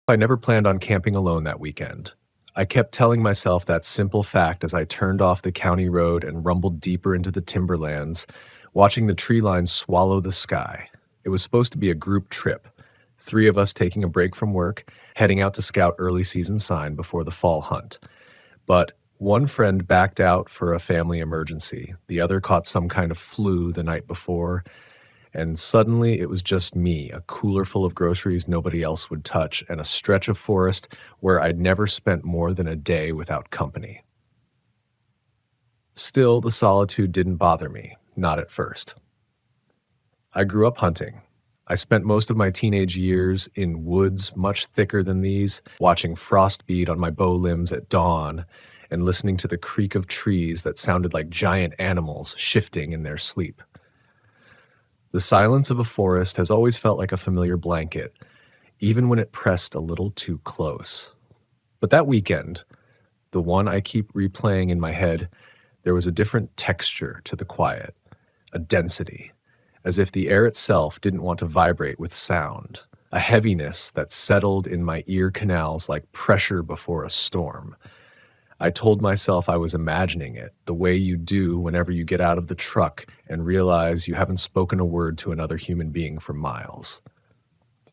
I never planned on camping alone that weekend. I kept telling myself that simple fact as I turned off the county road and rumbled deeper into the timberlands, watching the tree line swallow the sky. It was supposed to be a group trip, three of us taking a break from work, heading out to scout early season sign before the fall hunt. But one friend backed out for a family emergency, the other caught some kind of flu the night before, and suddenly it was just me, a cooler full of groceries nobody else would touch, and a stretch of forest where I'd never spent more than a day without company. Still, the solitude didn't bother me, not at first. I grew up hunting. I spent most of my teenage years in woods much thicker than these, watching frost bead on my bow limbs at dawn and listening to the creak of trees that sounded like giant animals shifting in their sleep. The silence of a forest has always felt like a familiar blanket, even when it pressed a little too close. But that weekend, the one I keep replaying in my head, there was a different texture to the quiet, a density, as if the air itself didn't want to vibrate with sound, a heaviness that settled in my ear canals like pressure before a storm. I told myself I was imagining it, the way you do whenever you get out of the truck and realize you haven't spoken a word to another human being for miles.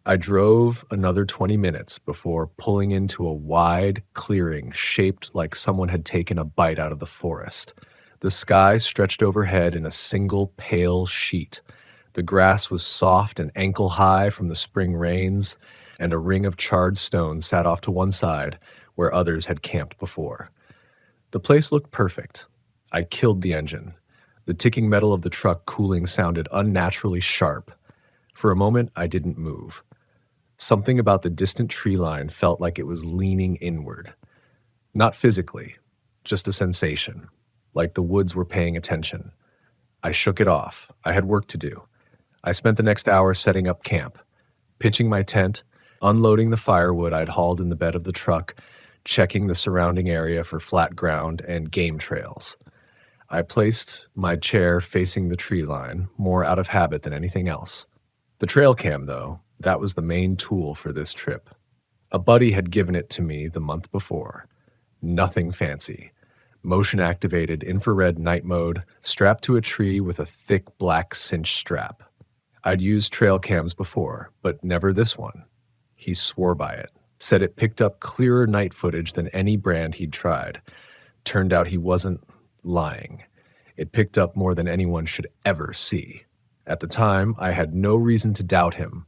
I drove another 20 minutes before pulling into a wide clearing shaped like someone had taken a bite out of the forest. The sky stretched overhead in a single pale sheet. The grass was soft and ankle-high from the spring rains, and a ring of charred stones sat off to one side where others had camped before. The place looked perfect. I killed the engine. The ticking metal of the truck cooling sounded unnaturally sharp. For a moment, I didn't move. Something about the distant tree line felt like it was leaning inward. Not physically, just a sensation, like the woods were paying attention. I shook it off. I had work to do. I spent the next hour setting up camp, pitching my tent, unloading the firewood I'd hauled in the bed of the truck, checking the surrounding area for flat ground and game trails. I placed my chair facing the tree line, more out of habit than anything else. The trail cam, though, that was the main tool for this trip. A buddy had given it to me the month before. Nothing fancy. Motion-activated infrared night mode, strapped to a tree with a thick black cinch strap. I'd used trail cams before, but never this one. He swore by it. Said it picked up clearer night footage than any brand he'd tried. Turned out he wasn't lying. It picked up more than anyone should ever see. At the time, I had no reason to doubt him.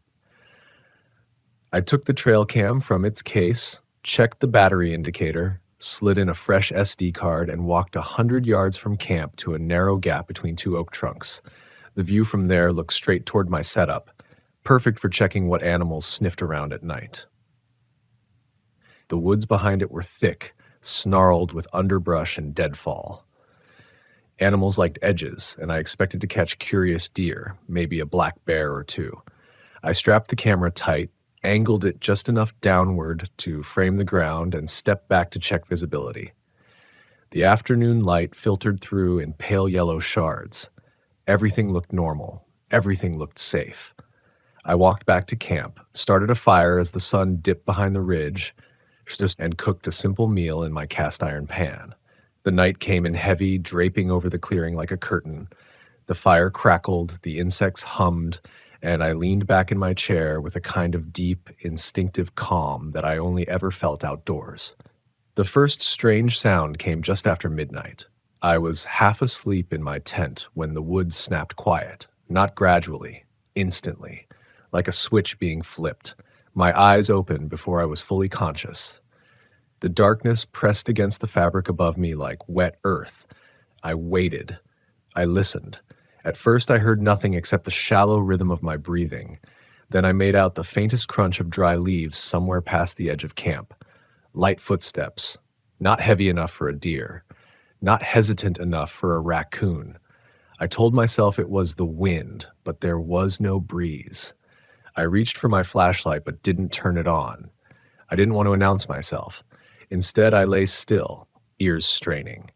I took the trail cam from its case, checked the battery indicator, slid in a fresh SD card, and walked 100 yards from camp to a narrow gap between two oak trunks. The view from there looked straight toward my setup, perfect for checking what animals sniffed around at night. The woods behind it were thick, snarled with underbrush and deadfall. Animals liked edges, and I expected to catch curious deer, maybe a black bear or two. I strapped the camera tight, angled it just enough downward to frame the ground, and stepped back to check visibility. The afternoon light filtered through in pale yellow shards. Everything looked normal. Everything looked safe. I walked back to camp, started a fire as the sun dipped behind the ridge, and cooked a simple meal in my cast iron pan. The night came in heavy, draping over the clearing like a curtain. The fire crackled, the insects hummed, and I leaned back in my chair with a kind of deep, instinctive calm that I only ever felt outdoors. The first strange sound came just after midnight. I was half asleep in my tent when the woods snapped quiet, not gradually, instantly, like a switch being flipped. My eyes opened before I was fully conscious. The darkness pressed against the fabric above me like wet earth. I waited. I listened. At first I heard nothing except the shallow rhythm of my breathing. Then I made out the faintest crunch of dry leaves somewhere past the edge of camp. Light footsteps, not heavy enough for a deer, not hesitant enough for a raccoon. I told myself it was the wind, but there was no breeze. I reached for my flashlight but didn't turn it on. I didn't want to announce myself. Instead, I lay still, ears straining.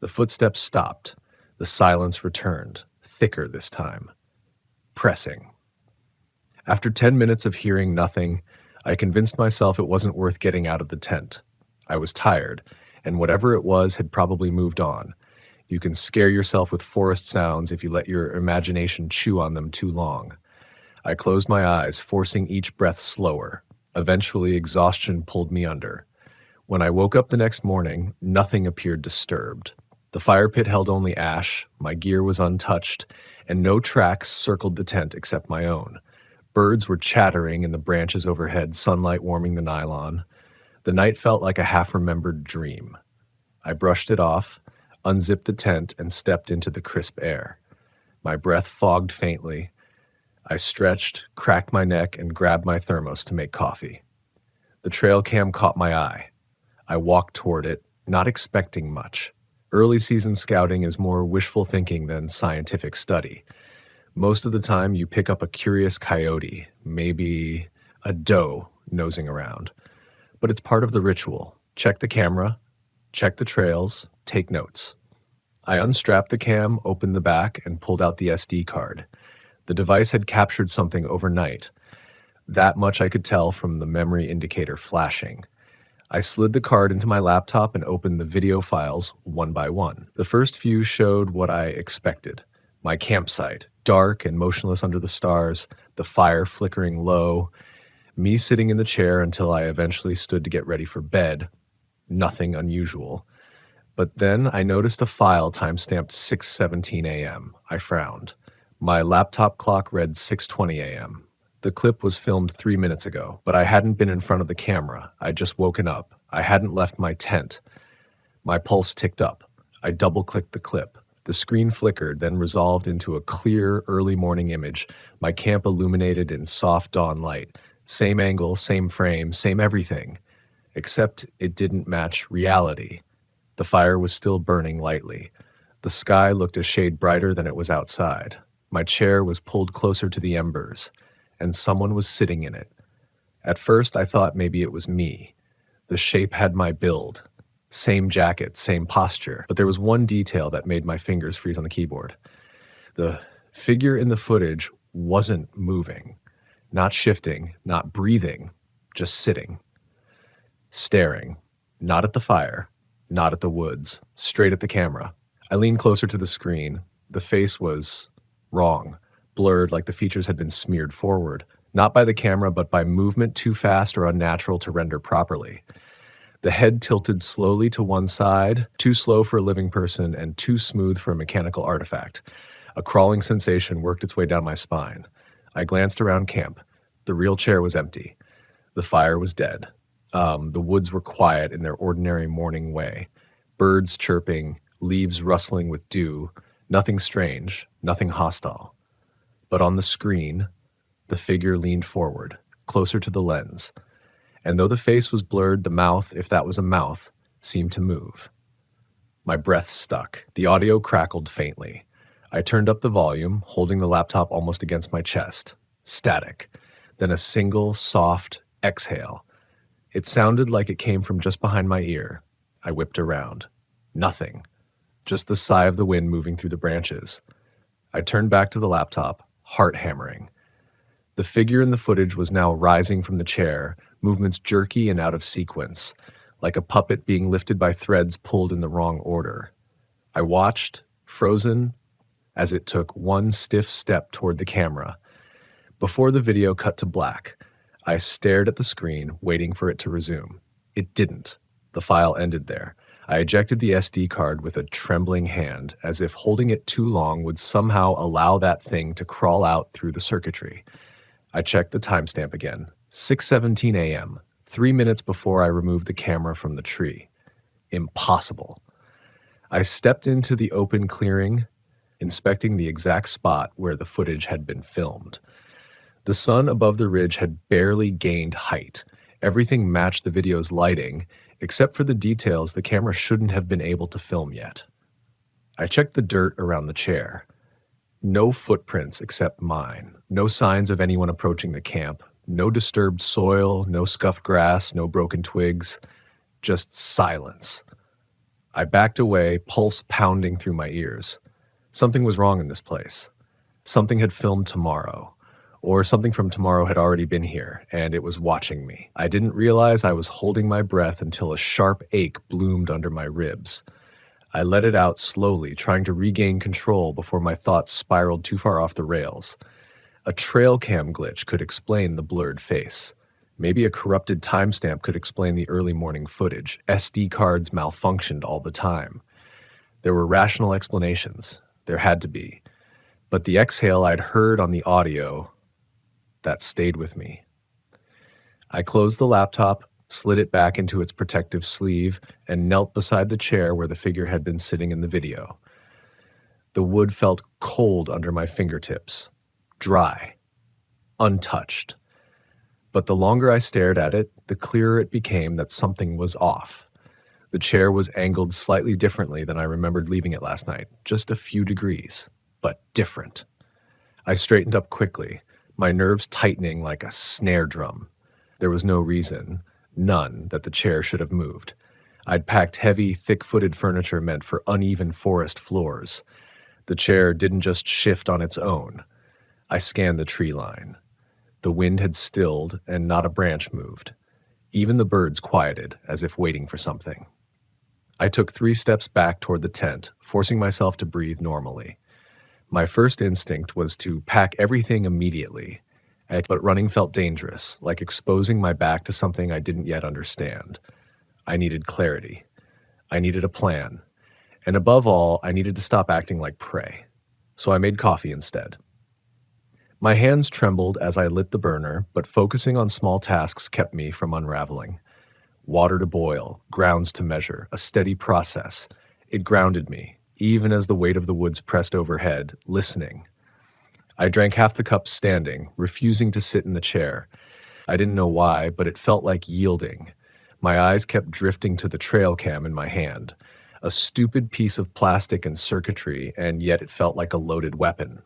The footsteps stopped. The silence returned, thicker this time. Pressing. After 10 minutes of hearing nothing, I convinced myself it wasn't worth getting out of the tent. I was tired, and whatever it was had probably moved on. You can scare yourself with forest sounds if you let your imagination chew on them too long. I closed my eyes, forcing each breath slower. Eventually, exhaustion pulled me under. When I woke up the next morning, nothing appeared disturbed. The fire pit held only ash, my gear was untouched, and no tracks circled the tent except my own. Birds were chattering in the branches overhead, sunlight warming the nylon. The night felt like a half-remembered dream. I brushed it off, unzipped the tent, and stepped into the crisp air. My breath fogged faintly. I stretched, cracked my neck, and grabbed my thermos to make coffee. The trail cam caught my eye. I walked toward it, not expecting much. Early season scouting is more wishful thinking than scientific study. Most of the time, you pick up a curious coyote, maybe a doe nosing around. But it's part of the ritual. Check the camera, check the trails, take notes. I unstrapped the cam, opened the back, and pulled out the SD card. The device had captured something overnight. That much I could tell from the memory indicator flashing. I slid the card into my laptop and opened the video files one by one. The first few showed what I expected. My campsite, dark and motionless under the stars, the fire flickering low, me sitting in the chair until I eventually stood to get ready for bed. Nothing unusual. But then I noticed a file timestamped 6:17 a.m. I frowned. My laptop clock read 6:20 a.m. The clip was filmed 3 minutes ago, but I hadn't been in front of the camera. I'd just woken up. I hadn't left my tent. My pulse ticked up. I double-clicked the clip. The screen flickered, then resolved into a clear, early morning image, my camp illuminated in soft dawn light. Same angle, same frame, same everything. Except it didn't match reality. The fire was still burning lightly. The sky looked a shade brighter than it was outside. My chair was pulled closer to the embers, and someone was sitting in it. At first, I thought maybe it was me. The shape had my build. Same jacket, same posture, but there was one detail that made my fingers freeze on the keyboard. The figure in the footage wasn't moving, not shifting, not breathing, just sitting, staring, not at the fire, not at the woods, straight at the camera. I leaned closer to the screen. The face was wrong, blurred like the features had been smeared forward, not by the camera, but by movement too fast or unnatural to render properly. The head tilted slowly to one side, too slow for a living person and too smooth for a mechanical artifact. A crawling sensation worked its way down my spine. I glanced around camp. The real chair was empty. The fire was dead. The woods were quiet in their ordinary morning way. Birds chirping, leaves rustling with dew. Nothing strange, nothing hostile. But on the screen, the figure leaned forward, closer to the lens. And though the face was blurred, the mouth, if that was a mouth, seemed to move. My breath stuck. The audio crackled faintly. I turned up the volume, holding the laptop almost against my chest. Static. Then a single, soft exhale. It sounded like it came from just behind my ear. I whipped around. Nothing. Just the sigh of the wind moving through the branches. I turned back to the laptop, heart hammering. The figure in the footage was now rising from the chair, movements jerky and out of sequence, like a puppet being lifted by threads pulled in the wrong order. I watched, frozen, as it took one stiff step toward the camera. Before the video cut to black, I stared at the screen, waiting for it to resume. It didn't. The file ended there. I ejected the SD card with a trembling hand, as if holding it too long would somehow allow that thing to crawl out through the circuitry. I checked the timestamp again. 6:17 a.m., 3 minutes before I removed the camera from the tree. Impossible. I stepped into the open clearing, inspecting the exact spot where the footage had been filmed. The sun above the ridge had barely gained height. Everything matched the video's lighting, except for the details the camera shouldn't have been able to film yet. I checked the dirt around the chair. No footprints except mine. No signs of anyone approaching the camp. No disturbed soil, no scuffed grass, no broken twigs. Just silence. I backed away, pulse pounding through my ears. Something was wrong in this place. Something had filmed tomorrow. or something from tomorrow had already been here, and it was watching me. I didn't realize I was holding my breath until a sharp ache bloomed under my ribs. I let it out slowly, trying to regain control before my thoughts spiraled too far off the rails. A trail cam glitch could explain the blurred face. Maybe a corrupted timestamp could explain the early morning footage. SD cards malfunctioned all the time. There were rational explanations. There had to be. But the exhale I'd heard on the audio, that stayed with me. I closed the laptop, slid it back into its protective sleeve, and knelt beside the chair where the figure had been sitting in the video. The wood felt cold under my fingertips, dry, untouched. But the longer I stared at it, the clearer it became that something was off. The chair was angled slightly differently than I remembered leaving it last night, just a few degrees, but different. I straightened up quickly, my nerves tightening like a snare drum. There was no reason, none, that the chair should have moved. I'd packed heavy, thick-footed furniture meant for uneven forest floors. The chair didn't just shift on its own. I scanned the tree line. The wind had stilled, and not a branch moved. Even the birds quieted, as if waiting for something. I took 3 steps back toward the tent, forcing myself to breathe normally. My first instinct was to pack everything immediately, but running felt dangerous, like exposing my back to something I didn't yet understand. I needed clarity. I needed a plan. And above all, I needed to stop acting like prey. So I made coffee instead. My hands trembled as I lit the burner, but focusing on small tasks kept me from unraveling. Water to boil, grounds to measure, a steady process. It grounded me, even as the weight of the woods pressed overhead, listening. I drank half the cup standing, refusing to sit in the chair. I didn't know why, but it felt like yielding. My eyes kept drifting to the trail cam in my hand. A stupid piece of plastic and circuitry, and yet it felt like a loaded weapon.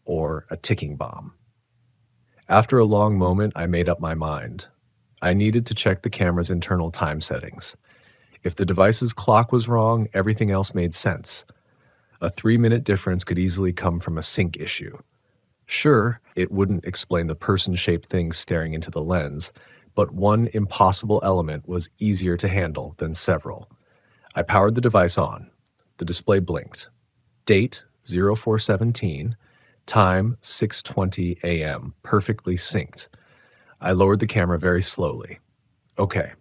Or a ticking bomb. After a long moment, I made up my mind. I needed to check the camera's internal time settings. If the device's clock was wrong, everything else made sense. A 3-minute difference could easily come from a sync issue. Sure, it wouldn't explain the person-shaped thing staring into the lens, but one impossible element was easier to handle than several. I powered the device on. The display blinked. Date 0417, time 6:20 a.m., perfectly synced. I lowered the camera very slowly. Okay.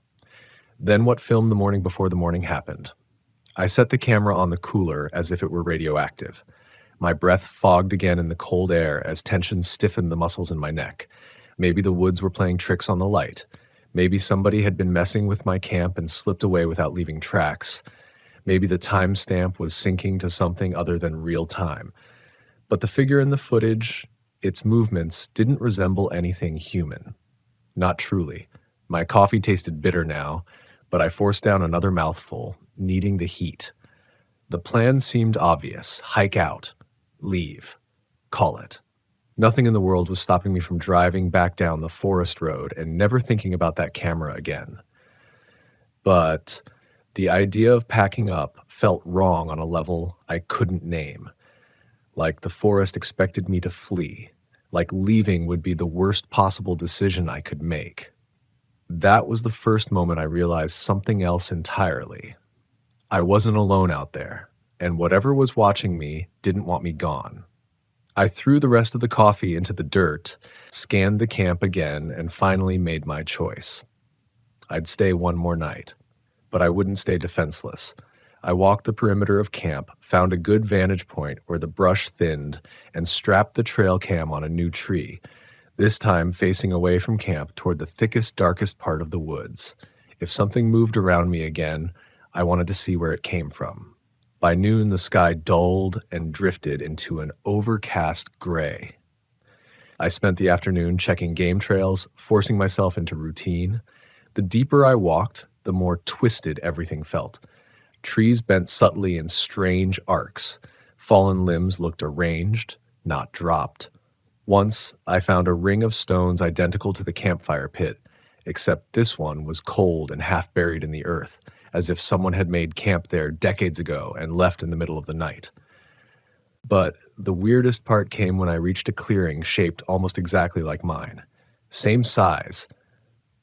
Then what filmed the morning before the morning happened. I set the camera on the cooler as if it were radioactive. My breath fogged again in the cold air as tension stiffened the muscles in my neck. Maybe the woods were playing tricks on the light. Maybe somebody had been messing with my camp and slipped away without leaving tracks. Maybe the timestamp was syncing to something other than real time. But the figure in the footage, its movements, didn't resemble anything human. Not truly. My coffee tasted bitter now, but I forced down another mouthful, needing the heat. The plan seemed obvious. Hike out. Leave. Call it. Nothing in the world was stopping me from driving back down the forest road and never thinking about that camera again. But the idea of packing up felt wrong on a level I couldn't name. Like the forest expected me to flee. Like leaving would be the worst possible decision I could make. That was the first moment I realized something else entirely. I wasn't alone out there, and whatever was watching me didn't want me gone. I threw the rest of the coffee into the dirt, scanned the camp again, and finally made my choice. I'd stay one more night, but I wouldn't stay defenseless. I walked the perimeter of camp, found a good vantage point where the brush thinned, and strapped the trail cam on a new tree, this time facing away from camp toward the thickest, darkest part of the woods. If something moved around me again, I wanted to see where it came from. By noon, the sky dulled and drifted into an overcast gray. I spent the afternoon checking game trails, forcing myself into routine. The deeper I walked, the more twisted everything felt. Trees bent subtly in strange arcs. Fallen limbs looked arranged, not dropped. Once, I found a ring of stones identical to the campfire pit, except this one was cold and half buried in the earth, as if someone had made camp there decades ago and left in the middle of the night. But the weirdest part came when I reached a clearing shaped almost exactly like mine. Same size,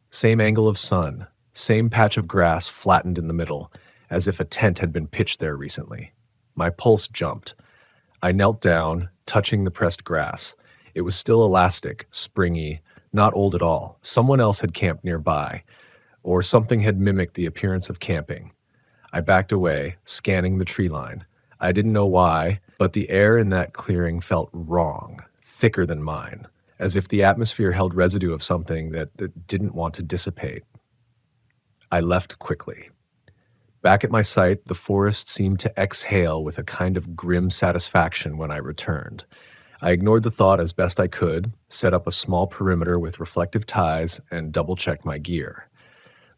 same angle of sun, same patch of grass flattened in the middle, as if a tent had been pitched there recently. My pulse jumped. I knelt down, touching the pressed grass. It was still elastic, springy, not old at all. Someone else had camped nearby, or something had mimicked the appearance of camping. I backed away, scanning the tree line. I didn't know why, but the air in that clearing felt wrong, thicker than mine, as if the atmosphere held residue of something that didn't want to dissipate. I left quickly. Back at my site, the forest seemed to exhale with a kind of grim satisfaction when I returned. I ignored the thought as best I could, set up a small perimeter with reflective ties, and double-checked my gear.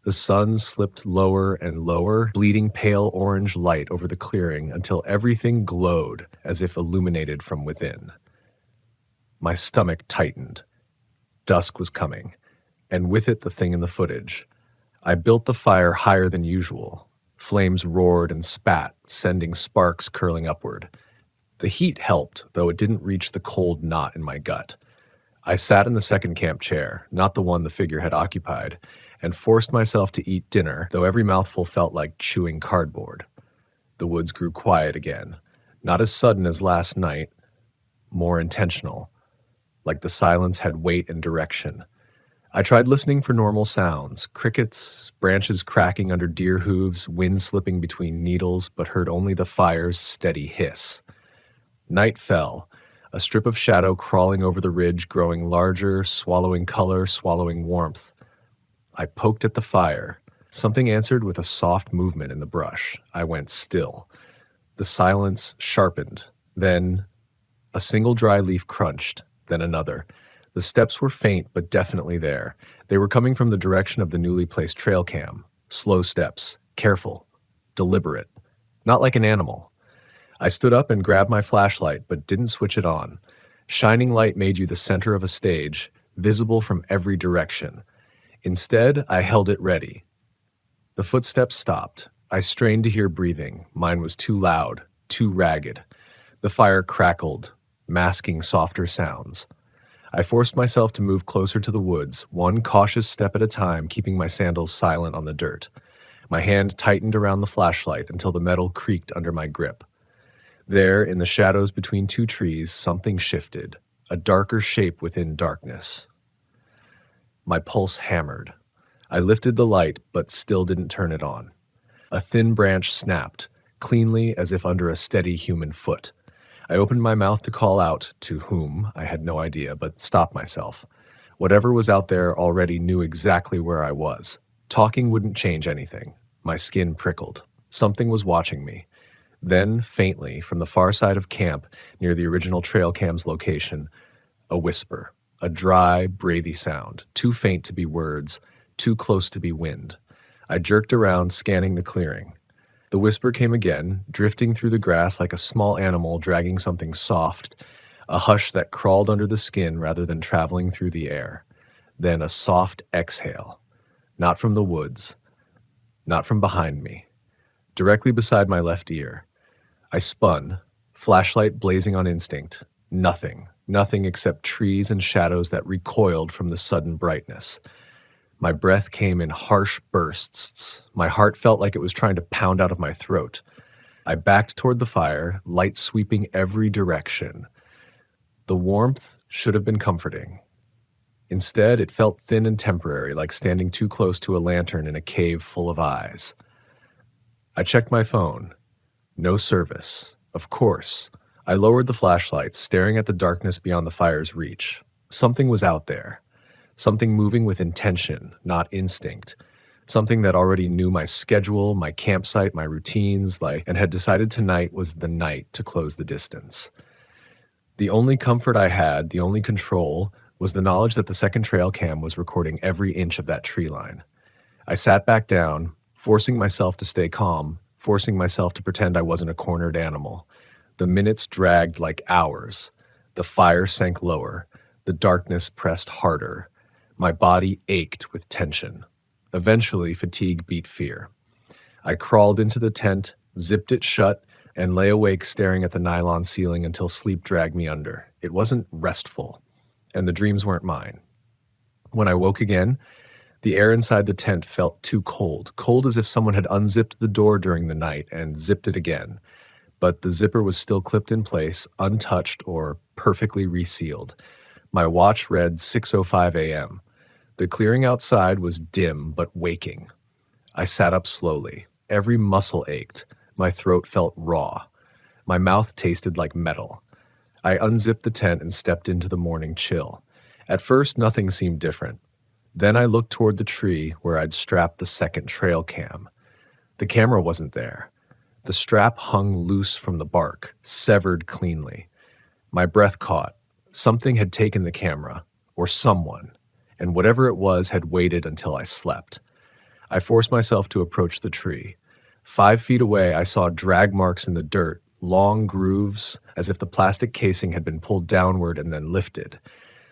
The sun slipped lower and lower, bleeding pale orange light over the clearing until everything glowed as if illuminated from within. My stomach tightened. Dusk was coming, and with it the thing in the footage. I built the fire higher than usual. Flames roared and spat, sending sparks curling upward. The heat helped, though it didn't reach the cold knot in my gut. I sat in the second camp chair, not the one the figure had occupied, and forced myself to eat dinner, though every mouthful felt like chewing cardboard. The woods grew quiet again, not as sudden as last night, more intentional, like the silence had weight and direction. I tried listening for normal sounds, crickets, branches cracking under deer hooves, wind slipping between needles, but heard only the fire's steady hiss. Night fell, a strip of shadow crawling over the ridge, growing larger, swallowing color, swallowing warmth. I poked at the fire. Something answered with a soft movement in the brush. I went still. The silence sharpened. Then a single dry leaf crunched, then another. The steps were faint, but definitely there. They were coming from the direction of the newly placed trail cam. Slow steps, careful, deliberate, not like an animal. I stood up and grabbed my flashlight, but didn't switch it on. Shining light made you the center of a stage, visible from every direction. Instead, I held it ready. The footsteps stopped. I strained to hear breathing. Mine was too loud, too ragged. The fire crackled, masking softer sounds. I forced myself to move closer to the woods, one cautious step at a time, keeping my sandals silent on the dirt. My hand tightened around the flashlight until the metal creaked under my grip. There, in the shadows between two trees, something shifted, a darker shape within darkness. My pulse hammered. I lifted the light, but still didn't turn it on. A thin branch snapped, cleanly as if under a steady human foot. I opened my mouth to call out, to whom, I had no idea, but stopped myself. Whatever was out there already knew exactly where I was. Talking wouldn't change anything. My skin prickled. Something was watching me. Then, faintly, from the far side of camp, near the original trail cam's location, a whisper, a dry, breathy sound, too faint to be words, too close to be wind. I jerked around, scanning the clearing. The whisper came again, drifting through the grass like a small animal dragging something soft, a hush that crawled under the skin rather than traveling through the air. Then a soft exhale, not from the woods, not from behind me, directly beside my left ear. I spun, flashlight blazing on instinct. Nothing except trees and shadows that recoiled from the sudden brightness. My breath came in harsh bursts. My heart felt like it was trying to pound out of my throat. I backed toward the fire, light sweeping every direction. The warmth should have been comforting. Instead, it felt thin and temporary, like standing too close to a lantern in a cave full of eyes. I checked my phone. No service. Of course. I lowered the flashlight, staring at the darkness beyond the fire's reach. Something was out there. Something moving with intention, not instinct. Something that already knew my schedule, my campsite, my routines, and had decided tonight was the night to close the distance. The only comfort I had, the only control, was the knowledge that the second trail cam was recording every inch of that tree line. I sat back down, forcing myself to stay calm, forcing myself to pretend I wasn't a cornered animal. The minutes dragged like hours. The fire sank lower. The darkness pressed harder. My body ached with tension. Eventually, fatigue beat fear. I crawled into the tent, zipped it shut, and lay awake staring at the nylon ceiling until sleep dragged me under. It wasn't restful, and the dreams weren't mine. When I woke again, the air inside the tent felt too cold, cold as if someone had unzipped the door during the night and zipped it again. But the zipper was still clipped in place, untouched or perfectly resealed. My watch read 6:05 a.m. The clearing outside was dim but waking. I sat up slowly. Every muscle ached. My throat felt raw. My mouth tasted like metal. I unzipped the tent and stepped into the morning chill. At first, nothing seemed different. Then I looked toward the tree where I'd strapped the second trail cam. The camera wasn't there. The strap hung loose from the bark, severed cleanly. My breath caught. Something had taken the camera, or someone, and whatever it was had waited until I slept. I forced myself to approach the tree. 5 feet away, I saw drag marks in the dirt, long grooves, as if the plastic casing had been pulled downward and then lifted.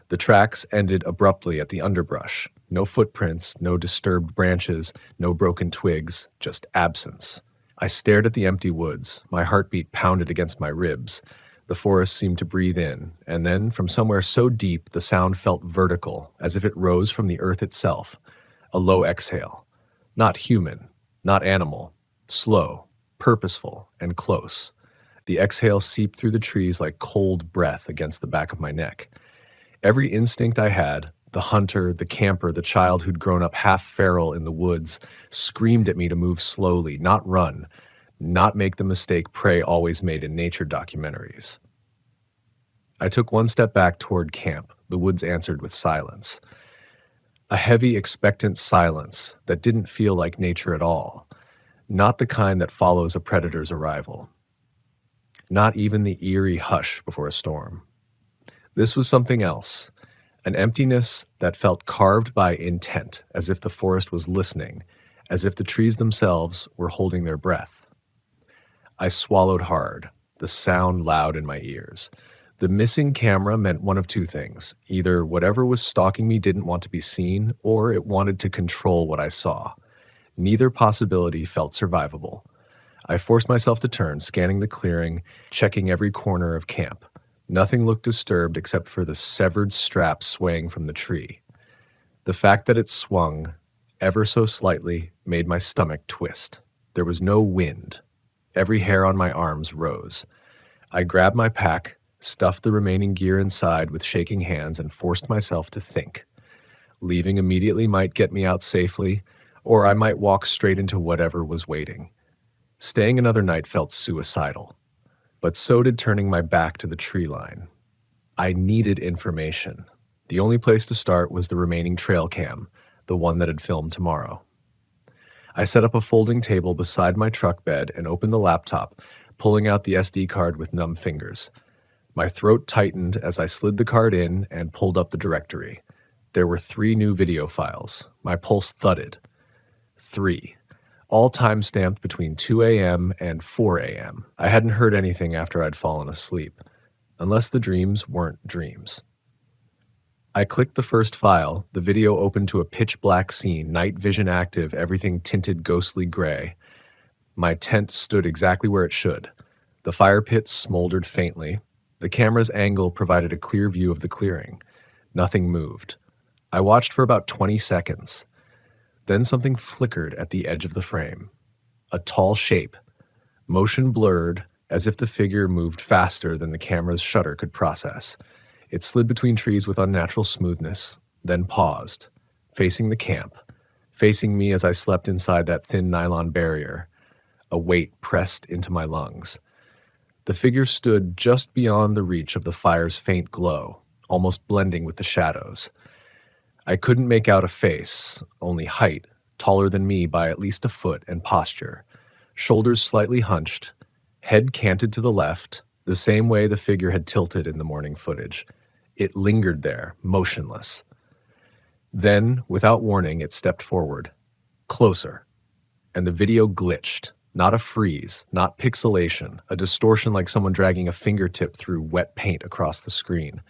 The tracks ended abruptly at the underbrush. No footprints, no disturbed branches, no broken twigs, just absence. I stared at the empty woods. My heartbeat pounded against my ribs. The forest seemed to breathe in, and then, from somewhere so deep, the sound felt vertical, as if it rose from the earth itself. A low exhale. Not human, not animal. Slow, purposeful, and close. The exhale seeped through the trees like cold breath against the back of my neck. Every instinct I had, the hunter, the camper, the child who'd grown up half feral in the woods, screamed at me to move slowly, not run, not make the mistake prey always made in nature documentaries. I took one step back toward camp. The woods answered with silence. A heavy, expectant silence that didn't feel like nature at all. Not the kind that follows a predator's arrival. Not even the eerie hush before a storm. This was something else. An emptiness that felt carved by intent, as if the forest was listening, as if the trees themselves were holding their breath. I swallowed hard, the sound loud in my ears. The missing camera meant one of two things. Either whatever was stalking me didn't want to be seen, or it wanted to control what I saw. Neither possibility felt survivable. I forced myself to turn, scanning the clearing, checking every corner of camp. Nothing looked disturbed except for the severed strap swaying from the tree. The fact that it swung, ever so slightly, made my stomach twist. There was no wind. Every hair on my arms rose. I grabbed my pack, stuffed the remaining gear inside with shaking hands, and forced myself to think. Leaving immediately might get me out safely, or I might walk straight into whatever was waiting. Staying another night felt suicidal. But so did turning my back to the tree line. I needed information. The only place to start was the remaining trail cam, the one that had filmed tomorrow. I set up a folding table beside my truck bed and opened the laptop, pulling out the SD card with numb fingers. My throat tightened as I slid the card in and pulled up the directory. There were 3 new video files. My pulse thudded. 3. All time-stamped between 2 a.m. and 4 a.m. I hadn't heard anything after I'd fallen asleep, unless the dreams weren't dreams. I clicked the first file. The video opened to a pitch-black scene, night vision active, everything tinted ghostly gray. My tent stood exactly where it should. The fire pit smoldered faintly. The camera's angle provided a clear view of the clearing. Nothing moved. I watched for about 20 seconds. Then something flickered at the edge of the frame. A tall shape. Motion blurred, as if the figure moved faster than the camera's shutter could process. It slid between trees with unnatural smoothness, then paused, facing the camp, facing me as I slept inside that thin nylon barrier. A weight pressed into my lungs. The figure stood just beyond the reach of the fire's faint glow, almost blending with the shadows. I couldn't make out a face, only height, taller than me by at least a foot, and posture. Shoulders slightly hunched, head canted to the left, the same way the figure had tilted in the morning footage. It lingered there, motionless. Then, without warning, it stepped forward. Closer. And the video glitched. Not a freeze, not pixelation, a distortion like someone dragging a fingertip through wet paint across the screen.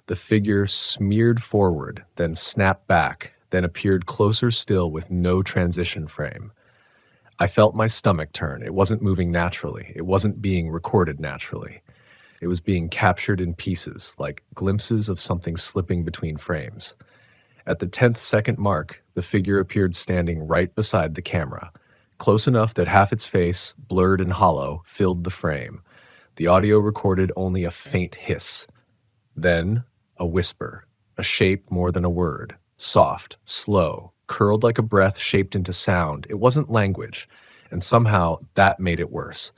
The figure smeared forward, then snapped back, then appeared closer still with no transition frame. I felt my stomach turn. It wasn't moving naturally. It wasn't being recorded naturally. It was being captured in pieces, like glimpses of something slipping between frames. At the 10th second mark, the figure appeared standing right beside the camera, close enough that half its face, blurred and hollow, filled the frame. The audio recorded only a faint hiss. Then, a whisper, a shape more than a word, soft, slow, curled like a breath shaped into sound. It wasn't language, and somehow that made it worse.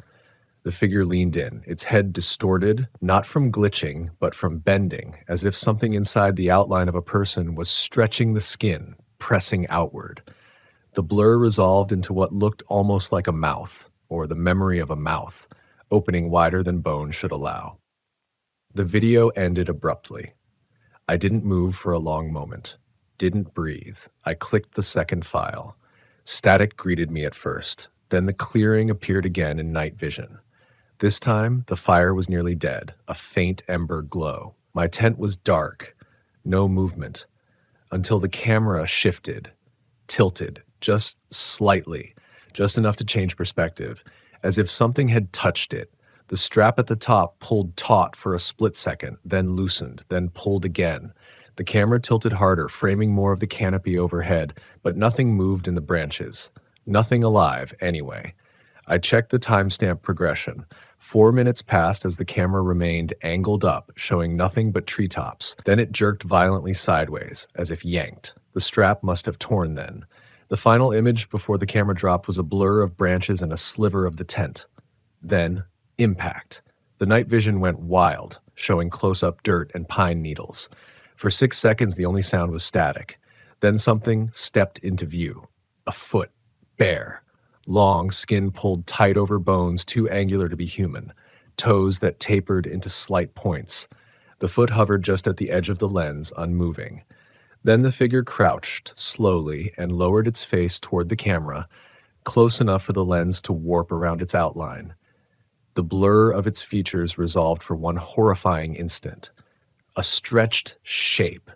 The figure leaned in, its head distorted, not from glitching, but from bending, as if something inside the outline of a person was stretching the skin, pressing outward. The blur resolved into what looked almost like a mouth, or the memory of a mouth, opening wider than bone should allow. The video ended abruptly. I didn't move for a long moment, didn't breathe. I clicked the second file. Static greeted me at first, then the clearing appeared again in night vision. This time, the fire was nearly dead, a faint ember glow. My tent was dark, no movement, until the camera shifted, tilted, just slightly, just enough to change perspective, as if something had touched it. The strap at the top pulled taut for a split second, then loosened, then pulled again. The camera tilted harder, framing more of the canopy overhead, but nothing moved in the branches. Nothing alive, anyway. I checked the timestamp progression. 4 minutes passed as the camera remained angled up, showing nothing but treetops. Then it jerked violently sideways, as if yanked. The strap must have torn then. The final image before the camera dropped was a blur of branches and a sliver of the tent. Then, impact. The night vision went wild, showing close-up dirt and pine needles. For 6 seconds, the only sound was static. Then something stepped into view. A foot, bare. Long, skin pulled tight over bones too angular to be human. Toes that tapered into slight points. The foot hovered just at the edge of the lens, unmoving. Then the figure crouched, slowly, and lowered its face toward the camera, close enough for the lens to warp around its outline. The blur of its features resolved for one horrifying instant. A stretched shape.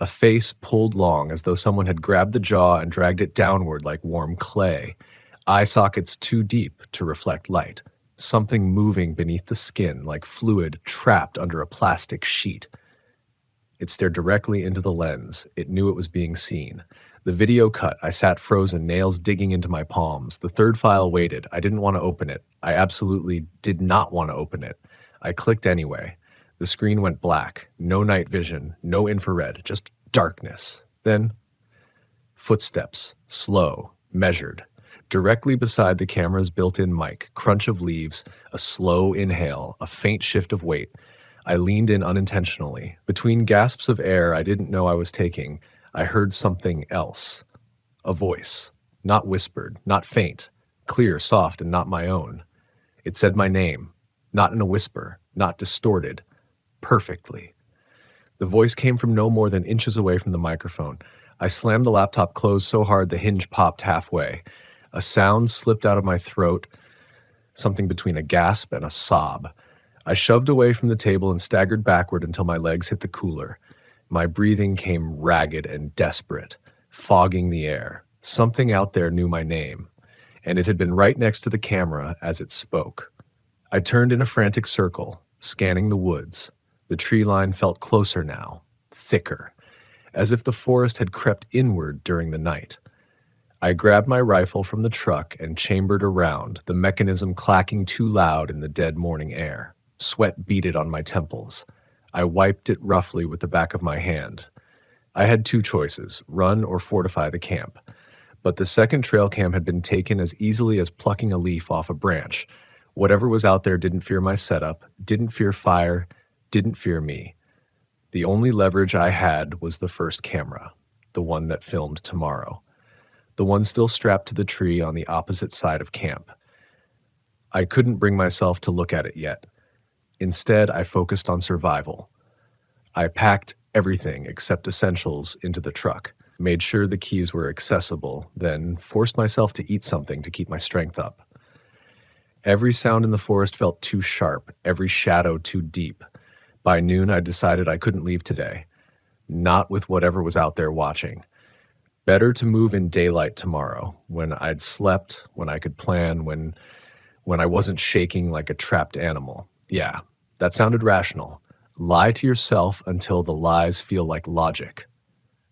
A face pulled long as though someone had grabbed the jaw and dragged it downward like warm clay. Eye sockets too deep to reflect light. Something moving beneath the skin like fluid trapped under a plastic sheet. It stared directly into the lens. It knew it was being seen. The video cut. I sat frozen, nails digging into my palms. The third file waited. I didn't want to open it. I absolutely did not want to open it. I clicked anyway. The screen went black. No night vision, no infrared, just darkness. Then, footsteps, slow, measured. Directly beside the camera's built-in mic, crunch of leaves, a slow inhale, a faint shift of weight. I leaned in unintentionally. Between gasps of air I didn't know I was taking, I heard something else. A voice. Not whispered, not faint. Clear, soft, and not my own. It said my name. Not in a whisper, not distorted. Perfectly. The voice came from no more than inches away from the microphone. I slammed the laptop closed so hard the hinge popped halfway. A sound slipped out of my throat, something between a gasp and a sob. I shoved away from the table and staggered backward until my legs hit the cooler. My breathing came ragged and desperate, fogging the air. Something out there knew my name, and it had been right next to the camera as it spoke. I turned in a frantic circle, scanning the woods. The tree line felt closer now, thicker, as if the forest had crept inward during the night. I grabbed my rifle from the truck and chambered around, the mechanism clacking too loud in the dead morning air. Sweat beaded on my temples. I wiped it roughly with the back of my hand. I had two choices, run or fortify the camp. But the second trail cam had been taken as easily as plucking a leaf off a branch. Whatever was out there didn't fear my setup, didn't fear fire, didn't fear me. The only leverage I had was the first camera, the one that filmed tomorrow. The one still strapped to the tree on the opposite side of camp. I couldn't bring myself to look at it yet. Instead, I focused on survival. I packed everything except essentials into the truck, made sure the keys were accessible, then forced myself to eat something to keep my strength up. Every sound in the forest felt too sharp, every shadow too deep. By noon, I decided I couldn't leave today. Not with whatever was out there watching. Better to move in daylight tomorrow, when I'd slept, when I could plan, when I wasn't shaking like a trapped animal. Yeah, that sounded rational. Lie to yourself until the lies feel like logic.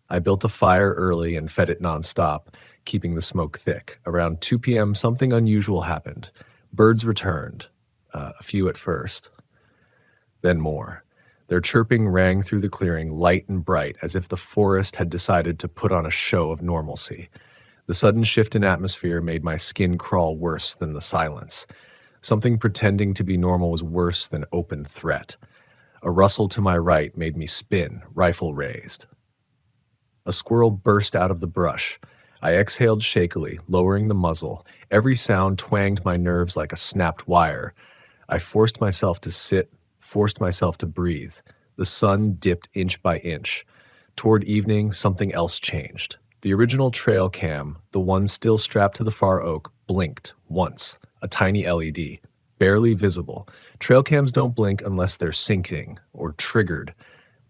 I built a fire early and fed it nonstop, keeping the smoke thick. Around 2 p.m., something unusual happened. Birds returned, a few at first, then more. Their chirping rang through the clearing, light and bright, as if the forest had decided to put on a show of normalcy. The sudden shift in atmosphere made my skin crawl worse than the silence. Something pretending to be normal was worse than open threat. A rustle to my right made me spin, rifle raised. A squirrel burst out of the brush. I exhaled shakily, lowering the muzzle. Every sound twanged my nerves like a snapped wire. I forced myself to sit, forced myself to breathe. The sun dipped inch by inch. Toward evening, something else changed. The original trail cam, the one still strapped to the far oak, blinked once, a tiny LED, barely visible. Trail cams don't blink unless they're syncing or triggered,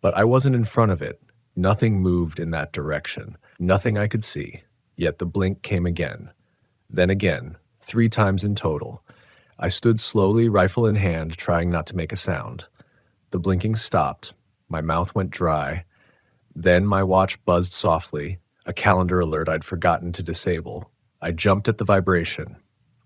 but I wasn't in front of it. Nothing moved in that direction, nothing I could see. Yet the blink came again. Then again, 3 times in total. I stood slowly, rifle in hand, trying not to make a sound. The blinking stopped. My mouth went dry. Then my watch buzzed softly, a calendar alert I'd forgotten to disable. I jumped at the vibration.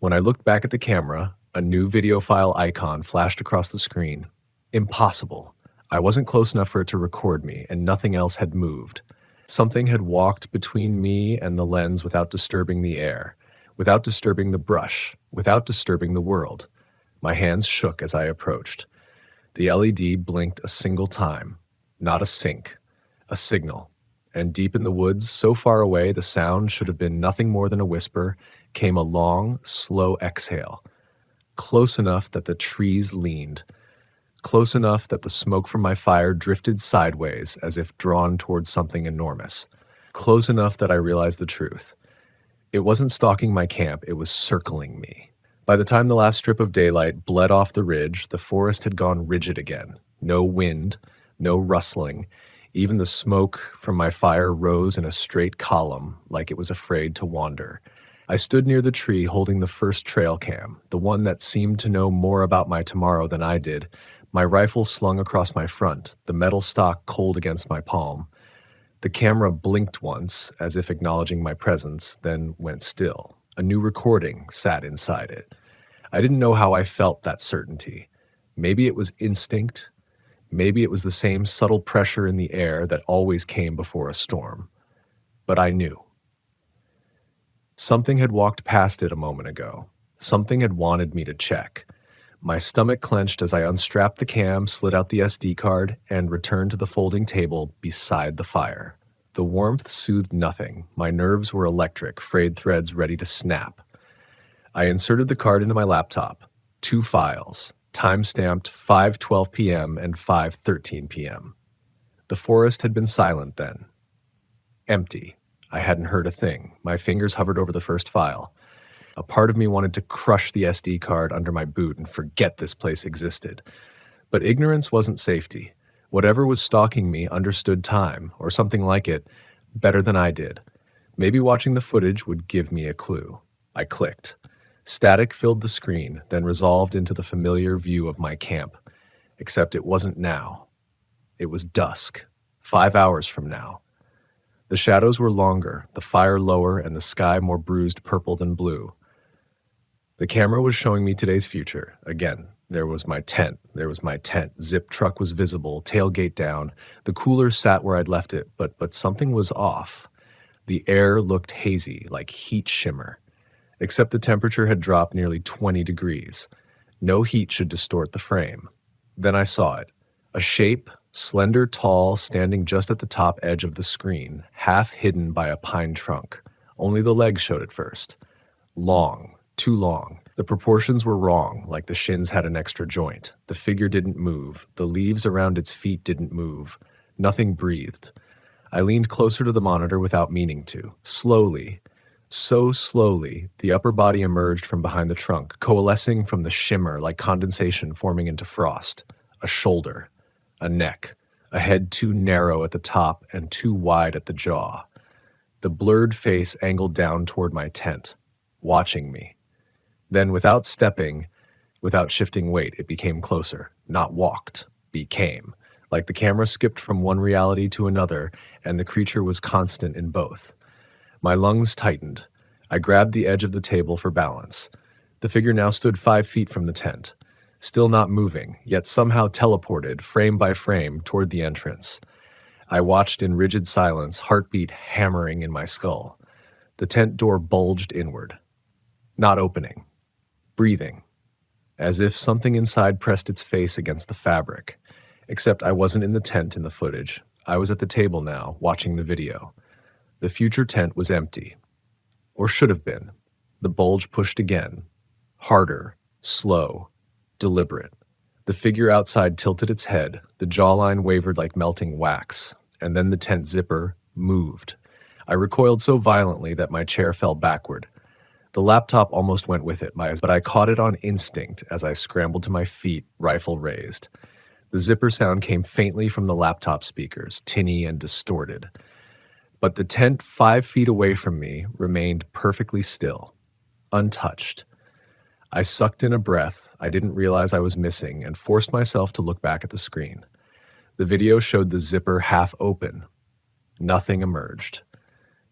When I looked back at the camera, a new video file icon flashed across the screen. Impossible. I wasn't close enough for it to record me, and nothing else had moved. Something had walked between me and the lens without disturbing the air, without disturbing the brush, without disturbing the world. My hands shook as I approached. The LED blinked a single time. Not a sync, a signal. And deep in the woods, so far away the sound should have been nothing more than a whisper, came a long, slow exhale. Close enough that the trees leaned. Close enough that the smoke from my fire drifted sideways as if drawn towards something enormous. Close enough that I realized the truth. It wasn't stalking my camp, it was circling me. By the time the last strip of daylight bled off the ridge, the forest had gone rigid again. No wind, no rustling. Even the smoke from my fire rose in a straight column, like it was afraid to wander. I stood near the tree holding the first trail cam, the one that seemed to know more about my tomorrow than I did. My rifle slung across my front, the metal stock cold against my palm. The camera blinked once, as if acknowledging my presence, then went still. A new recording sat inside it. I didn't know how I felt that certainty. Maybe it was instinct. Maybe it was the same subtle pressure in the air that always came before a storm. But I knew. Something had walked past it a moment ago. Something had wanted me to check. My stomach clenched as I unstrapped the cam, slid out the SD card, and returned to the folding table beside the fire. The warmth soothed nothing. My nerves were electric, frayed threads ready to snap. I inserted the card into my laptop. 2 files, time-stamped 5:12 p.m. and 5:13 p.m. The forest had been silent then. Empty. I hadn't heard a thing. My fingers hovered over the first file. A part of me wanted to crush the SD card under my boot and forget this place existed. But ignorance wasn't safety. Whatever was stalking me understood time, or something like it, better than I did. Maybe watching the footage would give me a clue. I clicked. Static filled the screen, then resolved into the familiar view of my camp. Except it wasn't now. It was dusk, 5 hours from now. The shadows were longer, the fire lower, and the sky more bruised purple than blue. The camera was showing me today's future. Again, there was my tent. Zip truck was visible, tailgate down. The cooler sat where I'd left it, but something was off. The air looked hazy, like heat shimmer. Except the temperature had dropped nearly 20 degrees. No heat should distort the frame. Then I saw it. A shape, slender, tall, standing just at the top edge of the screen, half hidden by a pine trunk. Only the legs showed at first. Long. Too long. The proportions were wrong, like the shins had an extra joint. The figure didn't move. The leaves around its feet didn't move. Nothing breathed. I leaned closer to the monitor without meaning to. Slowly, so slowly, the upper body emerged from behind the trunk, coalescing from the shimmer like condensation forming into frost. A shoulder, a neck, a head too narrow at the top and too wide at the jaw. the blurred face angled down toward my tent, watching me. Then, without stepping, without shifting weight, it became closer. Not walked, became. Like the camera skipped from one reality to another, and the creature was constant in both. My lungs tightened. I grabbed the edge of the table for balance. The figure now stood 5 feet from the tent, still not moving, yet somehow teleported, frame by frame, toward the entrance. I watched in rigid silence, heartbeat hammering in my skull. The tent door bulged inward. Not opening. Breathing. As if something inside pressed its face against the fabric. Except I wasn't in the tent in the footage. I was at the table now, watching the video. The future tent was empty. Or should have been. The bulge pushed again. Harder. Slow. Deliberate. The figure outside tilted its head. The jawline wavered like melting wax. And then the tent zipper moved. I recoiled so violently that my chair fell backward. The laptop almost went with it, but I caught it on instinct as I scrambled to my feet, rifle raised. The zipper sound came faintly from the laptop speakers, tinny and distorted. But the tent 5 feet away from me remained perfectly still, untouched. I sucked in a breath I didn't realize I was missing and forced myself to look back at the screen. The video showed the zipper half open. Nothing emerged.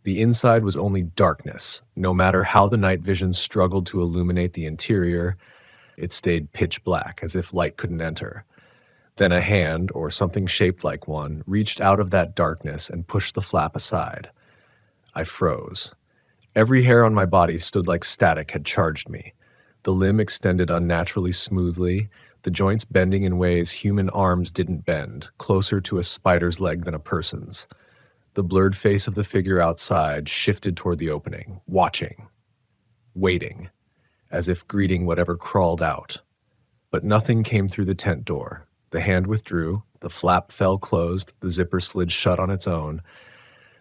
The inside was only darkness. No matter how the night vision struggled to illuminate the interior, it stayed pitch black, as if light couldn't enter. Then a hand, or something shaped like one, reached out of that darkness and pushed the flap aside. I froze. Every hair on my body stood like static had charged me. The limb extended unnaturally smoothly, the joints bending in ways human arms didn't bend, closer to a spider's leg than a person's. The blurred face of the figure outside shifted toward the opening, watching, waiting, as if greeting whatever crawled out. But nothing came through the tent door. The hand withdrew, the flap fell closed, the zipper slid shut on its own.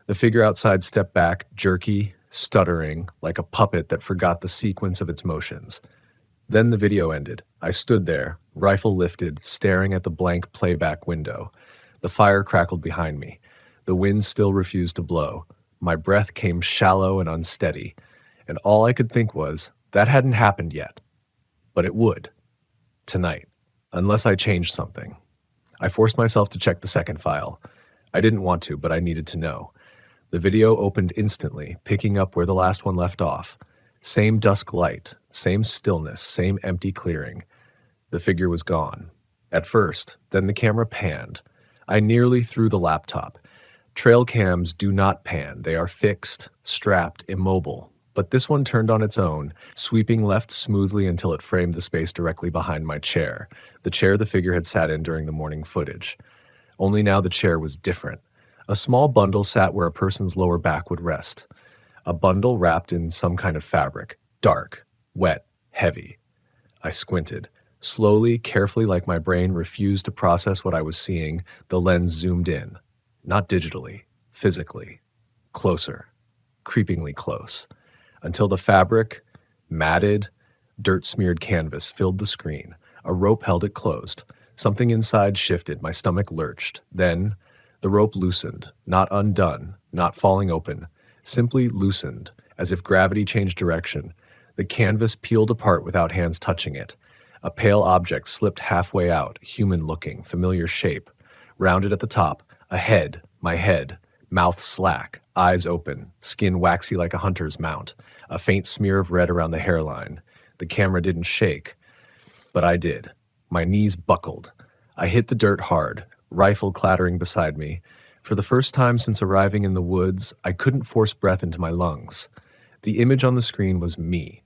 The figure outside stepped back, jerky, stuttering, like a puppet that forgot the sequence of its motions. Then the video ended. I stood there, rifle lifted, staring at the blank playback window. The fire crackled behind me. The wind still refused to blow. My breath came shallow and unsteady, and all I could think was, that hadn't happened yet. But it would. Tonight. Unless I changed something. I forced myself to check the second file. I didn't want to, but I needed to know. The video opened instantly, picking up where the last one left off. Same dusk light, same stillness, same empty clearing. The figure was gone. At first, then the camera panned. I nearly threw the laptop. Trail cams do not pan. They are fixed, strapped, immobile. But this one turned on its own, sweeping left smoothly until it framed the space directly behind my chair, the chair the figure had sat in during the morning footage. Only now the chair was different. A small bundle sat where a person's lower back would rest. A bundle wrapped in some kind of fabric, dark, wet, heavy. I squinted. Slowly, carefully, like my brain refused to process what I was seeing, the lens zoomed in. Not digitally, physically. Closer. Creepingly close. Until the fabric, matted, dirt-smeared canvas filled the screen. A rope held it closed. Something inside shifted. My stomach lurched. Then, the rope loosened. Not undone, not falling open. Simply loosened, as if gravity changed direction. The canvas peeled apart without hands touching it. A pale object slipped halfway out, human-looking, familiar shape. Rounded at the top. A head, my head, mouth slack, eyes open, skin waxy like a hunter's mount, a faint smear of red around the hairline. The camera didn't shake, but I did. My knees buckled. I hit the dirt hard, rifle clattering beside me. For the first time since arriving in the woods, I couldn't force breath into my lungs. The image on the screen was me,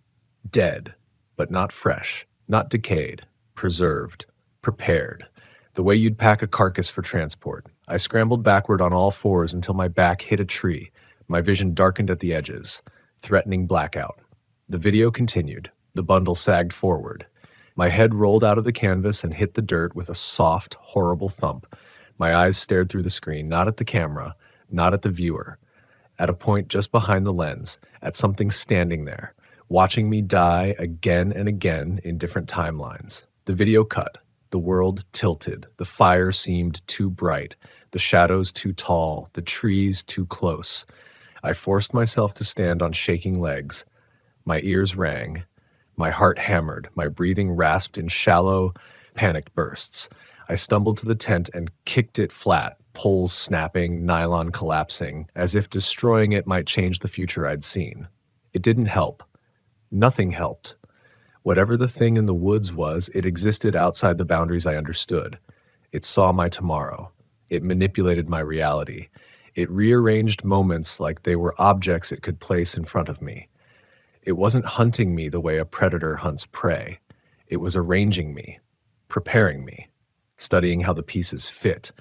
dead, but not fresh, not decayed, preserved, prepared. The way you'd pack a carcass for transport. I scrambled backward on all fours until my back hit a tree. My vision darkened at the edges, threatening blackout. The video continued. The bundle sagged forward. My head rolled out of the canvas and hit the dirt with a soft, horrible thump. My eyes stared through the screen, not at the camera, not at the viewer. At a point just behind the lens, at something standing there, watching me die again and again in different timelines. The video cut. The world tilted. The fire seemed too bright. The shadows too tall. The trees too close. I forced myself to stand on shaking legs. My ears rang. My heart hammered. My breathing rasped in shallow, panicked bursts. I stumbled to the tent and kicked it flat, poles snapping, nylon collapsing, as if destroying it might change the future I'd seen. It didn't help. Nothing helped. Whatever the thing in the woods was, it existed outside the boundaries I understood. It saw my tomorrow. It manipulated my reality. It rearranged moments like they were objects it could place in front of me. It wasn't hunting me the way a predator hunts prey. It was arranging me, preparing me, studying how the pieces fit.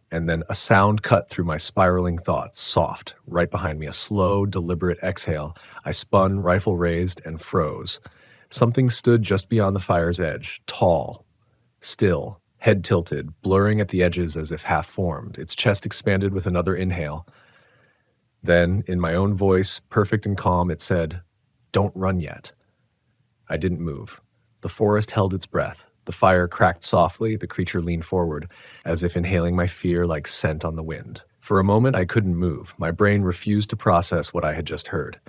And then a sound cut through my spiraling thoughts, soft, right behind me, a slow, deliberate exhale. I spun, rifle raised, and froze. Something stood just beyond the fire's edge, tall, still, head tilted, blurring at the edges as if half-formed. Its chest expanded with another inhale. Then, in my own voice, perfect and calm, it said, "Don't run yet." I didn't move. The forest held its breath. The fire cracked softly. The creature leaned forward, as if inhaling my fear like scent on the wind. For a moment, I couldn't move. My brain refused to process what I had just heard.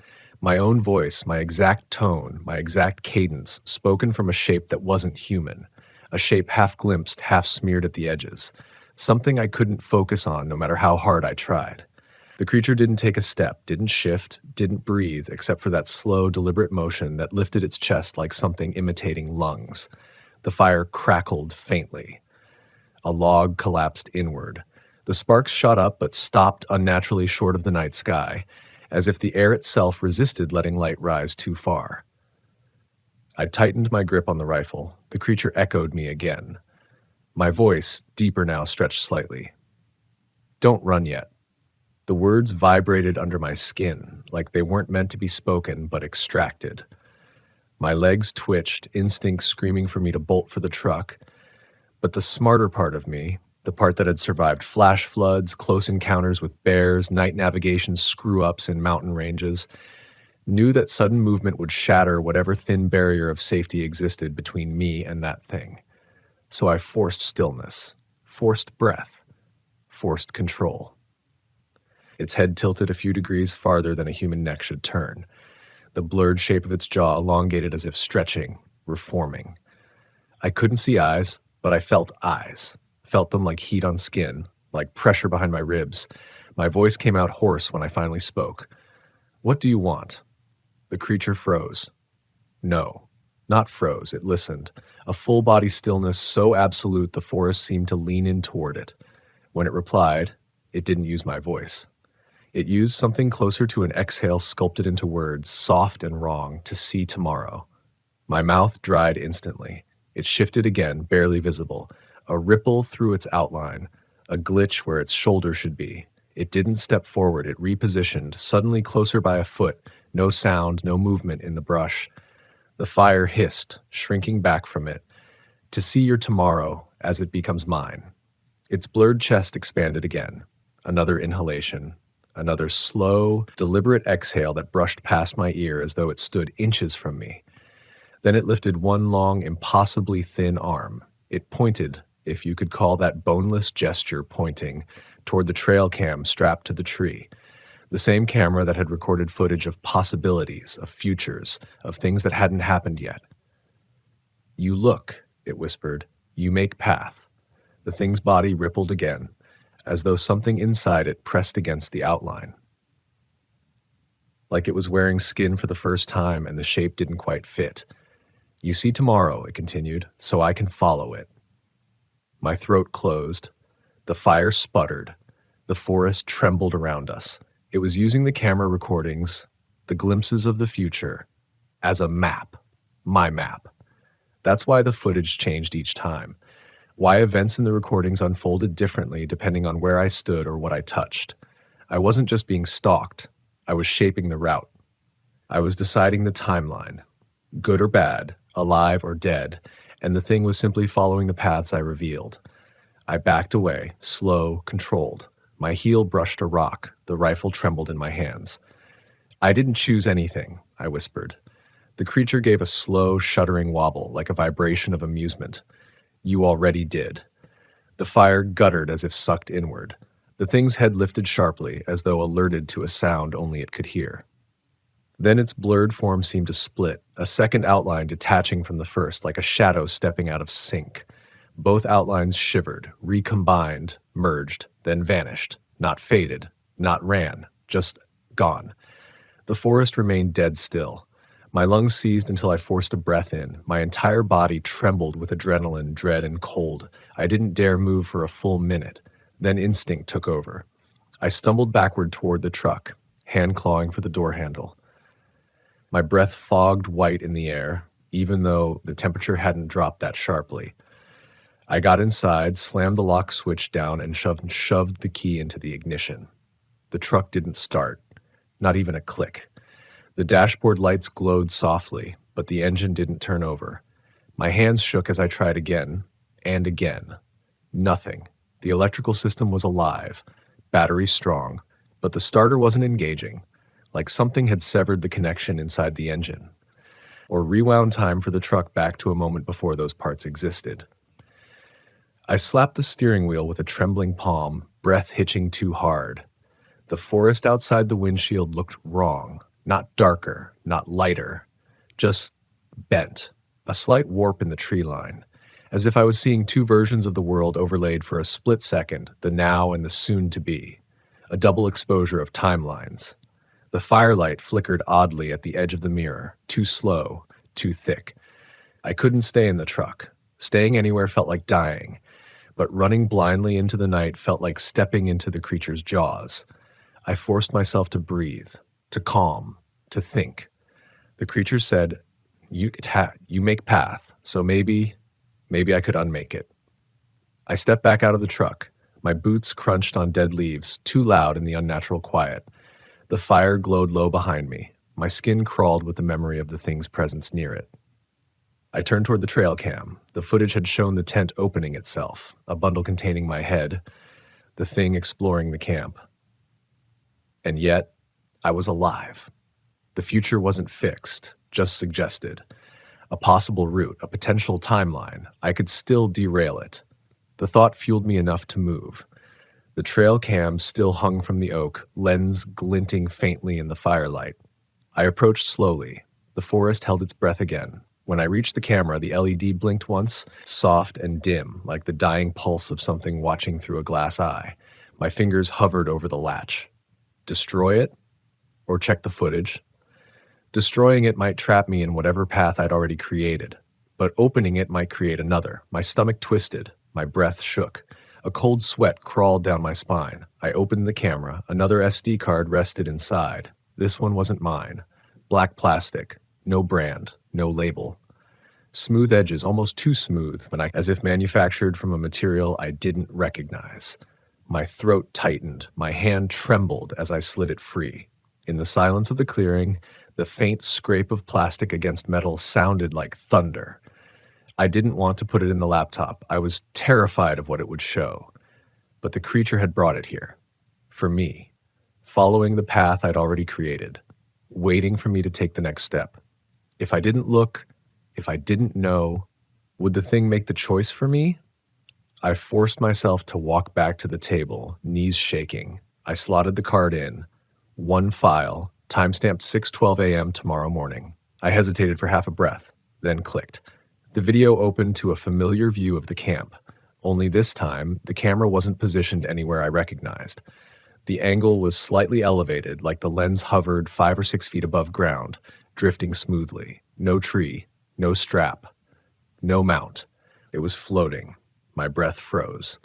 My own voice, my exact tone, my exact cadence, spoken from a shape that wasn't human. A shape half glimpsed, half smeared at the edges. Something I couldn't focus on no matter how hard I tried. The creature didn't take a step, didn't shift, didn't breathe, except for that slow, deliberate motion that lifted its chest like something imitating lungs. The fire crackled faintly. A log collapsed inward. The sparks shot up but stopped unnaturally short of the night sky, as if the air itself resisted letting light rise too far. I tightened my grip on the rifle. The creature echoed me again. My voice, deeper now, stretched slightly. "Don't run yet." The words vibrated under my skin, like they weren't meant to be spoken, but extracted. My legs twitched, instinct screaming for me to bolt for the truck. But the smarter part of me, the part that had survived flash floods, close encounters with bears, night navigation screw-ups in mountain ranges, knew that sudden movement would shatter whatever thin barrier of safety existed between me and that thing. So I forced stillness, forced breath, forced control. Its head tilted a few degrees farther than a human neck should turn. The blurred shape of its jaw elongated as if stretching, reforming. I couldn't see eyes, but I felt eyes. Felt them like heat on skin, like pressure behind my ribs. My voice came out hoarse when I finally spoke. "What do you want?" The creature froze. No, not froze, it listened. A full-body stillness so absolute the forest seemed to lean in toward it. When it replied, it didn't use my voice. It used something closer to an exhale sculpted into words, soft and wrong, to see tomorrow. My mouth dried instantly. It shifted again, barely visible. A ripple through its outline, a glitch where its shoulder should be. It didn't step forward, it repositioned, suddenly closer by a foot. No sound, no movement in the brush. The fire hissed, shrinking back from it. To see your tomorrow as it becomes mine. Its blurred chest expanded again. Another inhalation. Another slow, deliberate exhale that brushed past my ear as though it stood inches from me. Then it lifted one long, impossibly thin arm. It pointed, if you could call that boneless gesture pointing, toward the trail cam strapped to the tree. The same camera that had recorded footage of possibilities, of futures, of things that hadn't happened yet. "You look," it whispered. "You make path." The thing's body rippled again, as though something inside it pressed against the outline. Like it was wearing skin for the first time and the shape didn't quite fit. "You see tomorrow," it continued, "so I can follow it." My throat closed. The fire sputtered. The forest trembled around us. It was using the camera recordings, the glimpses of the future, as a map. My map. That's why the footage changed each time. Why events in the recordings unfolded differently depending on where I stood or what I touched. I wasn't just being stalked. I was shaping the route. I was deciding the timeline. Good or bad, alive or dead, and the thing was simply following the paths I revealed. I backed away, slow, controlled. My heel brushed a rock. The rifle trembled in my hands. "I didn't choose anything," I whispered. The creature gave a slow, shuddering wobble, like a vibration of amusement. "You already did." The fire guttered as if sucked inward. The thing's head lifted sharply, as though alerted to a sound only it could hear. Then its blurred form seemed to split, a second outline detaching from the first, like a shadow stepping out of sync. Both outlines shivered, recombined, merged, then vanished. Not faded, not ran, just gone. The forest remained dead still. My lungs seized until I forced a breath in. My entire body trembled with adrenaline, dread, and cold. I didn't dare move for a full minute. Then instinct took over. I stumbled backward toward the truck, hand clawing for the door handle. My breath fogged white in the air, even though the temperature hadn't dropped that sharply. I got inside, slammed the lock switch down, and shoved the key into the ignition. The truck didn't start, not even a click. The dashboard lights glowed softly, but the engine didn't turn over. My hands shook as I tried again, and again. Nothing. The electrical system was alive, battery strong, but the starter wasn't engaging, like something had severed the connection inside the engine, or rewound time for the truck back to a moment before those parts existed. I slapped the steering wheel with a trembling palm, breath hitching too hard. The forest outside the windshield looked wrong, not darker, not lighter, just bent, a slight warp in the tree line, as if I was seeing two versions of the world overlaid for a split second, the now and the soon-to-be, a double exposure of timelines. The firelight flickered oddly at the edge of the mirror, too slow, too thick. I couldn't stay in the truck. Staying anywhere felt like dying, but running blindly into the night felt like stepping into the creature's jaws. I forced myself to breathe, to calm, to think. The creature said, you make path, so maybe I could unmake it. I stepped back out of the truck. My boots crunched on dead leaves, too loud in the unnatural quiet. The fire glowed low behind me. My skin crawled with the memory of the thing's presence near it. I turned toward the trail cam. The footage had shown the tent opening itself, a bundle containing my head, the thing exploring the camp. And yet, I was alive. The future wasn't fixed, just suggested. A possible route, a potential timeline. I could still derail it. The thought fueled me enough to move. The trail cam still hung from the oak, lens glinting faintly in the firelight. I approached slowly. The forest held its breath again. When I reached the camera, the LED blinked once, soft and dim, like the dying pulse of something watching through a glass eye. My fingers hovered over the latch. Destroy it? Or check the footage? Destroying it might trap me in whatever path I'd already created, but opening it might create another. My stomach twisted. My breath shook. A cold sweat crawled down my spine. I opened the camera. Another SD card rested inside. This one wasn't mine. Black plastic. No brand. No label. Smooth edges, almost too smooth, as if manufactured from a material I didn't recognize. My throat tightened. My hand trembled as I slid it free. In the silence of the clearing, the faint scrape of plastic against metal sounded like thunder. I didn't want to put it in the laptop. I was terrified of what it would show. But the creature had brought it here. For me. Following the path I'd already created. Waiting for me to take the next step. If I didn't look, if I didn't know, would the thing make the choice for me? I forced myself to walk back to the table, knees shaking. I slotted the card in. One file, timestamped 6:12 a.m. tomorrow morning. I hesitated for half a breath, then clicked. The video opened to a familiar view of the camp. Only this time, the camera wasn't positioned anywhere I recognized. The angle was slightly elevated, like the lens hovered 5 or 6 feet above ground, drifting smoothly. No tree, no strap, no mount. It was floating. My breath froze.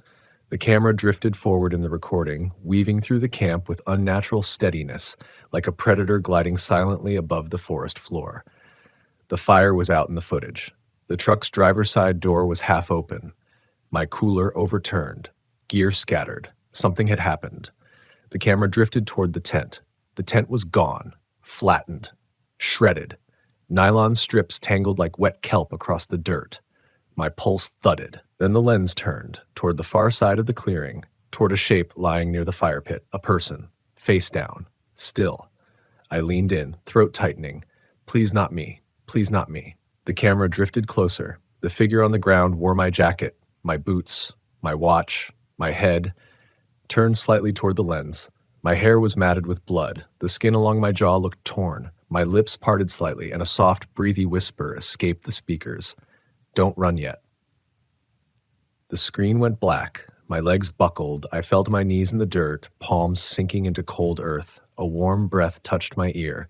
The camera drifted forward in the recording, weaving through the camp with unnatural steadiness, like a predator gliding silently above the forest floor. The fire was out in the footage. The truck's driver's side door was half open. My cooler overturned. Gear scattered. Something had happened. The camera drifted toward the tent. The tent was gone, flattened, shredded. Nylon strips tangled like wet kelp across the dirt. My pulse thudded. Then the lens turned, toward the far side of the clearing, toward a shape lying near the fire pit, a person, face down, still. I leaned in, throat tightening. Please not me. Please not me. The camera drifted closer. The figure on the ground wore my jacket, my boots, my watch, my head. turned slightly toward the lens. My hair was matted with blood. The skin along my jaw looked torn. My lips parted slightly, and a soft, breathy whisper escaped the speakers. "Don't run yet." The screen went black. My legs buckled. I fell to my knees in the dirt, palms sinking into cold earth. A warm breath touched my ear.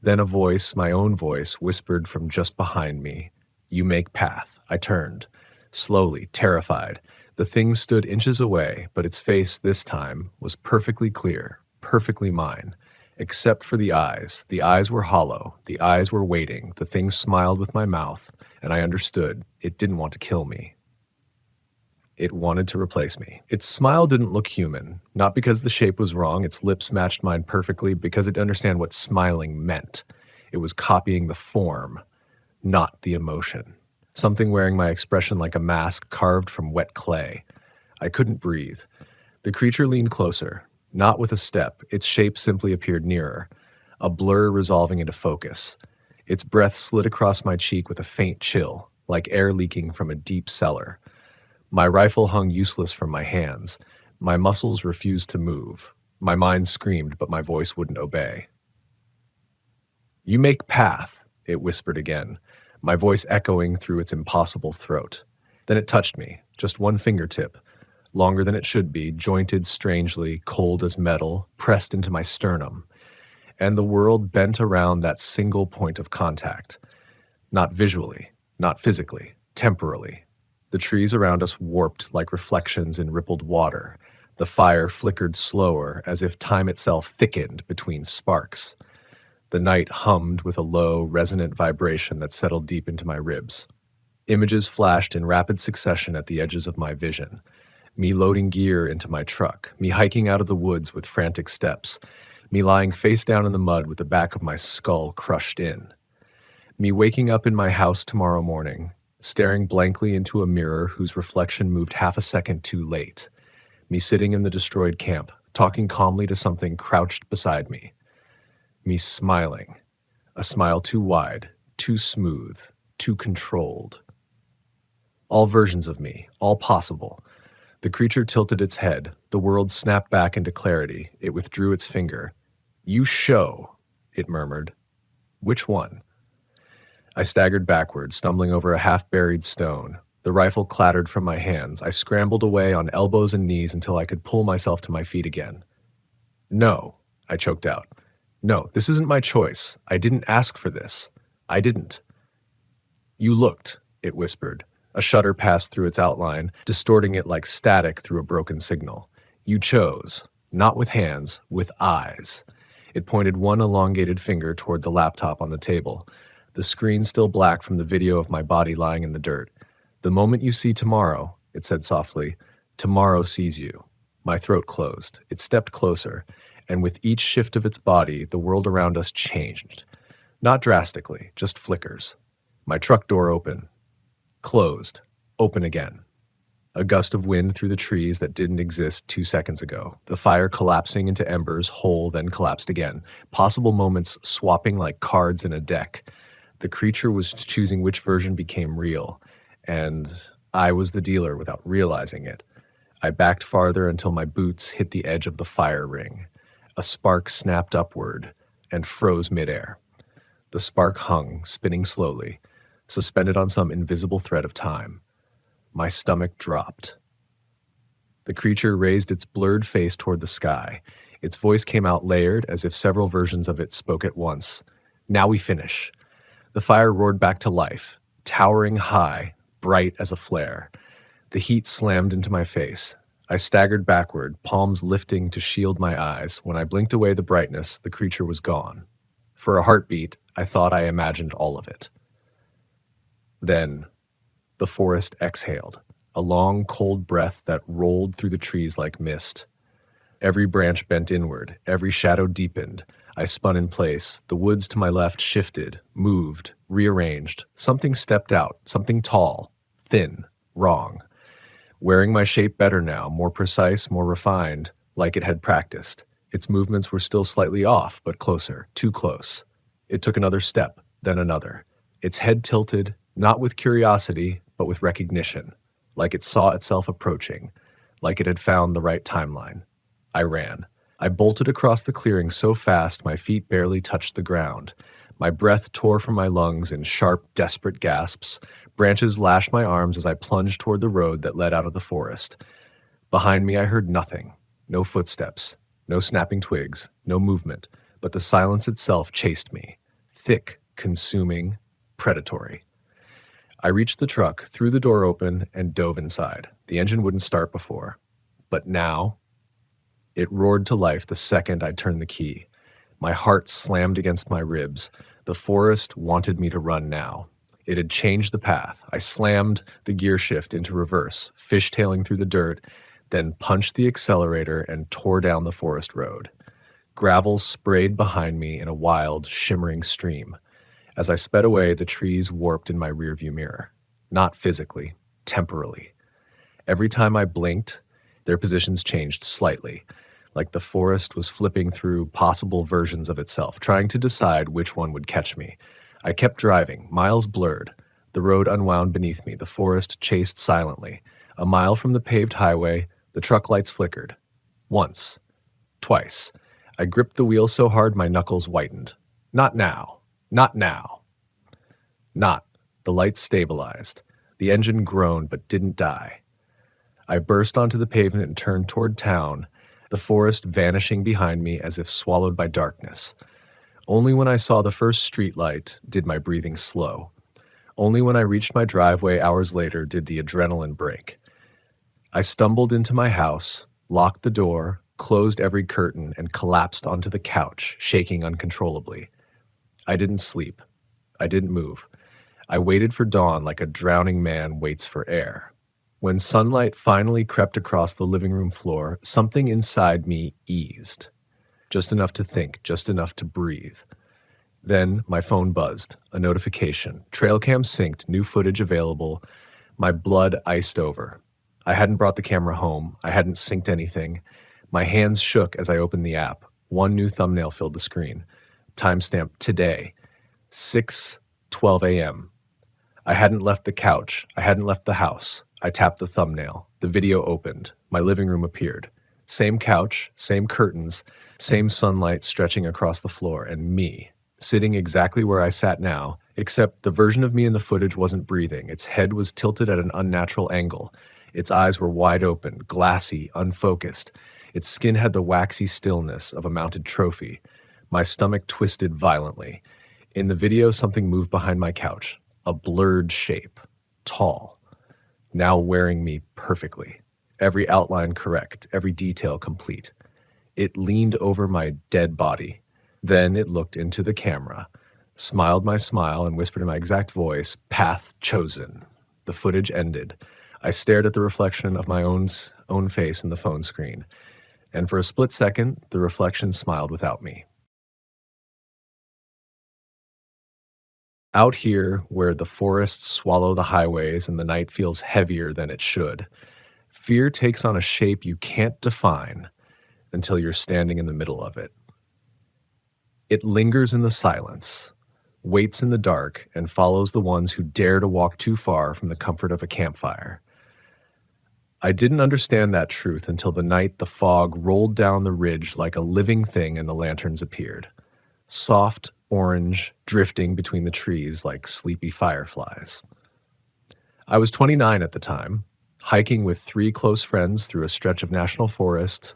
Then a voice, my own voice, whispered from just behind me. "You make path." I turned. Slowly, terrified. The thing stood inches away, but its face this time was perfectly clear, perfectly mine. Except for the eyes. The eyes were hollow. The eyes were waiting. The thing smiled with my mouth, and I understood. It didn't want to kill me. It wanted to replace me. Its smile didn't look human, not because the shape was wrong. Its lips matched mine perfectly, because it understood what smiling meant. It was copying the form, not the emotion. Something wearing my expression like a mask carved from wet clay. I couldn't breathe. The creature leaned closer, not with a step. Its shape simply appeared nearer, a blur resolving into focus. Its breath slid across my cheek with a faint chill, like air leaking from a deep cellar. My rifle hung useless from my hands. My muscles refused to move. My mind screamed, but my voice wouldn't obey. "You make path," it whispered again, my voice echoing through its impossible throat. Then it touched me, just one fingertip, longer than it should be, jointed strangely, cold as metal, pressed into my sternum. And the world bent around that single point of contact. Not visually, not physically, temporally. The trees around us warped like reflections in rippled water. The fire flickered slower, as if time itself thickened between sparks. The night hummed with a low, resonant vibration that settled deep into my ribs. Images flashed in rapid succession at the edges of my vision. Me loading gear into my truck, me hiking out of the woods with frantic steps, me lying face down in the mud with the back of my skull crushed in. Me waking up in my house tomorrow morning, staring blankly into a mirror whose reflection moved half a second too late. Me sitting in the destroyed camp, talking calmly to something crouched beside me. Me smiling, a smile too wide, too smooth, too controlled. All versions of me, all possible. The creature tilted its head. The world snapped back into clarity. It withdrew its finger. "You show," it murmured. "Which one?" I staggered backward, stumbling over a half-buried stone. The rifle clattered from my hands. I scrambled away on elbows and knees until I could pull myself to my feet again. "No," I choked out. "No, this isn't my choice. I didn't ask for this. I didn't." "You looked," it whispered. A shudder passed through its outline, distorting it like static through a broken signal. "You chose, not with hands, with eyes." It pointed one elongated finger toward the laptop on the table, the screen still black from the video of my body lying in the dirt. "The moment you see tomorrow," it said softly, "tomorrow sees you." My throat closed. It stepped closer, and with each shift of its body, the world around us changed. Not drastically, just flickers. My truck door opened. Closed. Open again. A gust of wind through the trees that didn't exist 2 seconds ago. The fire collapsing into embers, whole, then collapsed again. Possible moments swapping like cards in a deck. The creature was choosing which version became real, and I was the dealer without realizing it. I backed farther until my boots hit the edge of the fire ring. A spark snapped upward and froze midair. The spark hung, spinning slowly, suspended on some invisible thread of time. My stomach dropped. The creature raised its blurred face toward the sky. Its voice came out layered, as if several versions of it spoke at once. "Now we finish." The fire roared back to life, towering high, bright as a flare. The heat slammed into my face. I staggered backward, palms lifting to shield my eyes. When I blinked away the brightness, the creature was gone. For a heartbeat, I thought I imagined all of it. Then, the forest exhaled, a long, cold breath that rolled through the trees like mist. Every branch bent inward, every shadow deepened. I spun in place. The woods to my left shifted, moved, rearranged. Something stepped out, something tall, thin, wrong. Wearing my shape better now, more precise, more refined, like it had practiced. Its movements were still slightly off, but closer, too close. It took another step, then another. Its head tilted, not with curiosity, but with recognition, like it saw itself approaching, like it had found the right timeline. I ran. I bolted across the clearing so fast my feet barely touched the ground. My breath tore from my lungs in sharp, desperate gasps. Branches lashed my arms as I plunged toward the road that led out of the forest. Behind me I heard nothing. No footsteps. No snapping twigs. No movement. But the silence itself chased me. Thick, consuming, predatory. I reached the truck, threw the door open, and dove inside. The engine wouldn't start before. But now, it roared to life the second I turned the key. My heart slammed against my ribs. The forest wanted me to run now. It had changed the path. I slammed the gear shift into reverse, fishtailing through the dirt, then punched the accelerator and tore down the forest road. Gravel sprayed behind me in a wild, shimmering stream. As I sped away, the trees warped in my rearview mirror. Not physically, temporally. Every time I blinked, their positions changed slightly, like the forest was flipping through possible versions of itself, trying to decide which one would catch me. I kept driving, miles blurred. The road unwound beneath me, the forest chased silently. A mile from the paved highway, the truck lights flickered. Once. Twice. I gripped the wheel so hard my knuckles whitened. Not now. Not now. Not. The lights stabilized. The engine groaned but didn't die. I burst onto the pavement and turned toward town, the forest vanishing behind me as if swallowed by darkness. Only when I saw the first streetlight did my breathing slow. Only when I reached my driveway hours later did the adrenaline break. I stumbled into my house, locked the door, closed every curtain, and collapsed onto the couch, shaking uncontrollably. I didn't sleep. I didn't move. I waited for dawn like a drowning man waits for air. When sunlight finally crept across the living room floor, something inside me eased. Just enough to think, just enough to breathe. Then my phone buzzed, a notification. Trailcam synced, new footage available. My blood iced over. I hadn't brought the camera home. I hadn't synced anything. My hands shook as I opened the app. One new thumbnail filled the screen. Timestamp today, 6:12 a.m. I hadn't left the couch. I hadn't left the house. I tapped the thumbnail. The video opened. My living room appeared. Same couch, same curtains, same sunlight stretching across the floor, and me, sitting exactly where I sat now, except the version of me in the footage wasn't breathing. Its head was tilted at an unnatural angle. Its eyes were wide open, glassy, unfocused. Its skin had the waxy stillness of a mounted trophy. My stomach twisted violently. In the video, something moved behind my couch. A blurred shape. Tall. Now wearing me perfectly. Every outline correct. Every detail complete. It leaned over my dead body. Then it looked into the camera, smiled my smile, and whispered in my exact voice, "Path chosen." The footage ended. I stared at the reflection of my own face in the phone screen. And for a split second, the reflection smiled without me. Out here, where the forests swallow the highways and the night feels heavier than it should, fear takes on a shape you can't define until you're standing in the middle of it. It lingers in the silence, waits in the dark, and follows the ones who dare to walk too far from the comfort of a campfire. I didn't understand that truth until the night the fog rolled down the ridge like a living thing and the lanterns appeared. Soft, orange, drifting between the trees like sleepy fireflies. I was 29 at the time, hiking with 3 close friends through a stretch of national forest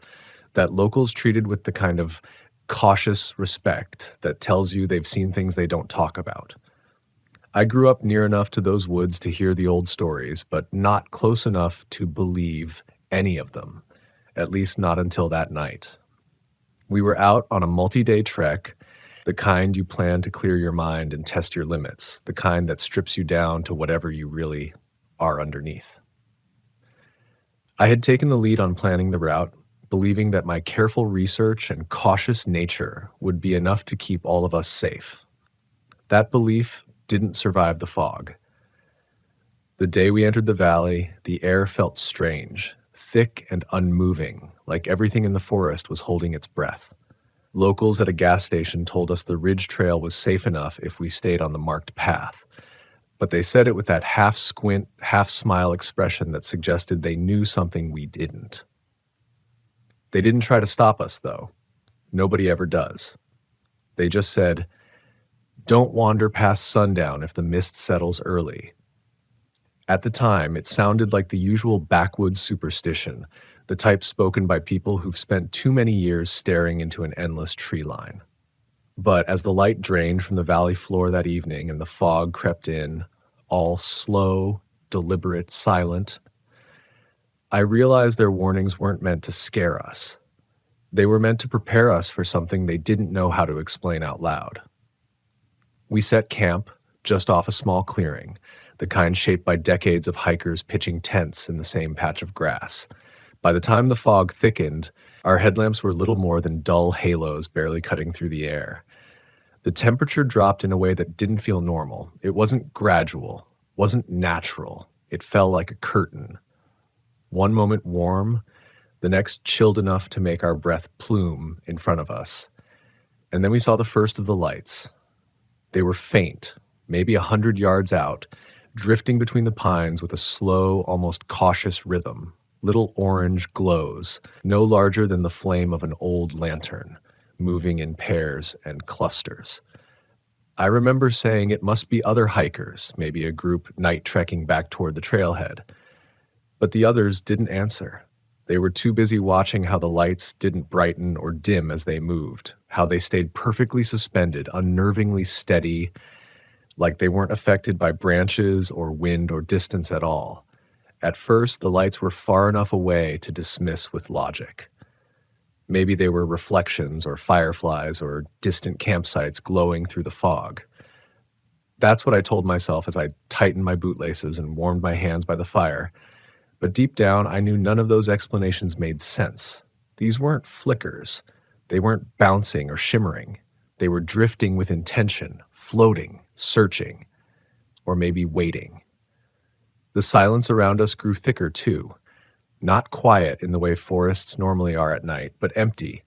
that locals treated with the kind of cautious respect that tells you they've seen things they don't talk about. I grew up near enough to those woods to hear the old stories, but not close enough to believe any of them, at least not until that night. We were out on a multi-day trek, the kind you plan to clear your mind and test your limits, the kind that strips you down to whatever you really are underneath. I had taken the lead on planning the route, believing that my careful research and cautious nature would be enough to keep all of us safe. That belief didn't survive the fog. The day we entered the valley, the air felt strange, thick and unmoving, like everything in the forest was holding its breath. Locals at a gas station told us the ridge trail was safe enough if we stayed on the marked path, but they said it with that half-squint, half-smile expression that suggested they knew something we didn't. They didn't try to stop us, though. Nobody ever does. They just said, "Don't wander past sundown if the mist settles early." At the time, it sounded like the usual backwoods superstition, the type spoken by people who've spent too many years staring into an endless tree line. But as the light drained from the valley floor that evening and the fog crept in, all slow, deliberate, silent, I realized their warnings weren't meant to scare us. They were meant to prepare us for something they didn't know how to explain out loud. We set camp just off a small clearing, the kind shaped by decades of hikers pitching tents in the same patch of grass. By the time the fog thickened, our headlamps were little more than dull halos barely cutting through the air. The temperature dropped in a way that didn't feel normal. It wasn't gradual, wasn't natural. It fell like a curtain. One moment warm, the next chilled enough to make our breath plume in front of us. And then we saw the first of the lights. They were faint, maybe 100 yards out, drifting between the pines with a slow, almost cautious rhythm. Little orange glows, no larger than the flame of an old lantern, moving in pairs and clusters. I remember saying it must be other hikers, maybe a group night trekking back toward the trailhead. But the others didn't answer. They were too busy watching how the lights didn't brighten or dim as they moved, how they stayed perfectly suspended, unnervingly steady, like they weren't affected by branches or wind or distance at all. At first, the lights were far enough away to dismiss with logic. Maybe they were reflections or fireflies or distant campsites glowing through the fog. That's what I told myself as I tightened my bootlaces and warmed my hands by the fire. But deep down, I knew none of those explanations made sense. These weren't flickers. They weren't bouncing or shimmering. They were drifting with intention, floating, searching, or maybe waiting. The silence around us grew thicker, too. Not quiet in the way forests normally are at night, but empty,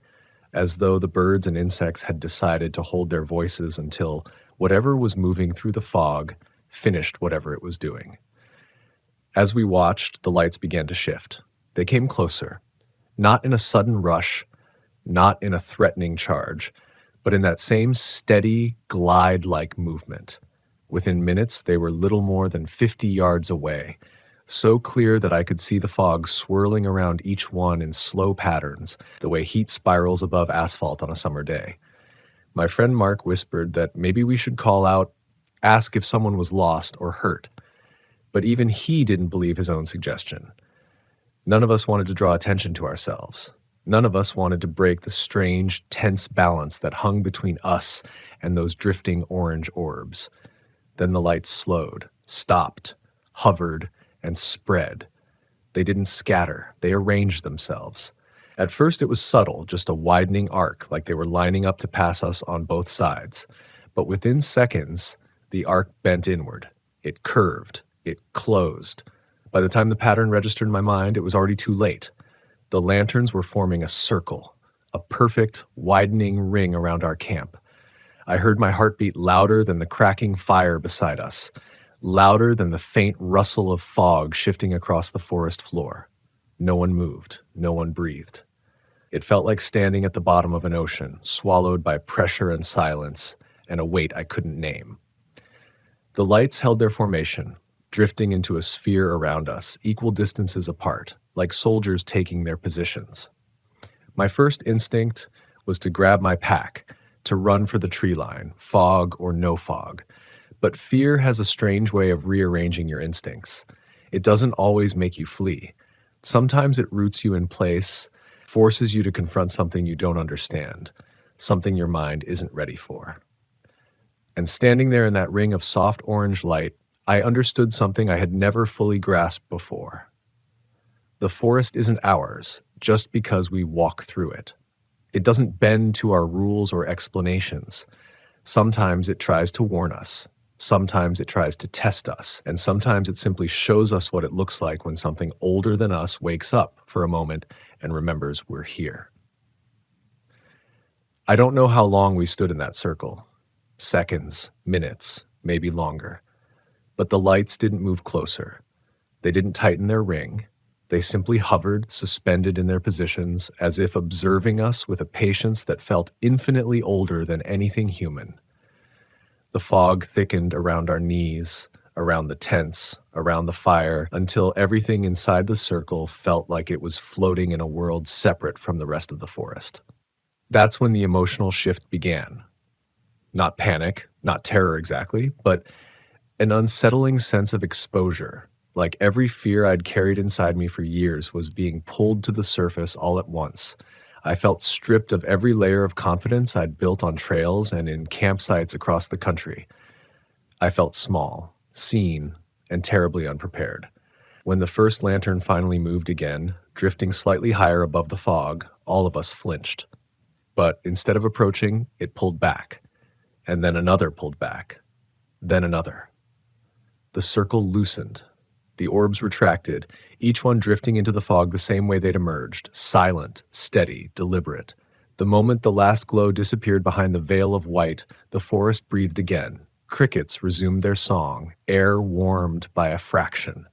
as though the birds and insects had decided to hold their voices until whatever was moving through the fog finished whatever it was doing. As we watched, the lights began to shift. They came closer, not in a sudden rush, not in a threatening charge, but in that same steady, glide-like movement. Within minutes, they were little more than 50 yards away, so clear that I could see the fog swirling around each one in slow patterns, the way heat spirals above asphalt on a summer day. My friend Mark whispered that maybe we should call out, ask if someone was lost or hurt. But even he didn't believe his own suggestion. None of us wanted to draw attention to ourselves. None of us wanted to break the strange, tense balance that hung between us and those drifting orange orbs. Then the lights slowed, stopped, hovered, and spread. They didn't scatter. They arranged themselves. At first it was subtle, just a widening arc, like they were lining up to pass us on both sides. But within seconds, the arc bent inward. It curved. It closed. By the time the pattern registered in my mind, it was already too late. The lanterns were forming a circle, a perfect, widening ring around our camp. I heard my heartbeat louder than the cracking fire beside us, louder than the faint rustle of fog shifting across the forest floor. No one moved. No one breathed. It felt like standing at the bottom of an ocean, swallowed by pressure and silence, and a weight I couldn't name. The lights held their formation, drifting into a sphere around us, equal distances apart, like soldiers taking their positions. My first instinct was to grab my pack, to run for the tree line, fog or no fog. But fear has a strange way of rearranging your instincts. It doesn't always make you flee. Sometimes it roots you in place, forces you to confront something you don't understand, something your mind isn't ready for. And standing there in that ring of soft orange light, I understood something I had never fully grasped before. The forest isn't ours just because we walk through it. It doesn't bend to our rules or explanations. Sometimes it tries to warn us. Sometimes it tries to test us. And sometimes it simply shows us what it looks like when something older than us wakes up for a moment and remembers we're here. I don't know how long we stood in that circle. Seconds, minutes, maybe longer. But the lights didn't move closer. They didn't tighten their ring. They simply hovered, suspended in their positions, as if observing us with a patience that felt infinitely older than anything human. The fog thickened around our knees, around the tents, around the fire, until everything inside the circle felt like it was floating in a world separate from the rest of the forest. That's when the emotional shift began. Not panic, not terror exactly, but an unsettling sense of exposure, like every fear I'd carried inside me for years was being pulled to the surface all at once. I felt stripped of every layer of confidence I'd built on trails and in campsites across the country. I felt small, seen, and terribly unprepared. When the first lantern finally moved again, drifting slightly higher above the fog, all of us flinched. But instead of approaching, it pulled back, and then another pulled back, then another. The circle loosened. The orbs retracted, each one drifting into the fog the same way they'd emerged, silent, steady, deliberate. The moment the last glow disappeared behind the veil of white, the forest breathed again. Crickets resumed their song, air warmed by a fraction.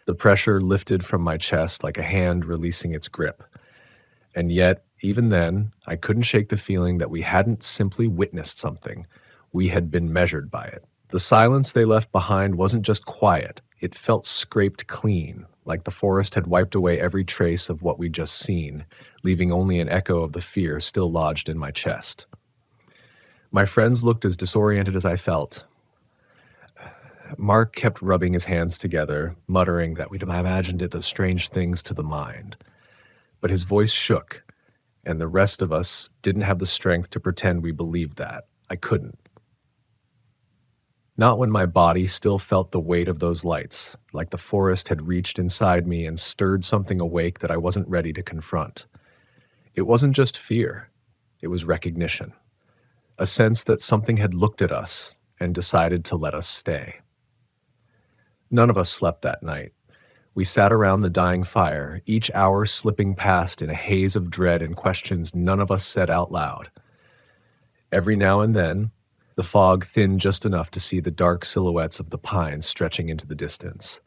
The pressure lifted from my chest like a hand releasing its grip. And yet, even then, I couldn't shake the feeling that we hadn't simply witnessed something. We had been measured by it. The silence they left behind wasn't just quiet. It felt scraped clean, like the forest had wiped away every trace of what we'd just seen, leaving only an echo of the fear still lodged in my chest. My friends looked as disoriented as I felt. Mark kept rubbing his hands together, muttering that we'd imagined it as strange things to the mind. But his voice shook, and the rest of us didn't have the strength to pretend we believed that. I couldn't. Not when my body still felt the weight of those lights, like the forest had reached inside me and stirred something awake that I wasn't ready to confront. It wasn't just fear, it was recognition. A sense that something had looked at us and decided to let us stay. None of us slept that night. We sat around the dying fire, each hour slipping past in a haze of dread and questions none of us said out loud. Every now and then, the fog thinned just enough to see the dark silhouettes of the pines stretching into the distance.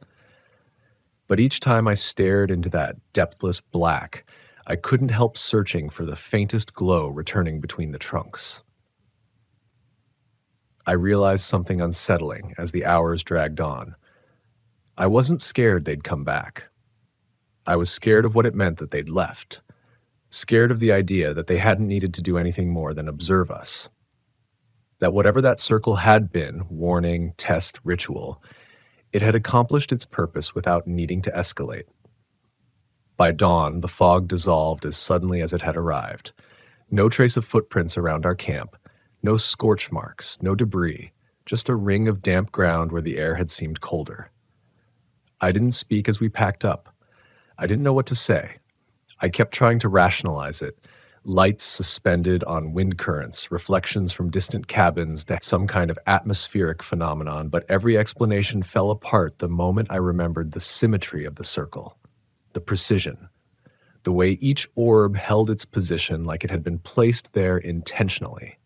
But each time I stared into that depthless black, I couldn't help searching for the faintest glow returning between the trunks. I realized something unsettling as the hours dragged on. I wasn't scared they'd come back. I was scared of what it meant that they'd left. Scared of the idea that they hadn't needed to do anything more than observe us. That whatever that circle had been, warning, test, ritual, it had accomplished its purpose without needing to escalate. By dawn, the fog dissolved as suddenly as it had arrived. No trace of footprints around our camp, no scorch marks, no debris, just a ring of damp ground where the air had seemed colder. I didn't speak as we packed up. I didn't know what to say. I kept trying to rationalize it. Lights suspended on wind currents, reflections from distant cabins, some kind of atmospheric phenomenon, but every explanation fell apart the moment I remembered the symmetry of the circle, the precision, the way each orb held its position like it had been placed there intentionally.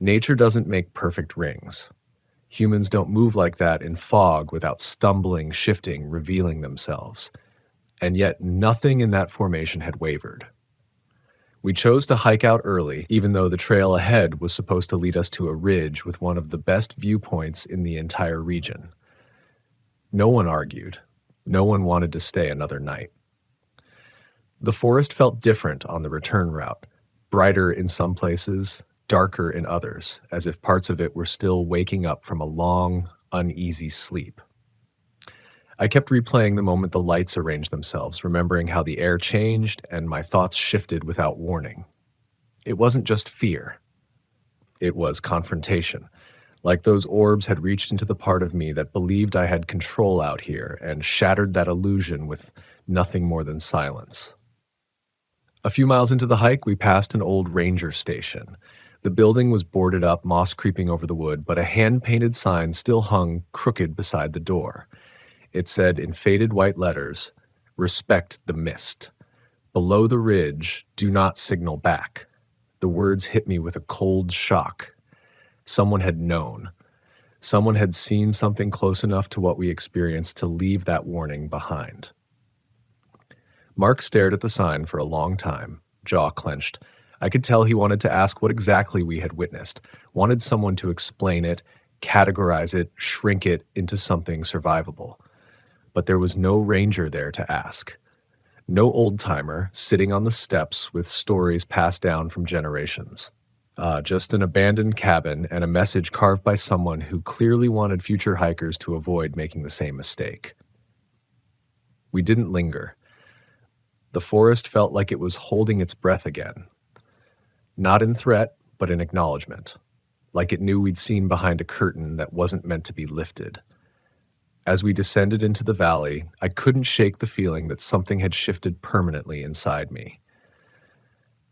Nature doesn't make perfect rings. Humans don't move like that in fog without stumbling, shifting, revealing themselves. And yet nothing in that formation had wavered. We chose to hike out early, even though the trail ahead was supposed to lead us to a ridge with one of the best viewpoints in the entire region. No one argued. No one wanted to stay another night. The forest felt different on the return route, brighter in some places, darker in others, as if parts of it were still waking up from a long, uneasy sleep. I kept replaying the moment the lights arranged themselves, remembering how the air changed and my thoughts shifted without warning. It wasn't just fear. It was confrontation, like those orbs had reached into the part of me that believed I had control out here and shattered that illusion with nothing more than silence. A few miles into the hike, we passed an old ranger station. The building was boarded up, moss creeping over the wood, but a hand-painted sign still hung crooked beside the door. It said in faded white letters, "Respect the mist. Below the ridge, do not signal back." The words hit me with a cold shock. Someone had known. Someone had seen something close enough to what we experienced to leave that warning behind. Mark stared at the sign for a long time, jaw clenched. I could tell he wanted to ask what exactly we had witnessed, wanted someone to explain it, categorize it, shrink it into something survivable. But there was no ranger there to ask. No old-timer sitting on the steps with stories passed down from generations. Just an abandoned cabin and a message carved by someone who clearly wanted future hikers to avoid making the same mistake. We didn't linger. The forest felt like it was holding its breath again. Not in threat, but in acknowledgement. Like it knew we'd seen behind a curtain that wasn't meant to be lifted. As we descended into the valley, I couldn't shake the feeling that something had shifted permanently inside me.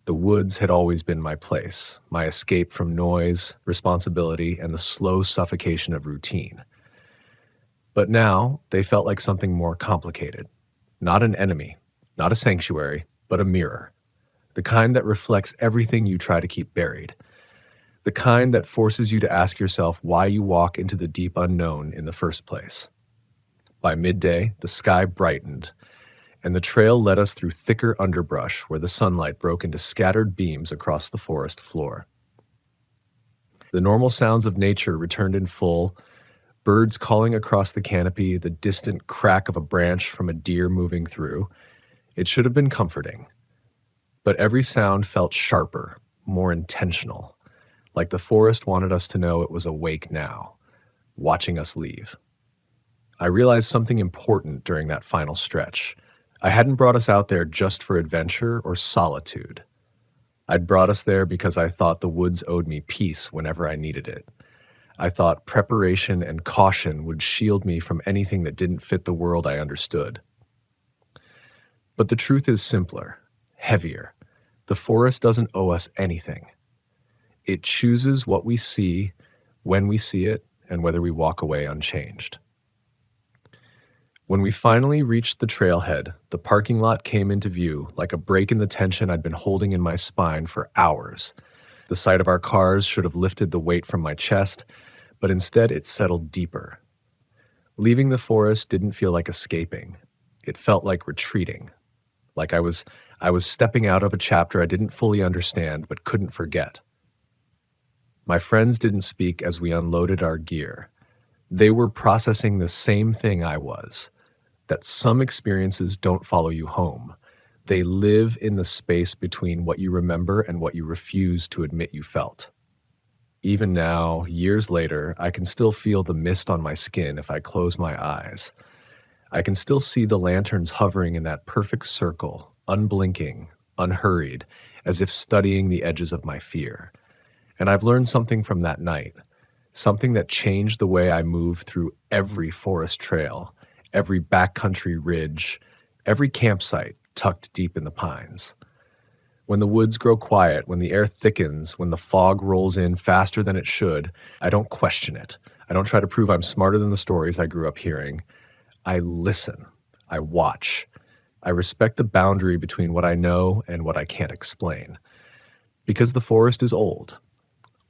The woods had always been my place, my escape from noise, responsibility, and the slow suffocation of routine. But now, they felt like something more complicated. Not an enemy, not a sanctuary, but a mirror. The kind that reflects everything you try to keep buried. The kind that forces you to ask yourself why you walk into the deep unknown in the first place. By midday, the sky brightened, and the trail led us through thicker underbrush where the sunlight broke into scattered beams across the forest floor. The normal sounds of nature returned in full, birds calling across the canopy, the distant crack of a branch from a deer moving through. It should have been comforting. But every sound felt sharper, more intentional, like the forest wanted us to know it was awake now, watching us leave. I realized something important during that final stretch. I hadn't brought us out there just for adventure or solitude. I'd brought us there because I thought the woods owed me peace whenever I needed it. I thought preparation and caution would shield me from anything that didn't fit the world I understood. But the truth is simpler, heavier. The forest doesn't owe us anything. It chooses what we see, when we see it, and whether we walk away unchanged. When we finally reached the trailhead, the parking lot came into view like a break in the tension I'd been holding in my spine for hours. The sight of our cars should have lifted the weight from my chest, but instead it settled deeper. Leaving the forest didn't feel like escaping. It felt like retreating. Like I was stepping out of a chapter I didn't fully understand but couldn't forget. My friends didn't speak as we unloaded our gear. They were processing the same thing I was. That some experiences don't follow you home. They live in the space between what you remember and what you refuse to admit you felt. Even now, years later, I can still feel the mist on my skin if I close my eyes. I can still see the lanterns hovering in that perfect circle, unblinking, unhurried, as if studying the edges of my fear. And I've learned something from that night, something that changed the way I move through every forest trail, every backcountry ridge, every campsite tucked deep in the pines. When the woods grow quiet, when the air thickens, when the fog rolls in faster than it should, I don't question it. I don't try to prove I'm smarter than the stories I grew up hearing. I listen. I watch. I respect the boundary between what I know and what I can't explain. Because the forest is old.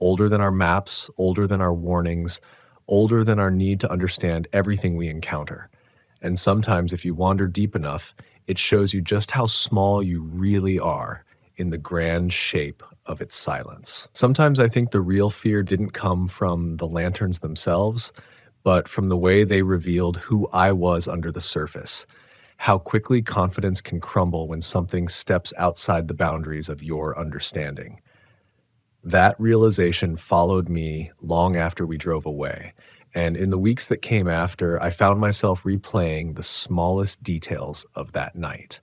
Older than our maps, older than our warnings, older than our need to understand everything we encounter. And sometimes if you wander deep enough, it shows you just how small you really are in the grand shape of its silence. Sometimes I think the real fear didn't come from the lanterns themselves, but from the way they revealed who I was under the surface, how quickly confidence can crumble when something steps outside the boundaries of your understanding. That realization followed me long after we drove away. And in the weeks that came after, I found myself replaying the smallest details of that night.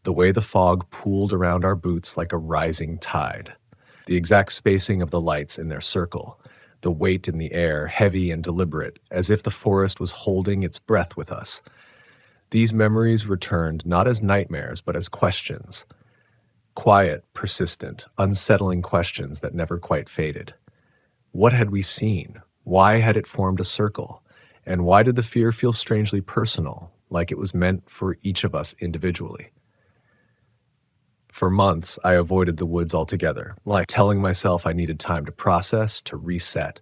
The way the fog pooled around our boots like a rising tide. The exact spacing of the lights in their circle. The weight in the air, heavy and deliberate, as if the forest was holding its breath with us. These memories returned not as nightmares, but as questions. Quiet, persistent, unsettling questions that never quite faded. What had we seen? Why had it formed a circle? And why did the fear feel strangely personal, like it was meant for each of us individually? For months, I avoided the woods altogether, like telling myself I needed time to process, to reset.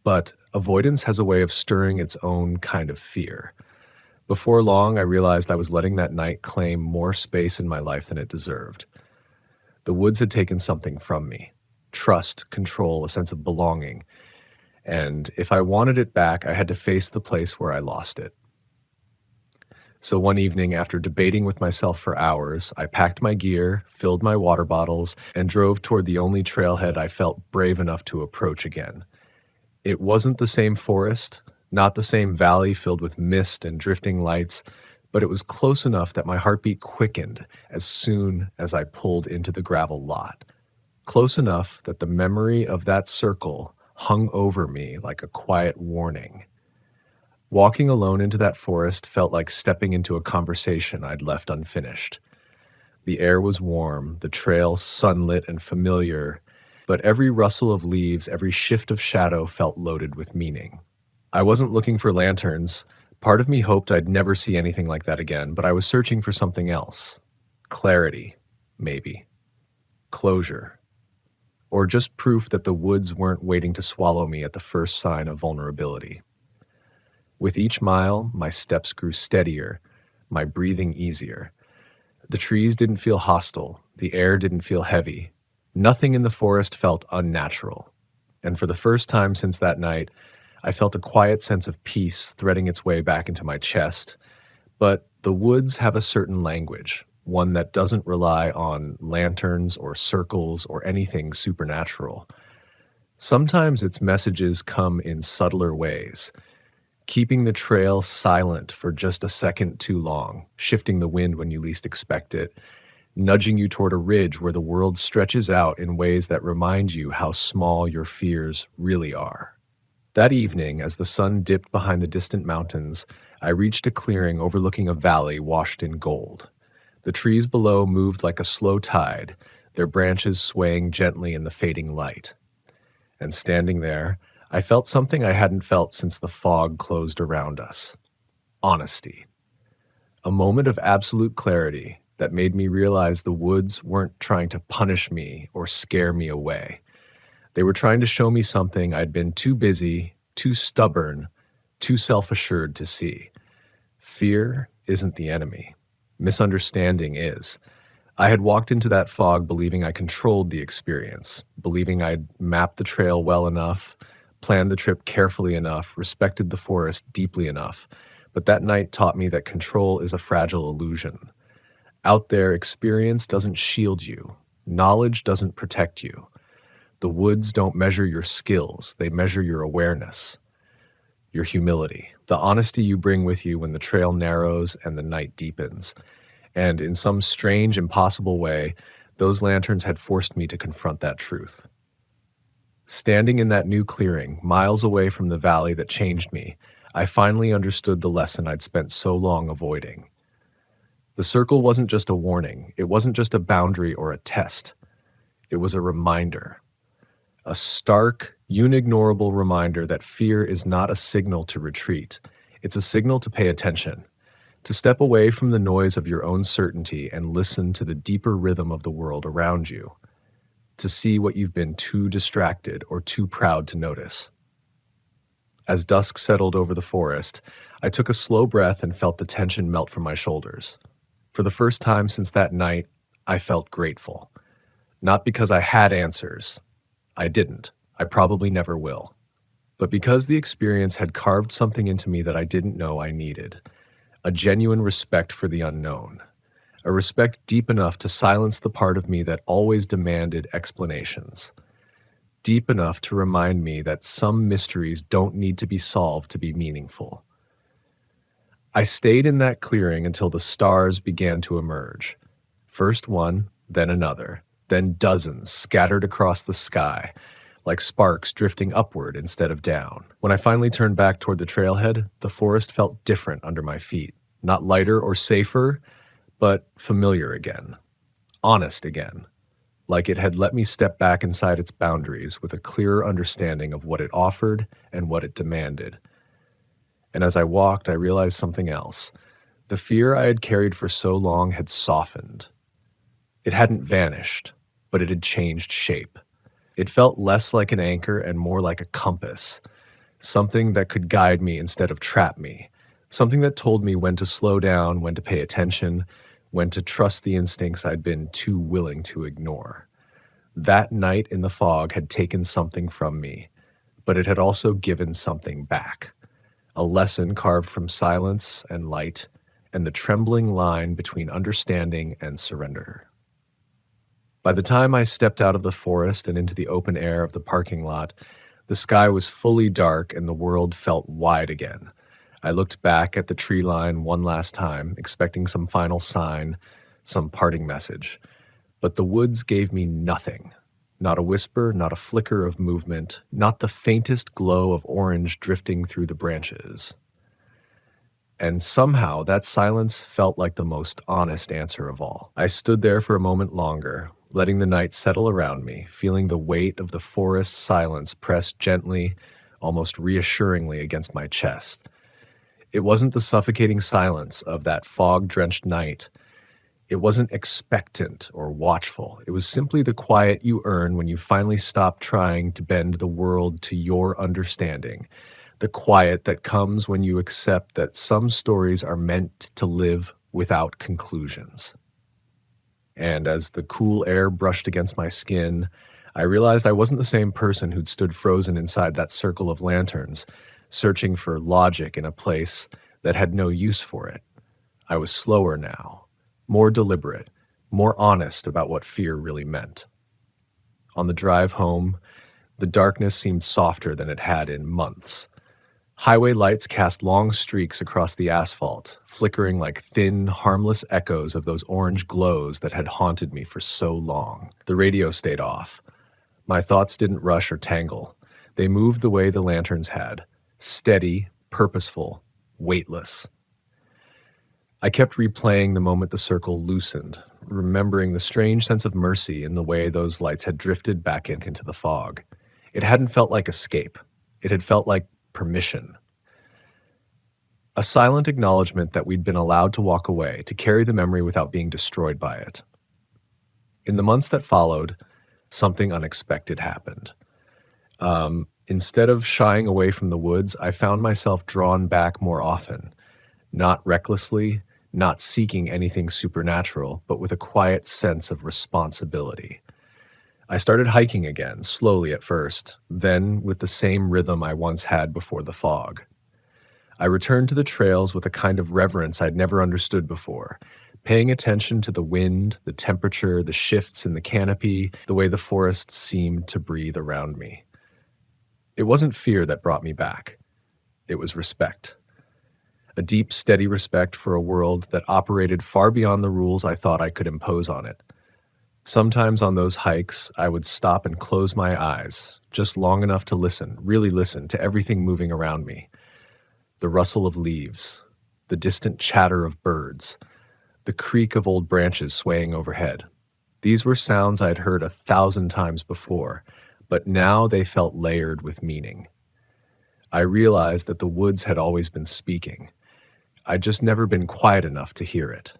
But avoidance has a way of stirring its own kind of fear. Before long, I realized I was letting that night claim more space in my life than it deserved. The woods had taken something from me: trust, control, a sense of belonging. And if I wanted it back, I had to face the place where I lost it. So one evening, after debating with myself for hours, I packed my gear, filled my water bottles, and drove toward the only trailhead I felt brave enough to approach again. It wasn't the same forest, not the same valley filled with mist and drifting lights, but it was close enough that my heartbeat quickened as soon as I pulled into the gravel lot. Close enough that the memory of that circle hung over me like a quiet warning. Walking alone into that forest felt like stepping into a conversation I'd left unfinished. The air was warm, the trail sunlit and familiar, but every rustle of leaves, every shift of shadow felt loaded with meaning. I wasn't looking for lanterns. Part of me hoped I'd never see anything like that again, but I was searching for something else. Clarity, maybe. Closure. Or just proof that the woods weren't waiting to swallow me at the first sign of vulnerability. With each mile, my steps grew steadier, my breathing easier. The trees didn't feel hostile, the air didn't feel heavy. Nothing in the forest felt unnatural. And for the first time since that night, I felt a quiet sense of peace threading its way back into my chest. But the woods have a certain language, one that doesn't rely on lanterns or circles or anything supernatural. Sometimes its messages come in subtler ways, keeping the trail silent for just a second too long, shifting the wind when you least expect it, nudging you toward a ridge where the world stretches out in ways that remind you how small your fears really are. That evening, as the sun dipped behind the distant mountains, I reached a clearing overlooking a valley washed in gold. The trees below moved like a slow tide, their branches swaying gently in the fading light. And standing there, I felt something I hadn't felt since the fog closed around us. Honesty. A moment of absolute clarity that made me realize the woods weren't trying to punish me or scare me away. They were trying to show me something I'd been too busy, too stubborn, too self-assured to see. Fear isn't the enemy. Misunderstanding is. I had walked into that fog believing I controlled the experience, believing I'd mapped the trail well enough, planned the trip carefully enough, respected the forest deeply enough. But that night taught me that control is a fragile illusion. Out there, experience doesn't shield you. Knowledge doesn't protect you. The woods don't measure your skills, they measure your awareness, your humility, the honesty you bring with you when the trail narrows and the night deepens. And in some strange, impossible way, those lanterns had forced me to confront that truth. Standing in that new clearing, miles away from the valley that changed me, I finally understood the lesson I'd spent so long avoiding. The circle wasn't just a warning, it wasn't just a boundary or a test. It was a reminder. A stark, unignorable reminder that fear is not a signal to retreat. It's a signal to pay attention, to step away from the noise of your own certainty and listen to the deeper rhythm of the world around you, to see what you've been too distracted or too proud to notice. As dusk settled over the forest, I took a slow breath and felt the tension melt from my shoulders. For the first time since that night, I felt grateful. Not because I had answers. I didn't. I probably never will. But because the experience had carved something into me that I didn't know I needed. A genuine respect for the unknown. A respect deep enough to silence the part of me that always demanded explanations. Deep enough to remind me that some mysteries don't need to be solved to be meaningful. I stayed in that clearing until the stars began to emerge. First one, then another. Then dozens scattered across the sky, like sparks drifting upward instead of down. When I finally turned back toward the trailhead, the forest felt different under my feet. Not lighter or safer, but familiar again. Honest again. Like it had let me step back inside its boundaries with a clearer understanding of what it offered and what it demanded. And as I walked, I realized something else. The fear I had carried for so long had softened. It hadn't vanished, but it had changed shape. It felt less like an anchor and more like a compass, something that could guide me instead of trap me, Something that told me when to slow down, when to pay attention, when to trust the instincts I'd been too willing to ignore. That night in the fog had taken something from me, but it had also given something back. A lesson carved from silence and light, and the trembling line between understanding and surrender. By the time I stepped out of the forest and into the open air of the parking lot, the sky was fully dark and the world felt wide again. I looked back at the tree line one last time, expecting some final sign, some parting message. But the woods gave me nothing. Not a whisper, not a flicker of movement, not the faintest glow of orange drifting through the branches. And somehow that silence felt like the most honest answer of all. I stood there for a moment longer, letting the night settle around me, feeling the weight of the forest's silence press gently, almost reassuringly against my chest. It wasn't the suffocating silence of that fog-drenched night. It wasn't expectant or watchful. It was simply the quiet you earn when you finally stop trying to bend the world to your understanding. The quiet that comes when you accept that some stories are meant to live without conclusions. And as the cool air brushed against my skin, I realized I wasn't the same person who'd stood frozen inside that circle of lanterns, searching for logic in a place that had no use for it. I was slower now, more deliberate, more honest about what fear really meant. On the drive home, the darkness seemed softer than it had in months. Highway lights cast long streaks across the asphalt, flickering like thin, harmless echoes of those orange glows that had haunted me for so long. The radio stayed off. My thoughts didn't rush or tangle. They moved the way the lanterns had, steady, purposeful, weightless. I kept replaying the moment the circle loosened, remembering the strange sense of mercy in the way those lights had drifted back into the fog. It hadn't felt like escape. It had felt like permission. A silent acknowledgement that we'd been allowed to walk away, to carry the memory without being destroyed by it. In the months that followed, something unexpected happened. Instead of shying away from the woods, I found myself drawn back more often, not recklessly, not seeking anything supernatural, but with a quiet sense of responsibility. I started hiking again, slowly at first, then with the same rhythm I once had before the fog. I returned to the trails with a kind of reverence I'd never understood before, paying attention to the wind, the temperature, the shifts in the canopy, the way the forest seemed to breathe around me. It wasn't fear that brought me back. It was respect. A deep, steady respect for a world that operated far beyond the rules I thought I could impose on it. Sometimes on those hikes, I would stop and close my eyes, just long enough to listen, really listen to everything moving around me. The rustle of leaves, the distant chatter of birds, the creak of old branches swaying overhead. These were sounds I'd heard 1,000 times before, but now they felt layered with meaning. I realized that the woods had always been speaking. I'd just never been quiet enough to hear it.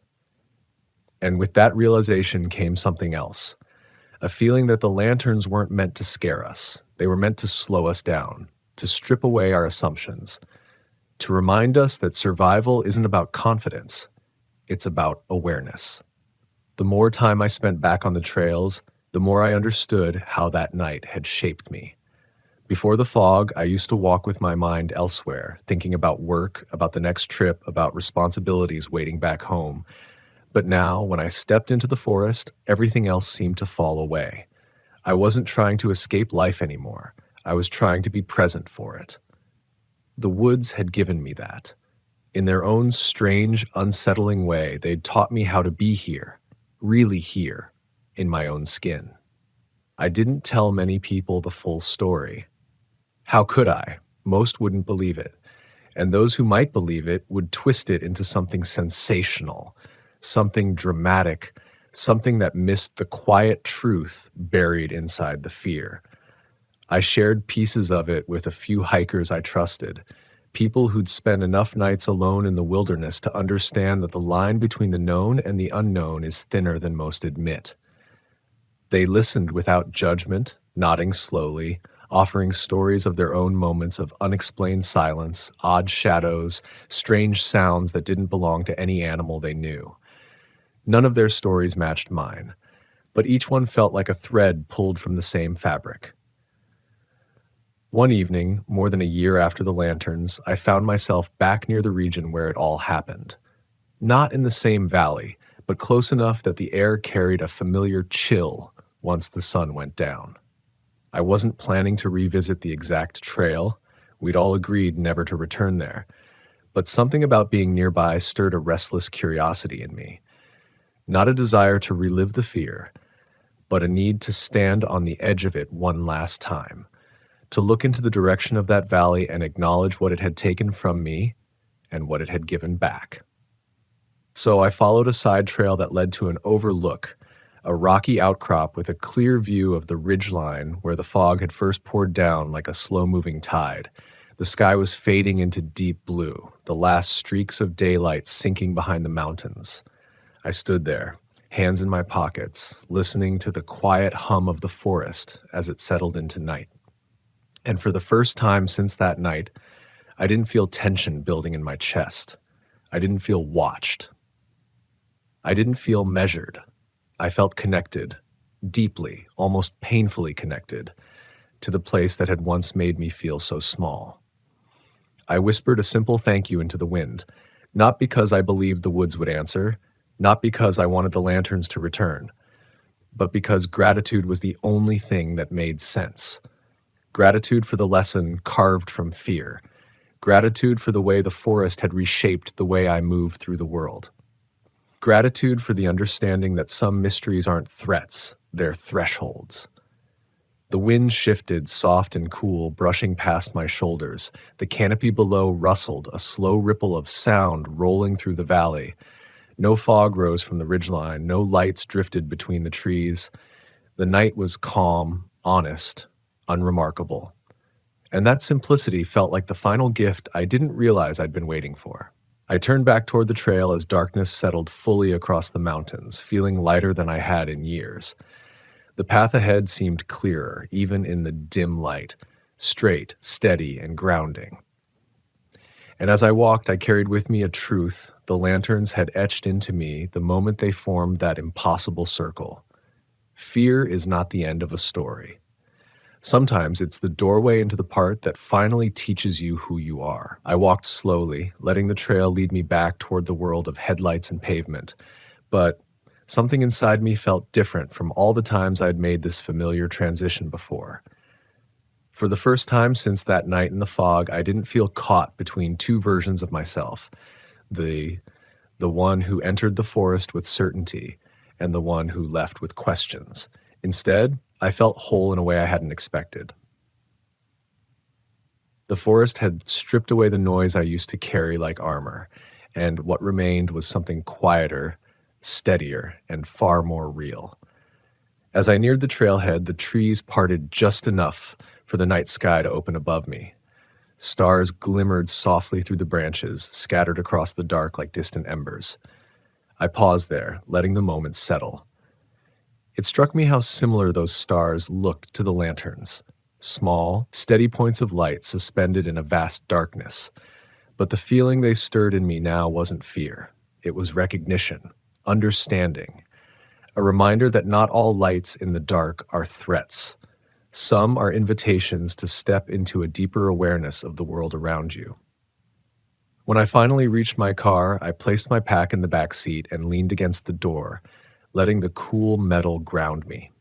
And with that realization came something else, a feeling that the lanterns weren't meant to scare us. They were meant to slow us down, to strip away our assumptions, to remind us that survival isn't about confidence, it's about awareness. The more time I spent back on the trails, the more I understood how that night had shaped me. Before the fog, I used to walk with my mind elsewhere, thinking about work, about the next trip, about responsibilities waiting back home. But now, when I stepped into the forest, everything else seemed to fall away. I wasn't trying to escape life anymore. I was trying to be present for it. The woods had given me that. In their own strange, unsettling way, they'd taught me how to be here, really here, in my own skin. I didn't tell many people the full story. How could I? Most wouldn't believe it. And those who might believe it would twist it into something sensational, something dramatic, something that missed the quiet truth buried inside the fear. I shared pieces of it with a few hikers I trusted, people who'd spent enough nights alone in the wilderness to understand that the line between the known and the unknown is thinner than most admit. They listened without judgment, nodding slowly, offering stories of their own moments of unexplained silence, odd shadows, strange sounds that didn't belong to any animal they knew. None of their stories matched mine, but each one felt like a thread pulled from the same fabric. One evening, more than a year after the lanterns, I found myself back near the region where it all happened. Not in the same valley, but close enough that the air carried a familiar chill once the sun went down. I wasn't planning to revisit the exact trail. We'd all agreed never to return there. But something about being nearby stirred a restless curiosity in me. Not a desire to relive the fear, but a need to stand on the edge of it one last time, to look into the direction of that valley and acknowledge what it had taken from me and what it had given back. So I followed a side trail that led to an overlook, a rocky outcrop with a clear view of the ridgeline where the fog had first poured down like a slow-moving tide. The sky was fading into deep blue, the last streaks of daylight sinking behind the mountains. I stood there, hands in my pockets, listening to the quiet hum of the forest as it settled into night. And for the first time since that night, I didn't feel tension building in my chest. I didn't feel watched. I didn't feel measured. I felt connected, deeply, almost painfully connected, to the place that had once made me feel so small. I whispered a simple thank you into the wind, not because I believed the woods would answer, not because I wanted the lanterns to return, but because gratitude was the only thing that made sense. Gratitude for the lesson carved from fear. Gratitude for the way the forest had reshaped the way I move through the world. Gratitude for the understanding that some mysteries aren't threats, they're thresholds. The wind shifted, soft and cool, brushing past my shoulders. The canopy below rustled, a slow ripple of sound rolling through the valley. No fog rose from the ridgeline, no lights drifted between the trees. The night was calm, honest, unremarkable. And that simplicity felt like the final gift I didn't realize I'd been waiting for. I turned back toward the trail as darkness settled fully across the mountains, feeling lighter than I had in years. The path ahead seemed clearer, even in the dim light, straight, steady, and grounding. And as I walked, I carried with me a truth the lanterns had etched into me the moment they formed that impossible circle. Fear is not the end of a story. Sometimes it's the doorway into the part that finally teaches you who you are. I walked slowly, letting the trail lead me back toward the world of headlights and pavement. But something inside me felt different from all the times I'd made this familiar transition before. For the first time since that night in the fog, I didn't feel caught between two versions of myself. The one who entered the forest with certainty and the one who left with questions. Instead, I felt whole in a way I hadn't expected. The forest had stripped away the noise I used to carry like armor, and what remained was something quieter, steadier, and far more real. As I neared the trailhead, the trees parted just enough for the night sky to open above me. Stars glimmered softly through the branches, scattered across the dark like distant embers. I paused there, letting the moment settle. It struck me how similar those stars looked to the lanterns. Small, steady points of light suspended in a vast darkness. But the feeling they stirred in me now wasn't fear. It was recognition, understanding. A reminder that not all lights in the dark are threats. Some are invitations to step into a deeper awareness of the world around you. When I finally reached my car, I placed my pack in the back seat and leaned against the door, letting the cool metal ground me.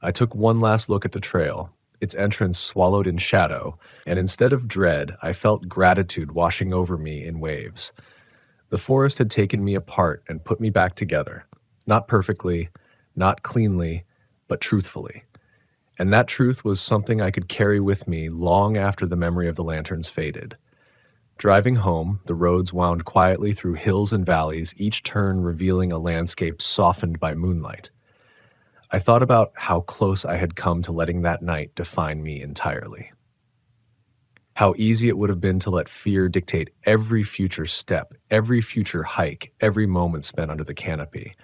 I took one last look at the trail, its entrance swallowed in shadow, and instead of dread, I felt gratitude washing over me in waves. The forest had taken me apart and put me back together, not perfectly, not cleanly, but truthfully. And that truth was something I could carry with me long after the memory of the lanterns faded. Driving home, the roads wound quietly through hills and valleys, each turn revealing a landscape softened by moonlight. I thought about how close I had come to letting that night define me entirely. How easy it would have been to let fear dictate every future step, every future hike, every moment spent under the canopy.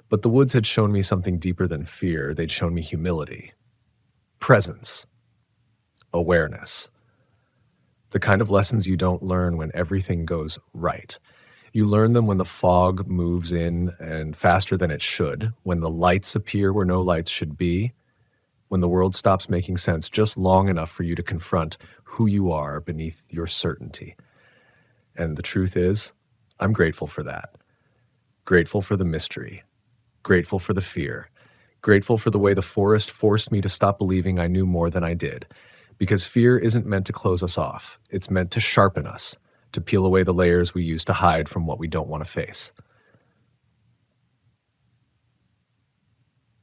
But the woods had shown me something deeper than fear. They'd shown me humility, presence, awareness. The kind of lessons you don't learn when everything goes right. You learn them when the fog moves in and faster than it should, when the lights appear where no lights should be, when the world stops making sense just long enough for you to confront who you are beneath your certainty. And the truth is, I'm grateful for that. Grateful for the mystery. Grateful for the fear. Grateful for the way the forest forced me to stop believing I knew more than I did. Because fear isn't meant to close us off. It's meant to sharpen us, to peel away the layers we use to hide from what we don't want to face.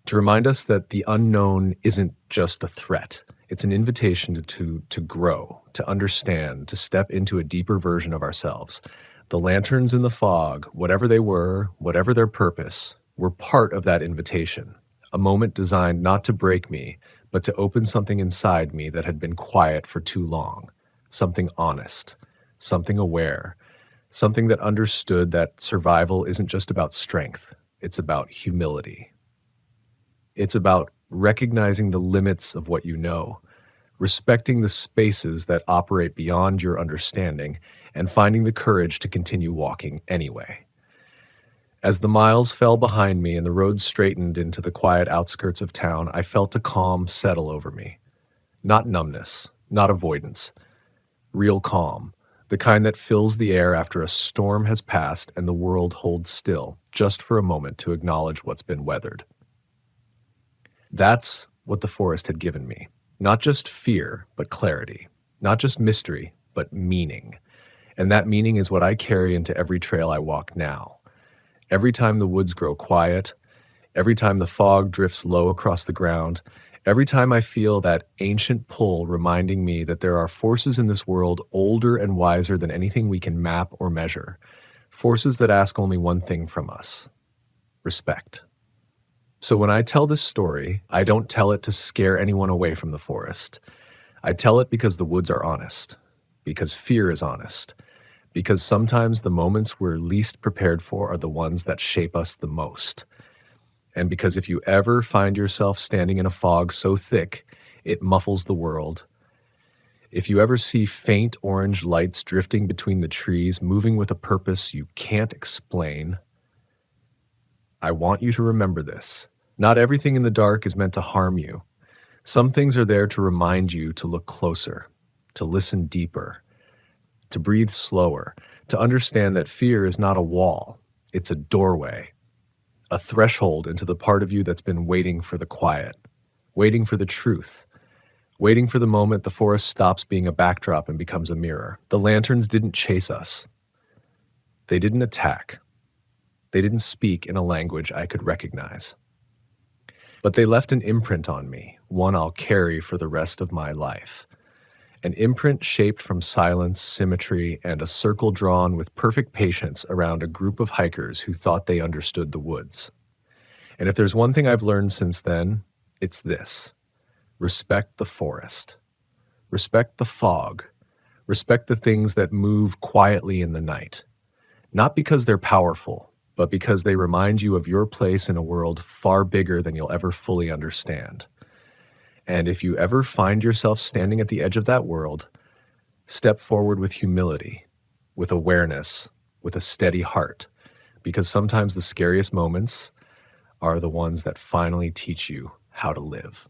To remind us that the unknown isn't just a threat. It's an invitation to grow, to understand, to step into a deeper version of ourselves. The lanterns in the fog, whatever they were, whatever their purpose, were part of that invitation. A moment designed not to break me, but to open something inside me that had been quiet for too long. Something honest, something aware, something that understood that survival isn't just about strength, it's about humility. It's about recognizing the limits of what you know, respecting the spaces that operate beyond your understanding, and finding the courage to continue walking anyway. As the miles fell behind me and the road straightened into the quiet outskirts of town, I felt a calm settle over me. Not numbness, not avoidance. Real calm, the kind that fills the air after a storm has passed and the world holds still, just for a moment to acknowledge what's been weathered. That's what the forest had given me. Not just fear, but clarity. Not just mystery, but meaning. And that meaning is what I carry into every trail I walk now. Every time the woods grow quiet, every time the fog drifts low across the ground, every time I feel that ancient pull reminding me that there are forces in this world older and wiser than anything we can map or measure. Forces that ask only one thing from us: respect. So when I tell this story, I don't tell it to scare anyone away from the forest. I tell it because the woods are honest, because fear is honest, because sometimes the moments we're least prepared for are the ones that shape us the most. And because if you ever find yourself standing in a fog so thick, it muffles the world. If you ever see faint orange lights drifting between the trees, moving with a purpose you can't explain, I want you to remember this. Not everything in the dark is meant to harm you. Some things are there to remind you to look closer, to listen deeper, to breathe slower, to understand that fear is not a wall, it's a doorway, a threshold into the part of you that's been waiting for the quiet, waiting for the truth, waiting for the moment the forest stops being a backdrop and becomes a mirror. The lanterns didn't chase us. They didn't attack. They didn't speak in a language I could recognize. But they left an imprint on me, one I'll carry for the rest of my life. An imprint shaped from silence, symmetry, and a circle drawn with perfect patience around a group of hikers who thought they understood the woods. And if there's one thing I've learned since then, it's this: respect the forest. Respect the fog. Respect the things that move quietly in the night. Not because they're powerful, but because they remind you of your place in a world far bigger than you'll ever fully understand. And if you ever find yourself standing at the edge of that world, step forward with humility, with awareness, with a steady heart, because sometimes the scariest moments are the ones that finally teach you how to live.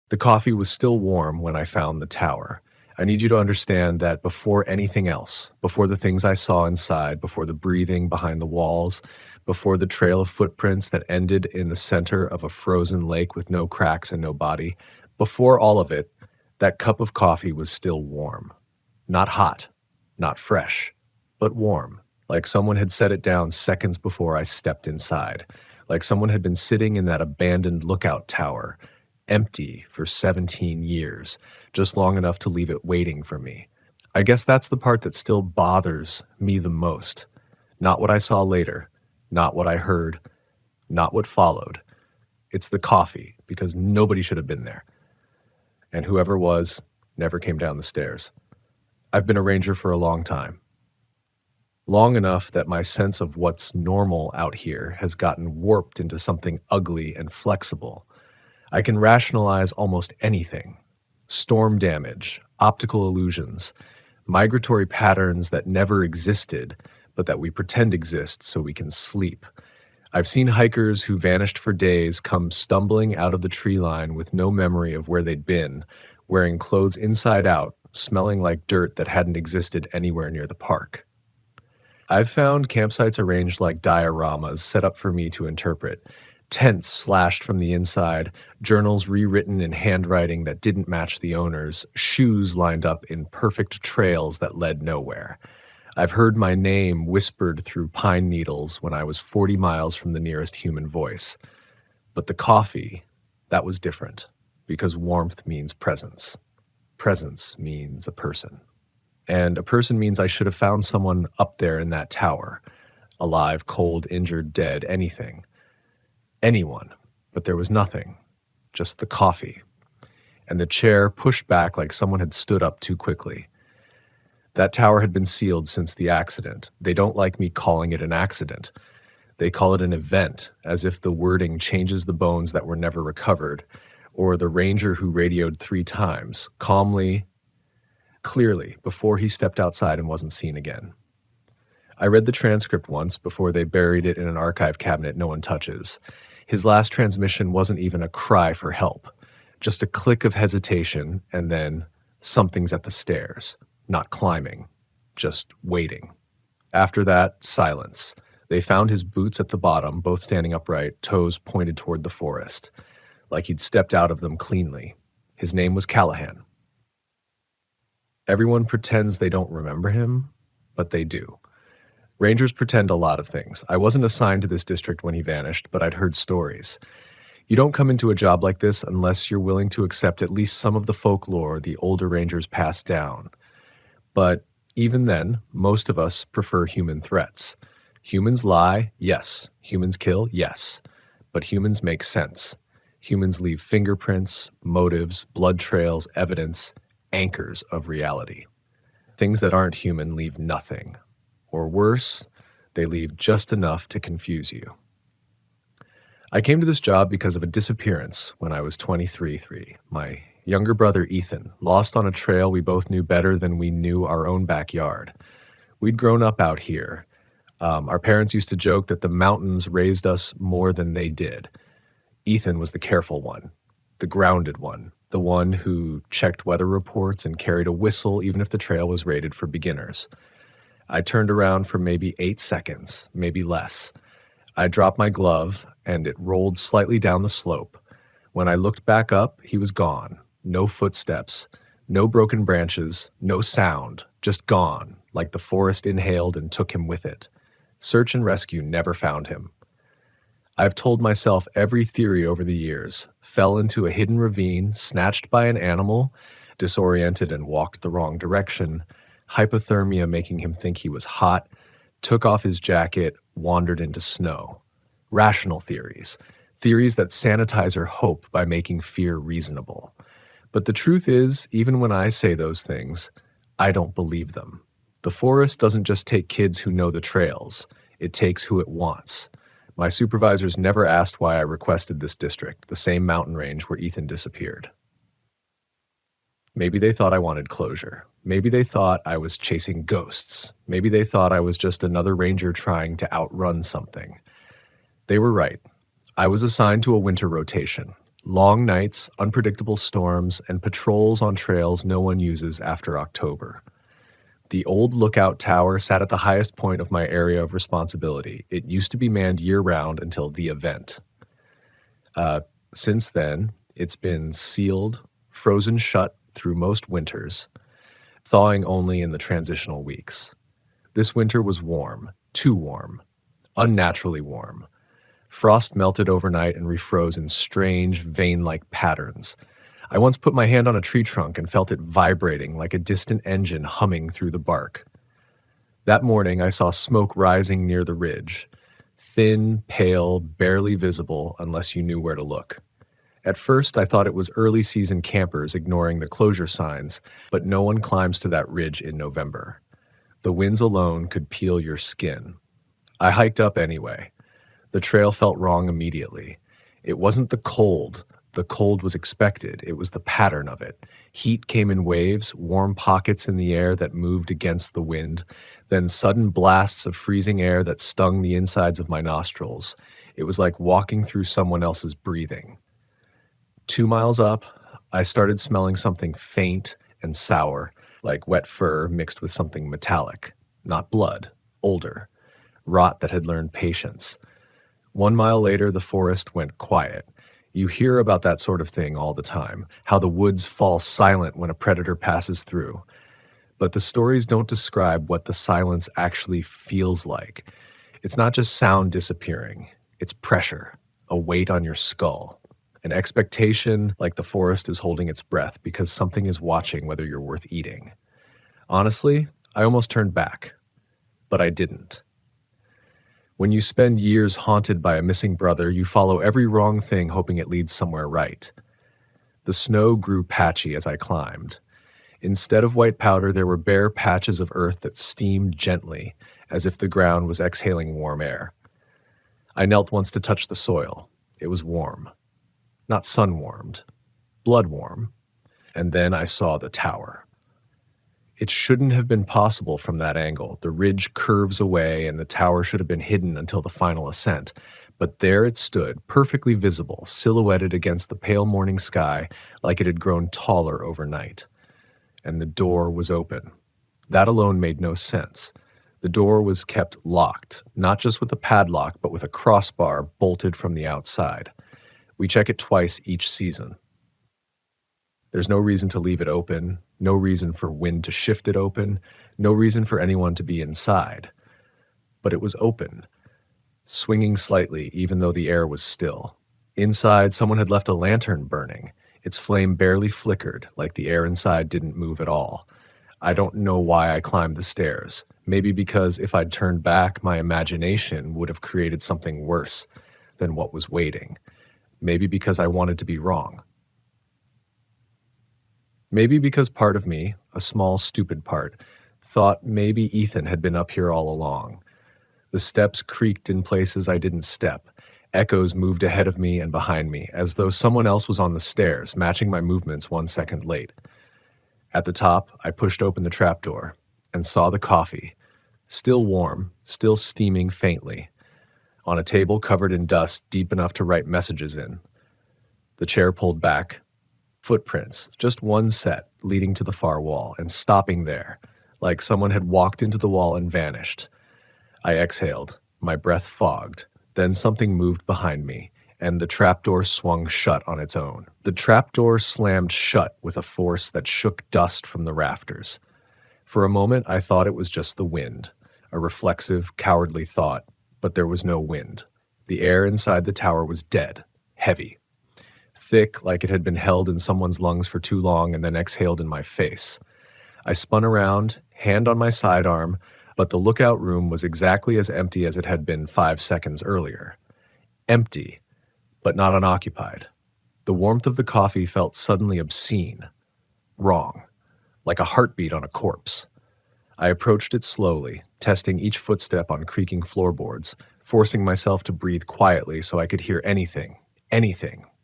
The coffee was still warm when I found the tower. I need you to understand that before anything else, before the things I saw inside, before the breathing behind the walls, before the trail of footprints that ended in the center of a frozen lake with no cracks and no body, before all of it, that cup of coffee was still warm. Not hot, not fresh, but warm, like someone had set it down seconds before I stepped inside, like someone had been sitting in that abandoned lookout tower, empty for 17 years, just long enough to leave it waiting for me. I guess that's the part that still bothers me the most. Not what I saw later, not what I heard, not what followed. It's the coffee, because nobody should have been there. And whoever was never came down the stairs. I've been a ranger for a long time. Long enough that my sense of what's normal out here has gotten warped into something ugly and flexible. I can rationalize almost anything: storm damage, optical illusions, migratory patterns that never existed, but that we pretend exist so we can sleep. I've seen hikers who vanished for days come stumbling out of the tree line with no memory of where they'd been, wearing clothes inside out, smelling like dirt that hadn't existed anywhere near the park. I've found campsites arranged like dioramas set up for me to interpret, tents slashed from the inside, journals rewritten in handwriting that didn't match the owners, shoes lined up in perfect trails that led nowhere. I've heard my name whispered through pine needles when I was 40 miles from the nearest human voice. But the coffee, that was different, because warmth means presence. Presence means a person. And a person means I should have found someone up there in that tower. Alive, cold, injured, dead, anything. Anyone. But there was nothing. Just the coffee. And the chair pushed back like someone had stood up too quickly. That tower had been sealed since the accident. They don't like me calling it an accident. They call it an event, as if the wording changes the bones that were never recovered, or the ranger who radioed 3 times, calmly, clearly, before he stepped outside and wasn't seen again. I read the transcript once before they buried it in an archive cabinet no one touches. His last transmission wasn't even a cry for help, just a click of hesitation, and then something's at the stairs. Not climbing, just waiting. After that, silence. They found his boots at the bottom, both standing upright, toes pointed toward the forest, like he'd stepped out of them cleanly. His name was Callahan. Everyone pretends they don't remember him, but they do. Rangers pretend a lot of things. I wasn't assigned to this district when he vanished, but I'd heard stories. You don't come into a job like this unless you're willing to accept at least some of the folklore the older rangers passed down. But even then, most of us prefer human threats. Humans lie, yes. Humans kill, yes. But humans make sense. Humans leave fingerprints, motives, blood trails, evidence, anchors of reality. Things that aren't human leave nothing. Or worse, they leave just enough to confuse you. I came to this job because of a disappearance when I was 23. My younger brother Ethan, lost on a trail we both knew better than we knew our own backyard. We'd grown up out here. Our parents used to joke that the mountains raised us more than they did. Ethan was the careful one, the grounded one, the one who checked weather reports and carried a whistle even if the trail was rated for beginners. I turned around for maybe 8 seconds, maybe less. I dropped my glove and it rolled slightly down the slope. When I looked back up, he was gone. No footsteps, no broken branches, no sound, just gone, like the forest inhaled and took him with it. Search and rescue never found him. I've told myself every theory over the years, fell into a hidden ravine, snatched by an animal, disoriented and walked the wrong direction, hypothermia making him think he was hot, took off his jacket, wandered into snow. Rational theories, theories that sanitize our hope by making fear reasonable. But the truth is, even when I say those things, I don't believe them. The forest doesn't just take kids who know the trails. It takes who it wants. My supervisors never asked why I requested this district, the same mountain range where Ethan disappeared. Maybe they thought I wanted closure. Maybe they thought I was chasing ghosts. Maybe they thought I was just another ranger trying to outrun something. They were right. I was assigned to a winter rotation. Long nights, unpredictable storms, and patrols on trails no one uses after October. The old lookout tower sat at the highest point of my area of responsibility. It used to be manned year-round until the event. Since then, it's been sealed, frozen shut through most winters, thawing only in the transitional weeks. This winter was warm, too warm, unnaturally warm. Frost melted overnight and refroze in strange, vein-like patterns. I once put my hand on a tree trunk and felt it vibrating like a distant engine humming through the bark. That morning, I saw smoke rising near the ridge, thin, pale, barely visible unless you knew where to look. At first, I thought it was early-season campers ignoring the closure signs, but no one climbs to that ridge in November. The winds alone could peel your skin. I hiked up anyway. The trail felt wrong immediately. It wasn't the cold, The cold was expected. It was the pattern of it. Heat came in waves, warm pockets in the air that moved against the wind, then sudden blasts of freezing air that stung the insides of my nostrils. It was like walking through someone else's breathing. 2 miles up, I started smelling something faint and sour, like wet fur mixed with something metallic. Not blood, older. Rot that had learned patience. 1 mile later, the forest went quiet. You hear about that sort of thing all the time, how the woods fall silent when a predator passes through. But the stories don't describe what the silence actually feels like. It's not just sound disappearing. It's pressure, a weight on your skull, an expectation like the forest is holding its breath because something is watching whether you're worth eating. Honestly, I almost turned back, but I didn't. When you spend years haunted by a missing brother, you follow every wrong thing hoping it leads somewhere right. The snow grew patchy as I climbed. Instead of white powder, there were bare patches of earth that steamed gently, as if the ground was exhaling warm air. I knelt once to touch the soil. It was warm. Not sun-warmed. Blood-warm. And then I saw the tower. It shouldn't have been possible from that angle. The ridge curves away, and the tower should have been hidden until the final ascent. But there it stood, perfectly visible, silhouetted against the pale morning sky, like it had grown taller overnight. And the door was open. That alone made no sense. The door was kept locked, not just with a padlock, but with a crossbar bolted from the outside. We check it twice each season. There's no reason to leave it open, no reason for wind to shift it open, no reason for anyone to be inside. But it was open, swinging slightly even though the air was still. Inside, someone had left a lantern burning. Its flame barely flickered, like the air inside didn't move at all. I don't know why I climbed the stairs. Maybe because if I'd turned back, my imagination would have created something worse than what was waiting. Maybe because I wanted to be wrong. Maybe because part of me, a small, stupid part, thought maybe Ethan had been up here all along. The steps creaked in places I didn't step. Echoes moved ahead of me and behind me, as though someone else was on the stairs, matching my movements 1 second late. At the top, I pushed open the trapdoor and saw the coffee, still warm, still steaming faintly, on a table covered in dust deep enough to write messages in. The chair pulled back. Footprints, just one set, leading to the far wall and stopping there, like someone had walked into the wall and vanished. I exhaled, my breath fogged. Then something moved behind me, and the trapdoor swung shut on its own. The trapdoor slammed shut with a force that shook dust from the rafters. For a moment, I thought it was just the wind, a reflexive, cowardly thought, but there was no wind. The air inside the tower was dead, heavy. Thick, like it had been held in someone's lungs for too long and then exhaled in my face. I spun around, hand on my sidearm, but the lookout room was exactly as empty as it had been 5 seconds earlier. Empty, but not unoccupied. The warmth of the coffee felt suddenly obscene. Wrong, like a heartbeat on a corpse. I approached it slowly, testing each footstep on creaking floorboards, forcing myself to breathe quietly so I could hear anything,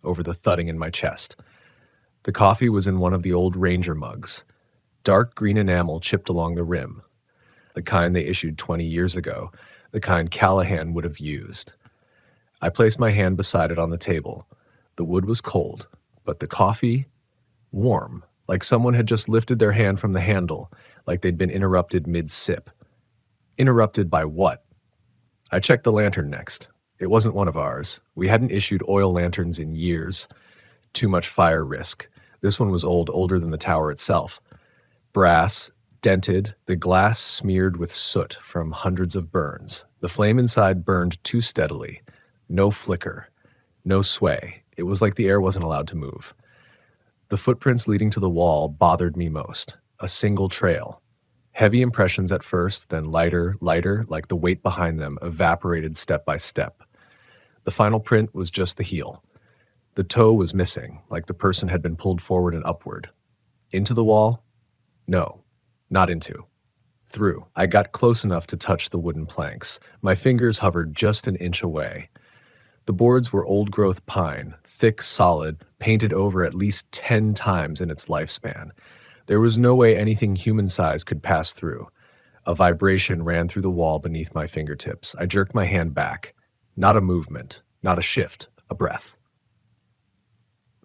over the thudding in my chest. The coffee was in one of the old Ranger mugs. Dark green enamel chipped along the rim. The kind they issued 20 years ago, the kind Callahan would have used. I placed my hand beside it on the table. The wood was cold, but the coffee, warm, like someone had just lifted their hand from the handle, like they'd been interrupted mid-sip. Interrupted by what? I checked the lantern next. It wasn't one of ours. We hadn't issued oil lanterns in years. Too much fire risk. This one was older than the tower itself. Brass, dented, the glass smeared with soot from hundreds of burns. The flame inside burned too steadily. No flicker. No sway. It was like the air wasn't allowed to move. The footprints leading to the wall bothered me most. A single trail. Heavy impressions at first, then lighter, like the weight behind them evaporated step by step. The final print was just the heel. The toe was missing, like the person had been pulled forward and upward. Into the wall? No, not into. Through. I got close enough to touch the wooden planks. My fingers hovered just an inch away. The boards were old-growth pine, thick, solid, painted over at least 10 times in its lifespan. There was no way anything human-sized could pass through. A vibration ran through the wall beneath my fingertips. I jerked my hand back. Not a movement, not a shift, a breath.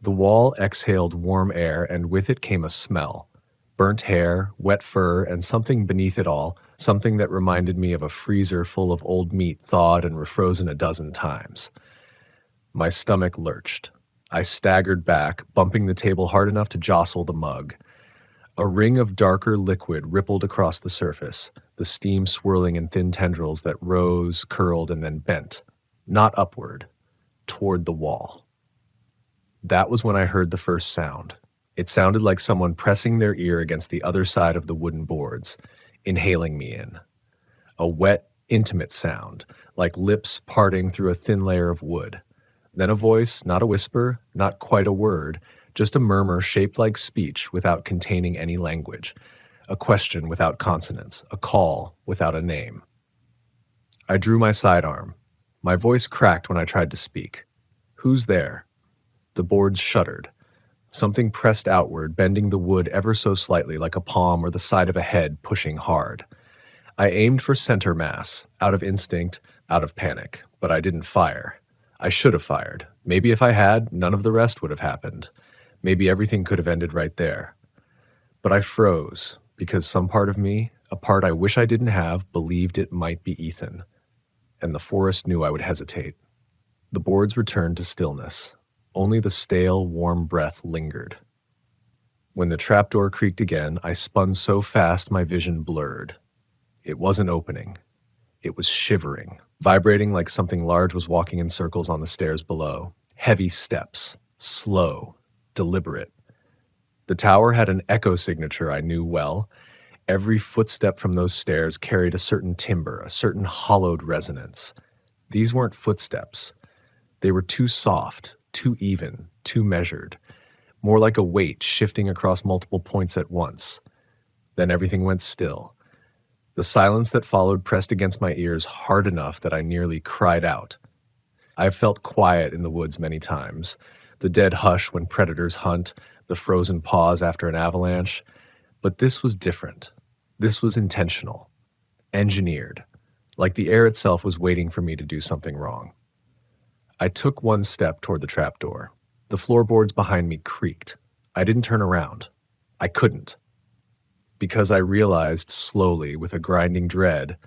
The wall exhaled warm air, and with it came a smell. Burnt hair, wet fur, and something beneath it all, something that reminded me of a freezer full of old meat thawed and refrozen a dozen times. My stomach lurched. I staggered back, bumping the table hard enough to jostle the mug. A ring of darker liquid rippled across the surface, the steam swirling in thin tendrils that rose, curled, and then bent, not upward, toward the wall. That was when I heard the first sound. It sounded like someone pressing their ear against the other side of the wooden boards, inhaling me in. A wet, intimate sound, like lips parting through a thin layer of wood. Then a voice, not a whisper, not quite a word, just a murmur shaped like speech without containing any language, a question without consonants, a call without a name. I drew my sidearm. My voice cracked when I tried to speak. "Who's there?" The boards shuddered. Something pressed outward, bending the wood ever so slightly like a palm or the side of a head pushing hard. I aimed for center mass, out of instinct, out of panic, but I didn't fire. I should have fired. Maybe if I had, none of the rest would have happened. Maybe everything could have ended right there. But I froze, because some part of me, a part I wish I didn't have, believed it might be Ethan. And the forest knew I would hesitate. The boards returned to stillness. Only the stale, warm breath lingered. When the trapdoor creaked again, I spun so fast my vision blurred. It wasn't opening. It was shivering, vibrating like something large was walking in circles on the stairs below. Heavy steps, slow, deliberate. The tower had an echo signature I knew well. Every footstep from those stairs carried a certain timbre, a certain hollowed resonance. These weren't footsteps. They were too soft, too even, too measured, more like a weight shifting across multiple points at once. Then everything went still. The silence that followed pressed against my ears hard enough that I nearly cried out. I've felt quiet in the woods many times, the dead hush when predators hunt, the frozen pause after an avalanche, but this was different. This was intentional, engineered, like the air itself was waiting for me to do something wrong. I took one step toward the trapdoor. The floorboards behind me creaked. I didn't turn around. I couldn't. Because I realized slowly, with a grinding dread,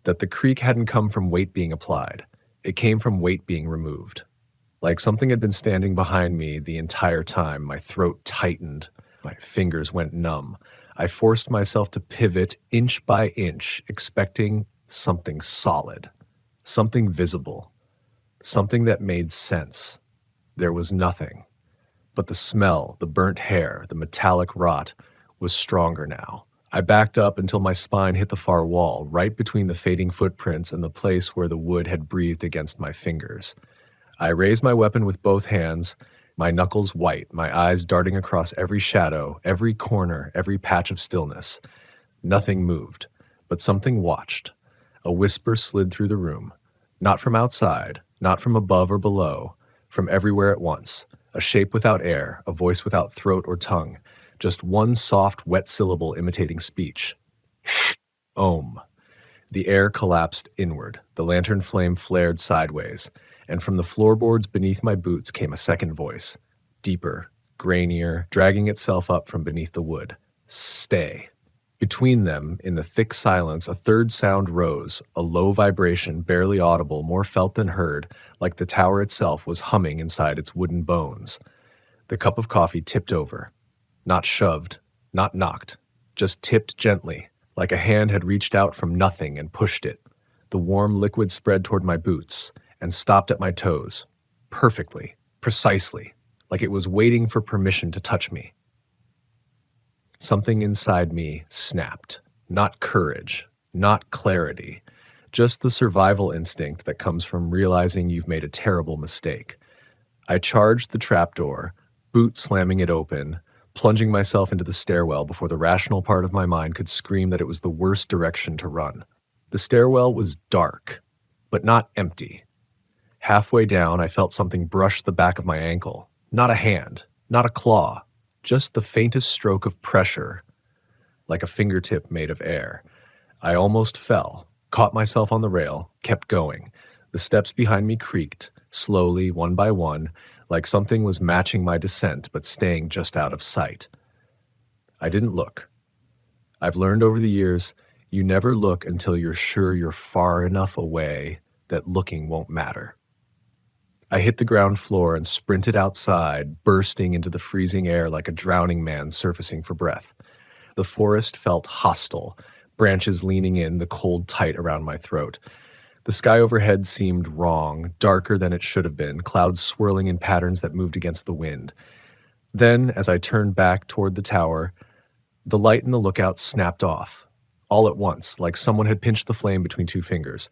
that the creak hadn't come from weight being applied. It came from weight being removed. Like something had been standing behind me the entire time. My throat tightened. My fingers went numb. I forced myself to pivot inch by inch, expecting something solid, something visible. Something that made sense. There was nothing. But the smell, the burnt hair, the metallic rot was stronger now. I backed up until my spine hit the far wall, right between the fading footprints and the place where the wood had breathed against my fingers. I raised my weapon with both hands, my knuckles white, my eyes darting across every shadow, every corner, every patch of stillness. Nothing moved, but something watched. A whisper slid through the room. Not from outside, not from above or below, from everywhere at once, a shape without air, a voice without throat or tongue, just one soft, wet syllable imitating speech. Om. The air collapsed inward, the lantern flame flared sideways, and from the floorboards beneath my boots came a second voice, deeper, grainier, dragging itself up from beneath the wood. Stay. Between them, in the thick silence, a third sound rose, a low vibration, barely audible, more felt than heard, like the tower itself was humming inside its wooden bones. The cup of coffee tipped over. Not shoved, not knocked, just tipped gently, like a hand had reached out from nothing and pushed it. The warm liquid spread toward my boots and stopped at my toes. Perfectly, precisely, like it was waiting for permission to touch me. Something inside me snapped. Not courage, not clarity, just the survival instinct that comes from realizing you've made a terrible mistake. I charged the trapdoor, boot slamming it open, plunging myself into the stairwell before the rational part of my mind could scream that it was the worst direction to run. The stairwell was dark, but not empty. Halfway down, I felt something brush the back of my ankle. Not a hand, not a claw, just the faintest stroke of pressure, like a fingertip made of air. I almost fell, caught myself on the rail, kept going. The steps behind me creaked, slowly, one by one, like something was matching my descent but staying just out of sight. I didn't look. I've learned over the years, you never look until you're sure you're far enough away that looking won't matter. I hit the ground floor and sprinted outside, bursting into the freezing air like a drowning man surfacing for breath. The forest felt hostile, branches leaning in, the cold tight around my throat. The sky overhead seemed wrong, darker than it should have been, clouds swirling in patterns that moved against the wind. Then, as I turned back toward the tower, the light in the lookout snapped off, all at once, like someone had pinched the flame between two fingers.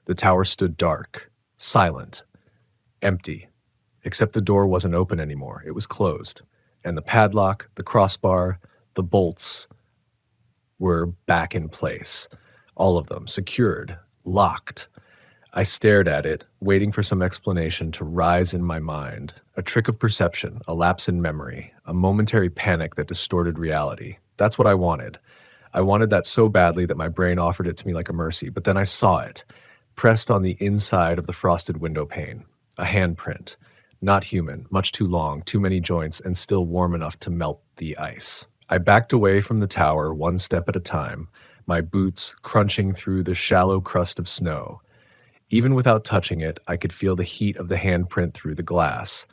The tower stood dark, silent, empty, except the door wasn't open anymore. It was closed, and the padlock, the crossbar, the bolts were back in place, all of them secured, locked. I stared at it, waiting for some explanation to rise in my mind, a trick of perception, a lapse in memory, a momentary panic that distorted reality. That's what I wanted. I wanted that so badly that my brain offered it to me like a mercy, but then I saw it, pressed on the inside of the frosted window pane, a handprint, not human, much too long, too many joints, and still warm enough to melt the ice. I backed away from the tower one step at a time, my boots crunching through the shallow crust of snow. Even without touching it, I could feel the heat of the handprint through the glass,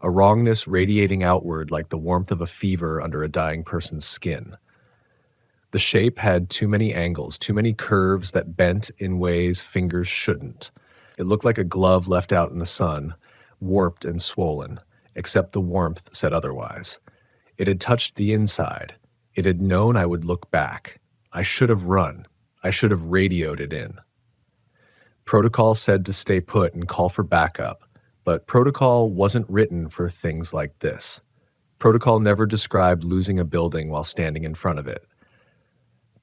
a wrongness radiating outward like the warmth of a fever under a dying person's skin. The shape had too many angles, too many curves that bent in ways fingers shouldn't. It looked like a glove left out in the sun, warped and swollen, except the warmth said otherwise. It had touched the inside. It had known I would look back. I should have run. I should have radioed it in. Protocol said to stay put and call for backup, but protocol wasn't written for things like this. Protocol never described losing a building while standing in front of it.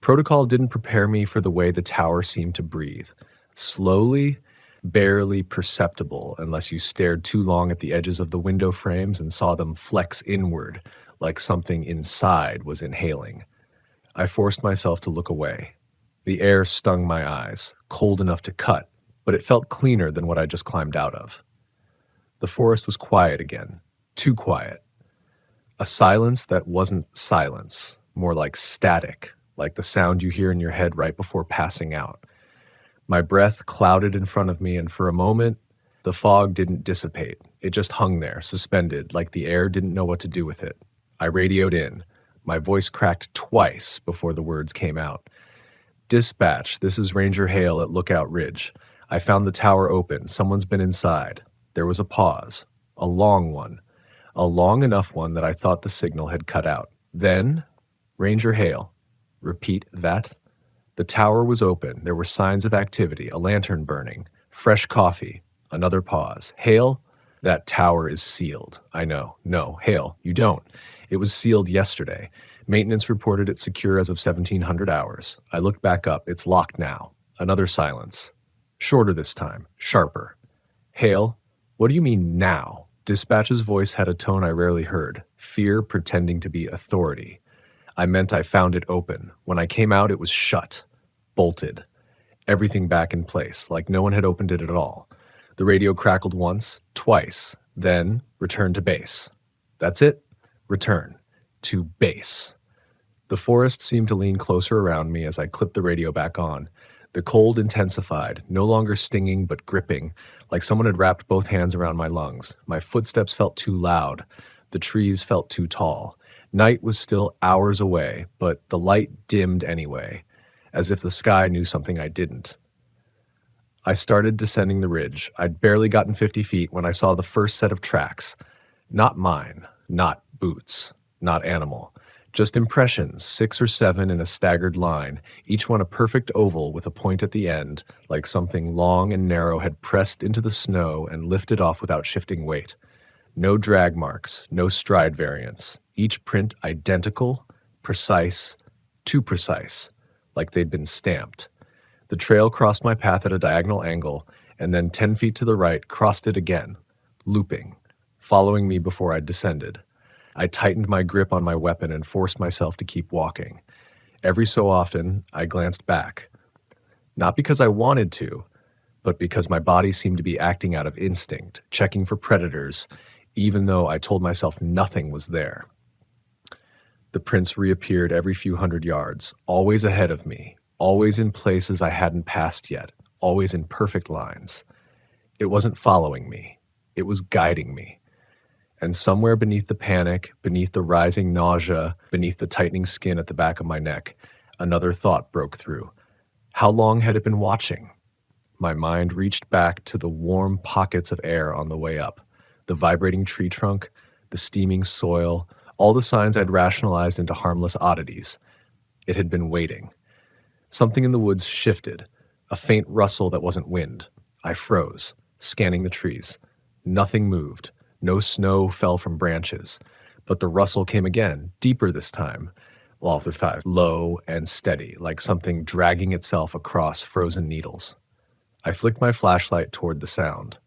Protocol didn't prepare me for the way the tower seemed to breathe. Slowly, barely perceptible unless you stared too long at the edges of the window frames and saw them flex inward, like something inside was inhaling. I forced myself to look away. The air stung my eyes, cold enough to cut, but it felt cleaner than what I just climbed out of. The forest was quiet again, too quiet. A silence that wasn't silence, more like static, like the sound you hear in your head right before passing out. My breath clouded in front of me, and for a moment, the fog didn't dissipate. It just hung there, suspended, like the air didn't know what to do with it. I radioed in. My voice cracked twice before the words came out. "Dispatch, this is Ranger Hale at Lookout Ridge. I found the tower open. Someone's been inside." There was a pause, a long one, a long enough one that I thought the signal had cut out. Then, "Ranger Hale." Repeat that. The tower was open. There were signs of activity, a lantern burning, fresh coffee. Another pause. "Hale, that tower is sealed." I know. No, Hale, you don't. It was sealed yesterday. Maintenance reported it secure as of 1700 hours. I looked back up. It's locked now. Another silence. Shorter this time. Sharper. "Hale, what do you mean now?" Dispatch's voice had a tone I rarely heard. Fear pretending to be authority. I meant I found it open. When I came out, it was shut. Bolted. Everything back in place, like no one had opened it at all. The radio crackled once, twice, then returned to base. That's it. Return. To base. The forest seemed to lean closer around me as I clipped the radio back on. The cold intensified, no longer stinging but gripping, like someone had wrapped both hands around my lungs. My footsteps felt too loud. The trees felt too tall. Night was still hours away, but the light dimmed anyway, as if the sky knew something I didn't. I started descending the ridge. I'd barely gotten 50 feet when I saw the first set of tracks. Not mine, not boots, not animal. Just impressions, 6 or 7 in a staggered line, each one a perfect oval with a point at the end, like something long and narrow had pressed into the snow and lifted off without shifting weight. No drag marks, no stride variants. Each print identical, precise, too precise, like they'd been stamped. The trail crossed my path at a diagonal angle, and then 10 feet to the right crossed it again, looping, following me before I descended. I tightened my grip on my weapon and forced myself to keep walking. Every so often, I glanced back. Not because I wanted to, but because my body seemed to be acting out of instinct, checking for predators, even though I told myself nothing was there. The prints reappeared every few hundred yards, always ahead of me, always in places I hadn't passed yet, always in perfect lines. It wasn't following me. It was guiding me. And somewhere beneath the panic, beneath the rising nausea, beneath the tightening skin at the back of my neck, another thought broke through. How long had it been watching? My mind reached back to the warm pockets of air on the way up, the vibrating tree trunk, the steaming soil, all the signs I'd rationalized into harmless oddities. It had been waiting. Something in the woods shifted, a faint rustle that wasn't wind. I froze, scanning the trees. Nothing moved. No snow fell from branches. But the rustle came again, deeper this time, low and steady, like something dragging itself across frozen needles. I flicked my flashlight toward the sound.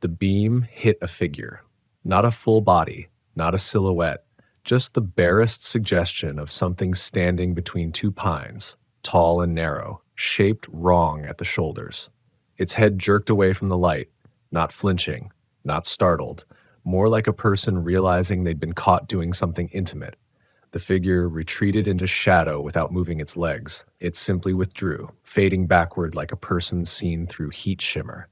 The beam hit a figure. Not a full body, not a silhouette, just the barest suggestion of something standing between two pines, tall and narrow, shaped wrong at the shoulders. Its head jerked away from the light, not flinching, not startled, more like a person realizing they'd been caught doing something intimate. The figure retreated into shadow without moving its legs. It simply withdrew, fading backward like a person seen through heat shimmer.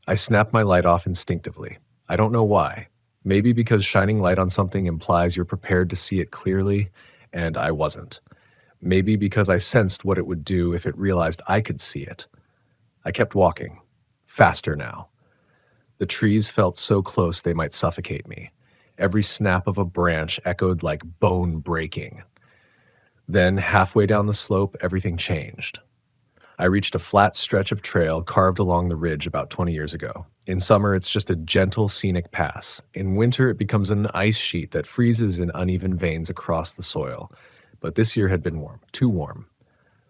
I snapped my light off instinctively. I don't know why. Maybe because shining light on something implies you're prepared to see it clearly, and I wasn't. Maybe because I sensed what it would do if it realized I could see it. I kept walking. Faster now. The trees felt so close they might suffocate me. Every snap of a branch echoed like bone breaking. Then, halfway down the slope, everything changed. I reached a flat stretch of trail carved along the ridge about 20 years ago. In summer, it's just a gentle, scenic pass. In winter, it becomes an ice sheet that freezes in uneven veins across the soil. But this year had been warm, too warm.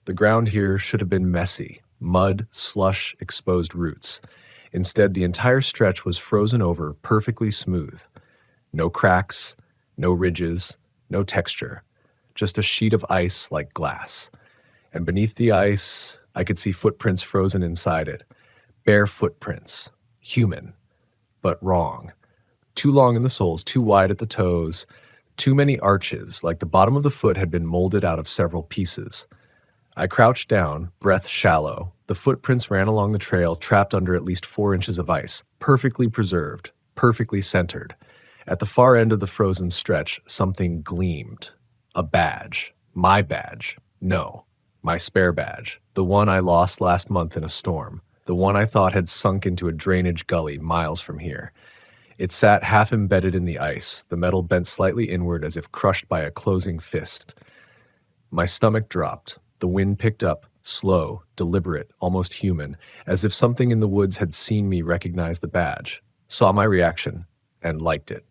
The ground here should have been messy, mud, slush, exposed roots. Instead, the entire stretch was frozen over, perfectly smooth. No cracks, no ridges, no texture, just a sheet of ice like glass. And beneath the ice, I could see footprints frozen inside it. Bare footprints. Human. But wrong. Too long in the soles, too wide at the toes, too many arches, like the bottom of the foot had been molded out of several pieces. I crouched down, breath shallow. The footprints ran along the trail, trapped under at least 4 inches of ice, perfectly preserved, perfectly centered. At the far end of the frozen stretch, something gleamed. A badge. My badge. No. My spare badge. The one I lost last month in a storm. The one I thought had sunk into a drainage gully miles from here. It sat half embedded in the ice, the metal bent slightly inward as if crushed by a closing fist. My stomach dropped. The wind picked up, slow, deliberate, almost human, as if something in the woods had seen me recognize the badge, saw my reaction, and liked it.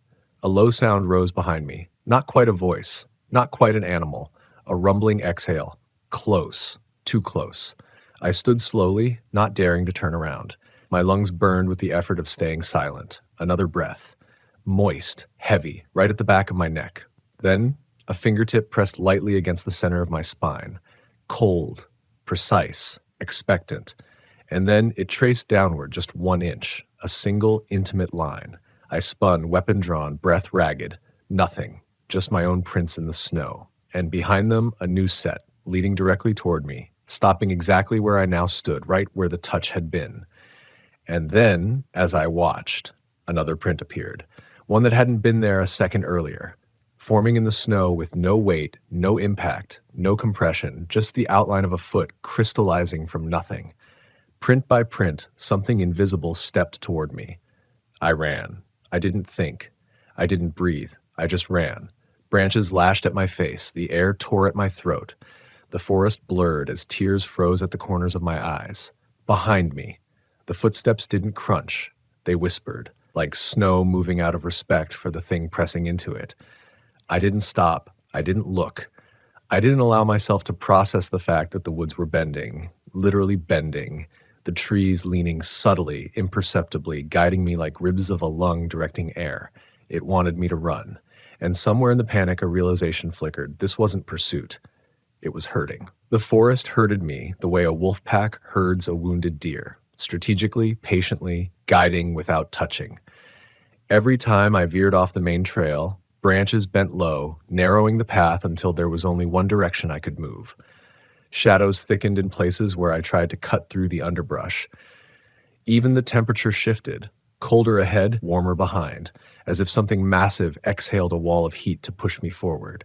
A low sound rose behind me. Not quite a voice, not quite an animal, a rumbling exhale. Close, too close. I stood slowly, not daring to turn around. My lungs burned with the effort of staying silent. Another breath. Moist, heavy, right at the back of my neck. Then, a fingertip pressed lightly against the center of my spine. Cold, precise, expectant. And then it traced downward just 1 inch, a single, intimate line. I spun, weapon drawn, breath ragged. Nothing, just my own prints in the snow. And behind them, a new set, leading directly toward me, stopping exactly where I now stood, right where the touch had been. And then, as I watched, another print appeared, one that hadn't been there a second earlier, forming in the snow with no weight, no impact, no compression, just the outline of a foot crystallizing from nothing. Print by print, something invisible stepped toward me. I ran. I didn't think. I didn't breathe. I just ran. Branches lashed at my face. The air tore at my throat. The forest blurred as tears froze at the corners of my eyes. Behind me, the footsteps didn't crunch. They whispered, like snow moving out of respect for the thing pressing into it. I didn't stop. I didn't look. I didn't allow myself to process the fact that the woods were bending, literally bending, the trees leaning subtly, imperceptibly, guiding me like ribs of a lung directing air. It wanted me to run. And somewhere in the panic, a realization flickered. This wasn't pursuit. It was herding. The forest herded me the way a wolf pack herds a wounded deer, strategically, patiently, guiding without touching. Every time I veered off the main trail, branches bent low, narrowing the path until there was only one direction I could move. Shadows thickened in places where I tried to cut through the underbrush. Even the temperature shifted, colder ahead, warmer behind, as if something massive exhaled a wall of heat to push me forward.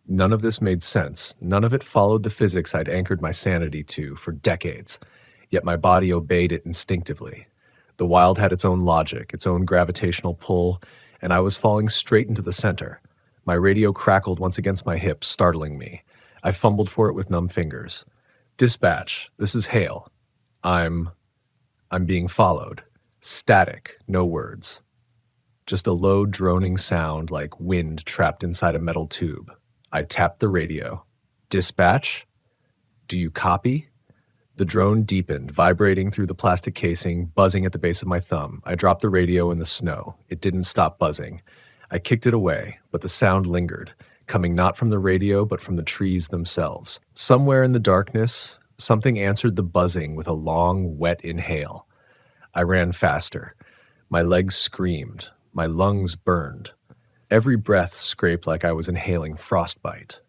None of this made sense. None of it followed the physics I'd anchored my sanity to for decades, yet my body obeyed it instinctively. The wild had its own logic, its own gravitational pull, and I was falling straight into the center. My radio crackled once against my hips, startling me. I fumbled for it with numb fingers. "Dispatch, this is Hale. I'm being followed." Static, no words. Just a low droning sound like wind trapped inside a metal tube. I tapped the radio. "Dispatch? Do you copy?" The drone deepened, vibrating through the plastic casing, buzzing at the base of my thumb. I dropped the radio in the snow. It didn't stop buzzing. I kicked it away, but the sound lingered, coming not from the radio but from the trees themselves. Somewhere in the darkness, something answered the buzzing with a long, wet inhale. I ran faster. My legs screamed. My lungs burned. Every breath scraped like I was inhaling frostbite.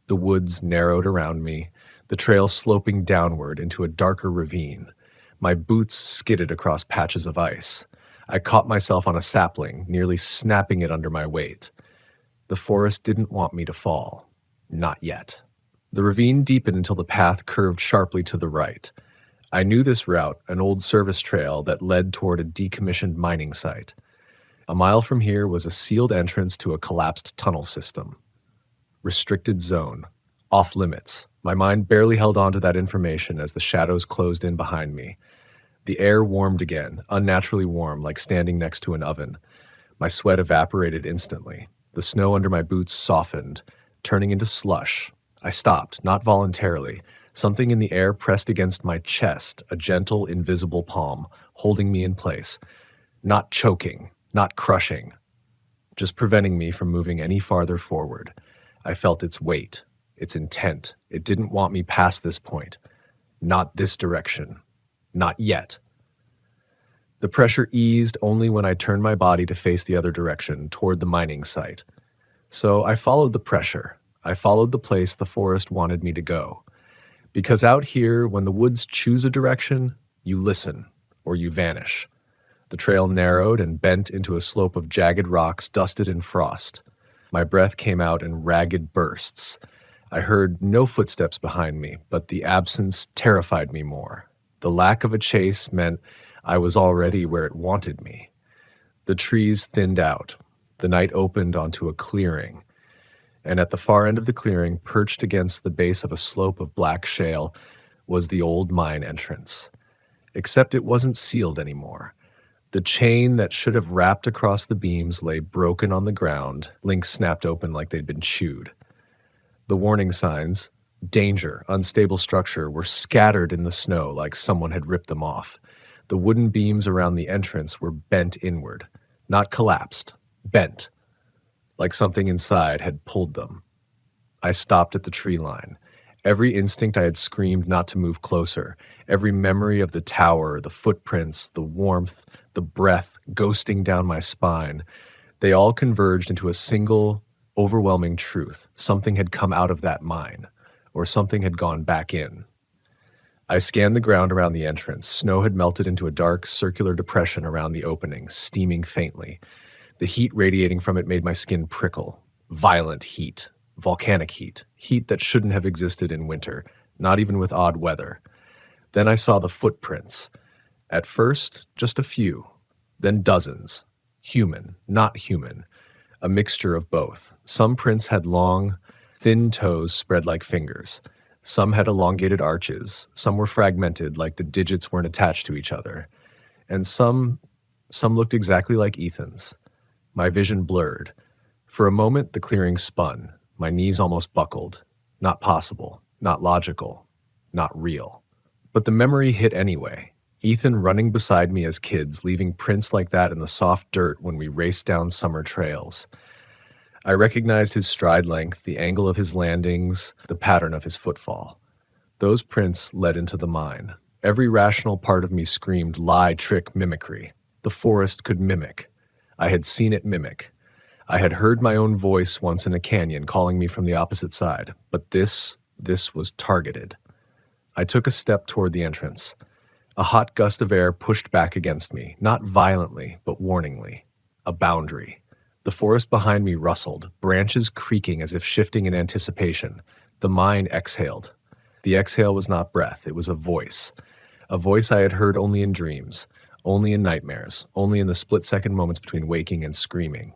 The woods narrowed around me, the trail sloping downward into a darker ravine. My boots skidded across patches of ice. I caught myself on a sapling, nearly snapping it under my weight. The forest didn't want me to fall. Not yet. The ravine deepened until the path curved sharply to the right. I knew this route, an old service trail that led toward a decommissioned mining site. A mile from here was a sealed entrance to a collapsed tunnel system. Restricted zone. Off limits. My mind barely held on to that information as the shadows closed in behind me. The air warmed again, unnaturally warm, like standing next to an oven. My sweat evaporated instantly. The snow under my boots softened, turning into slush. I stopped, not voluntarily. Something in the air pressed against my chest, a gentle, invisible palm, holding me in place. Not choking, not crushing, just preventing me from moving any farther forward. I felt its weight, its intent. It didn't want me past this point. Not this direction. Not yet. The pressure eased only when I turned my body to face the other direction, toward the mining site. So I followed the pressure. I followed the place the forest wanted me to go. Because out here, when the woods choose a direction, you listen, or you vanish. The trail narrowed and bent into a slope of jagged rocks dusted in frost. My breath came out in ragged bursts. I heard no footsteps behind me, but the absence terrified me more. The lack of a chase meant I was already where it wanted me. The trees thinned out. The night opened onto a clearing. And at the far end of the clearing, perched against the base of a slope of black shale, was the old mine entrance. Except it wasn't sealed anymore. The chain that should have wrapped across the beams lay broken on the ground, links snapped open like they'd been chewed. The warning signs, danger, unstable structure, were scattered in the snow like someone had ripped them off. The wooden beams around the entrance were bent inward, not collapsed, bent, like something inside had pulled them. I stopped at the tree line. Every instinct I had screamed not to move closer, every memory of the tower, the footprints, the warmth, the breath ghosting down my spine, they all converged into a single, overwhelming truth. Something had come out of that mine, or something had gone back in. I scanned the ground around the entrance. Snow had melted into a dark, circular depression around the opening, steaming faintly. The heat radiating from it made my skin prickle. Violent heat. Volcanic heat. Heat that shouldn't have existed in winter, not even with odd weather. Then I saw the footprints. At first, just a few. Then dozens. Human, not human. A mixture of both. Some prints had long, thin toes spread like fingers. Some had elongated arches. Some were fragmented, like the digits weren't attached to each other. And some looked exactly like Ethan's. My vision blurred. For a moment, the clearing spun. My knees almost buckled. Not possible. Not logical. Not real. But the memory hit anyway. Ethan running beside me as kids, leaving prints like that in the soft dirt when we raced down summer trails. I recognized his stride length, the angle of his landings, the pattern of his footfall. Those prints led into the mine. Every rational part of me screamed lie, trick, mimicry. The forest could mimic. I had seen it mimic. I had heard my own voice once in a canyon calling me from the opposite side, but this was targeted. I took a step toward the entrance. A hot gust of air pushed back against me, not violently, but warningly. A boundary. The forest behind me rustled, branches creaking as if shifting in anticipation. The mine exhaled. The exhale was not breath, it was a voice I had heard only in dreams, only in nightmares, only in the split-second moments between waking and screaming.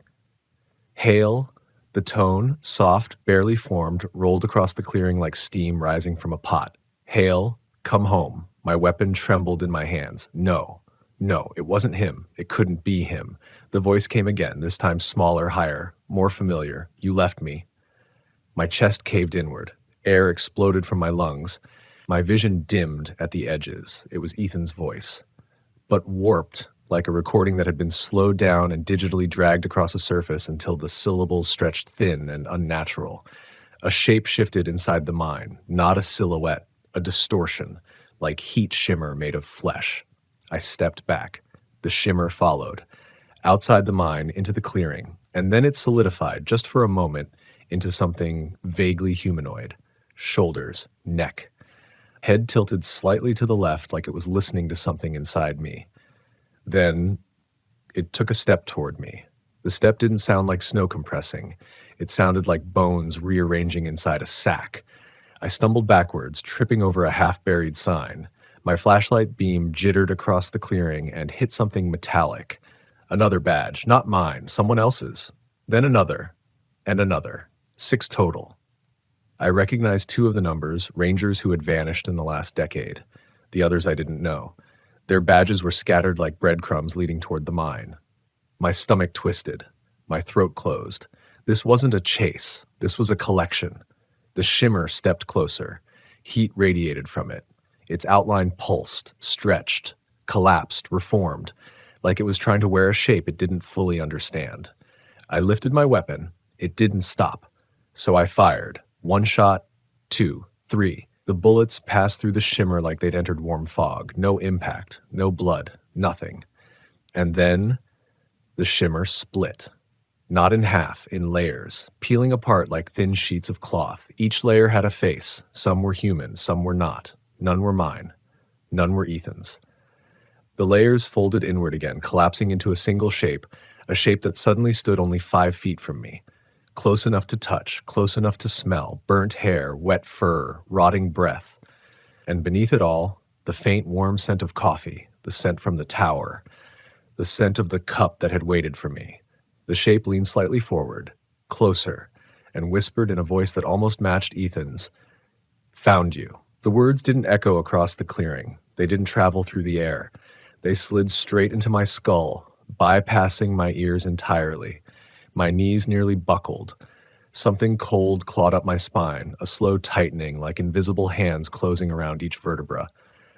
Hail, the tone, soft, barely formed, rolled across the clearing like steam rising from a pot. Hail, come home. My weapon trembled in my hands. No, it wasn't him. It couldn't be him. The voice came again, this time smaller, higher, more familiar. You left me. My chest caved inward. Air exploded from my lungs. My vision dimmed at the edges. It was Ethan's voice, but warped, like a recording that had been slowed down and digitally dragged across a surface until the syllables stretched thin and unnatural. A shape shifted inside the mine, not a silhouette, a distortion, like heat shimmer made of flesh. I stepped back. The shimmer followed. Outside the mine, into the clearing, and then it solidified, just for a moment, into something vaguely humanoid. Shoulders, neck. Head tilted slightly to the left like it was listening to something inside me. Then it took a step toward me. The step didn't sound like snow compressing. It sounded like bones rearranging inside a sack. I stumbled backwards, tripping over a half-buried sign. My flashlight beam jittered across the clearing and hit something metallic. Another badge, not mine, someone else's. Then another, and another. 6 total. I recognized 2 of the numbers, rangers who had vanished in the last decade. The others I didn't know. Their badges were scattered like breadcrumbs leading toward the mine. My stomach twisted. My throat closed. This wasn't a chase. This was a collection. The shimmer stepped closer. Heat radiated from it. Its outline pulsed, stretched, collapsed, reformed, like it was trying to wear a shape it didn't fully understand. I lifted my weapon. It didn't stop. So I fired. 1 shot, 2, 3. The bullets passed through the shimmer like they'd entered warm fog. No impact, no blood, nothing. And then the shimmer split. Not in half, in layers, peeling apart like thin sheets of cloth. Each layer had a face. Some were human, some were not. None were mine. None were Ethan's. The layers folded inward again, collapsing into a single shape, a shape that suddenly stood only 5 feet from me. Close enough to touch, close enough to smell, burnt hair, wet fur, rotting breath. And beneath it all, the faint warm scent of coffee, the scent from the tower, the scent of the cup that had waited for me. The shape leaned slightly forward, closer, and whispered in a voice that almost matched Ethan's, "Found you." The words didn't echo across the clearing. They didn't travel through the air. They slid straight into my skull, bypassing my ears entirely. My knees nearly buckled. Something cold clawed up my spine, a slow tightening like invisible hands closing around each vertebra.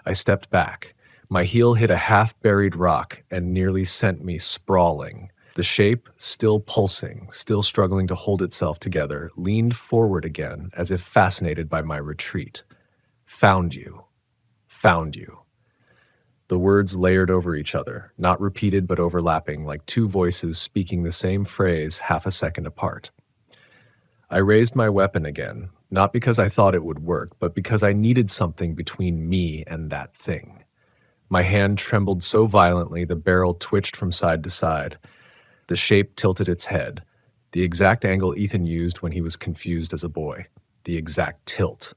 I stepped back. My heel hit a half-buried rock and nearly sent me sprawling. The shape, still pulsing, still struggling to hold itself together, leaned forward again as if fascinated by my retreat. "Found you. Found you." The words layered over each other, not repeated but overlapping, like 2 voices speaking the same phrase half a second apart. I raised my weapon again, not because I thought it would work, but because I needed something between me and that thing. My hand trembled so violently the barrel twitched from side to side. The shape tilted its head, the exact angle Ethan used when he was confused as a boy, the exact tilt.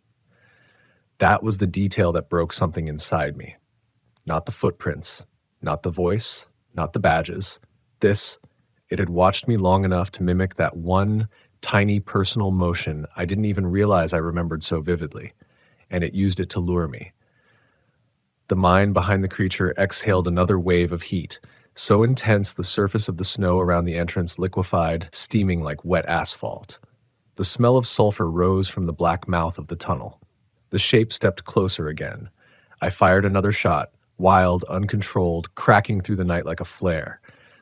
That was the detail that broke something inside me. Not the footprints, not the voice, not the badges. It had watched me long enough to mimic that one tiny personal motion I didn't even realize I remembered so vividly, and it used it to lure me. The mind behind the creature exhaled another wave of heat, so intense the surface of the snow around the entrance liquefied, steaming like wet asphalt. The smell of sulfur rose from the black mouth of the tunnel. The shape stepped closer again. I fired another shot, wild, uncontrolled, cracking through the night like a flare.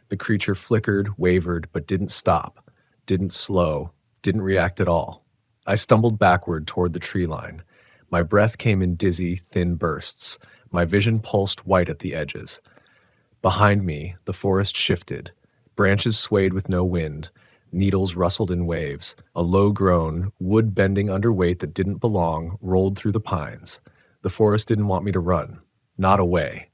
The creature flickered, wavered, but didn't stop, didn't slow, didn't react at all. I stumbled backward toward the tree line. My breath came in dizzy, thin bursts. My vision pulsed white at the edges. Behind me, the forest shifted. Branches swayed with no wind. Needles rustled in waves. A low groan, wood bending under weight that didn't belong, rolled through the pines. The forest didn't want me to run. Not away.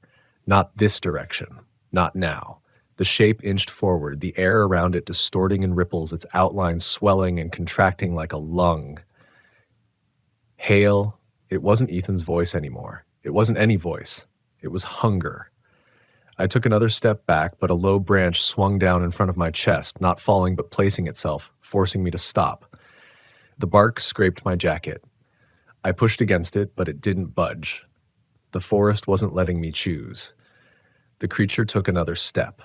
Not this direction. Not now. The shape inched forward, the air around it distorting in ripples, its outlines swelling and contracting like a lung. Hail. It wasn't Ethan's voice anymore. It wasn't any voice. It was hunger. I took another step back, but a low branch swung down in front of my chest, not falling but placing itself, forcing me to stop. The bark scraped my jacket. I pushed against it, but it didn't budge. The forest wasn't letting me choose. The creature took another step.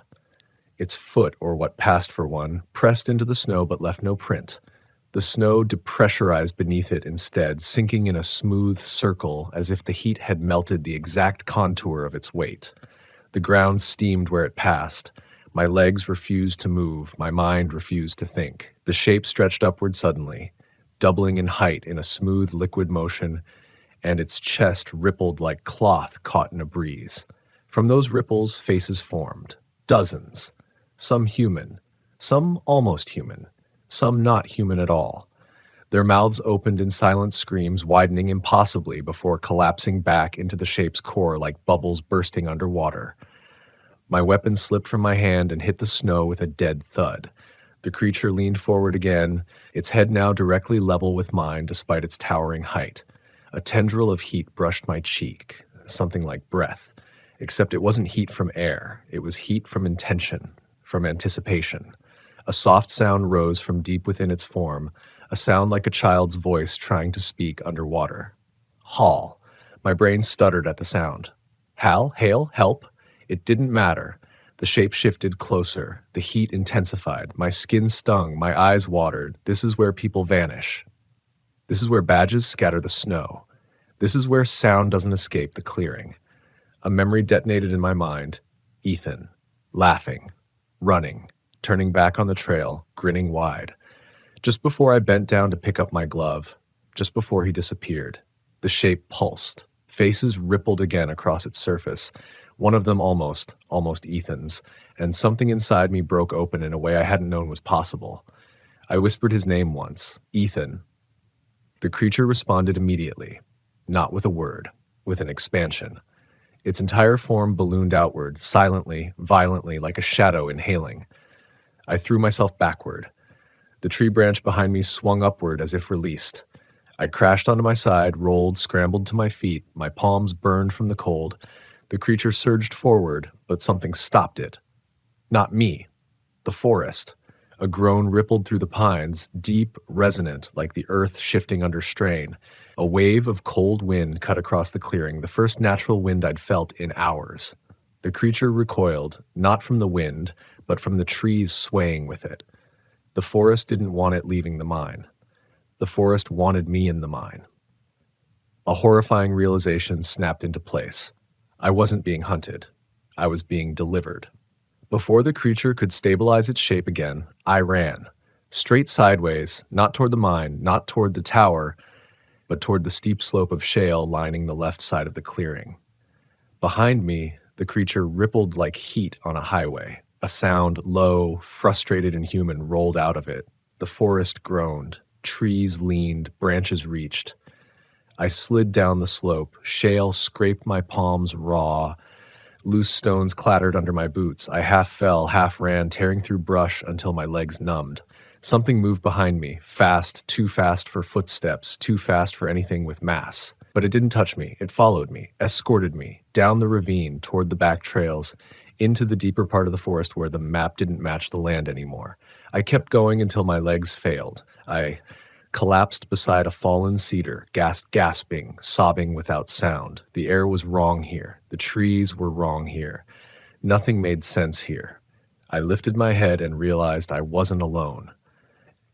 Its foot, or what passed for one, pressed into the snow but left no print. The snow depressurized beneath it instead, sinking in a smooth circle as if the heat had melted the exact contour of its weight. The ground steamed where it passed. My legs refused to move. My mind refused to think. The shape stretched upward suddenly, doubling in height in a smooth liquid motion, and its chest rippled like cloth caught in a breeze. From those ripples, faces formed. Dozens. Some human. Some almost human. Some not human at all. Their mouths opened in silent screams, widening impossibly before collapsing back into the shape's core like bubbles bursting underwater. My weapon slipped from my hand and hit the snow with a dead thud. The creature leaned forward again, its head now directly level with mine despite its towering height. A tendril of heat brushed my cheek, something like breath, except it wasn't heat from air. It was heat from intention, from anticipation. A soft sound rose from deep within its form, a sound like a child's voice trying to speak underwater. Hall. My brain stuttered at the sound. Hal? Hale? Help? It didn't matter. The shape shifted closer. The heat intensified. My skin stung. My eyes watered. This is where people vanish. This is where badges scatter the snow. This is where sound doesn't escape the clearing. A memory detonated in my mind. Ethan. Laughing. Running. Turning back on the trail. Grinning wide. Just before I bent down to pick up my glove, just before he disappeared, the shape pulsed. Faces rippled again across its surface, one of them almost Ethan's, and something inside me broke open in a way I hadn't known was possible. I whispered his name once, Ethan. The creature responded immediately, not with a word, with an expansion. Its entire form ballooned outward, silently, violently, like a shadow inhaling. I threw myself backward. The tree branch behind me swung upward as if released. I crashed onto my side, rolled, scrambled to my feet, my palms burned from the cold. The creature surged forward, but something stopped it. Not me. The forest. A groan rippled through the pines, deep, resonant, like the earth shifting under strain. A wave of cold wind cut across the clearing, the first natural wind I'd felt in hours. The creature recoiled, not from the wind, but from the trees swaying with it. The forest didn't want it leaving the mine. The forest wanted me in the mine. A horrifying realization snapped into place. I wasn't being hunted. I was being delivered. Before the creature could stabilize its shape again, I ran. Straight sideways, not toward the mine, not toward the tower, but toward the steep slope of shale lining the left side of the clearing. Behind me, the creature rippled like heat on a highway. A sound, low, frustrated and human, rolled out of it. The forest groaned. Trees leaned, branches reached. I slid down the slope. Shale scraped my palms raw. Loose stones clattered under my boots. I half fell, half ran, tearing through brush until my legs numbed. Something moved behind me, fast, too fast for footsteps, too fast for anything with mass. But it didn't touch me. It followed me, escorted me, down the ravine, toward the back trails, into the deeper part of the forest where the map didn't match the land anymore. I kept going until my legs failed. I collapsed beside a fallen cedar, gasping, sobbing without sound. The air was wrong here. The trees were wrong here. Nothing made sense here. I lifted my head and realized I wasn't alone.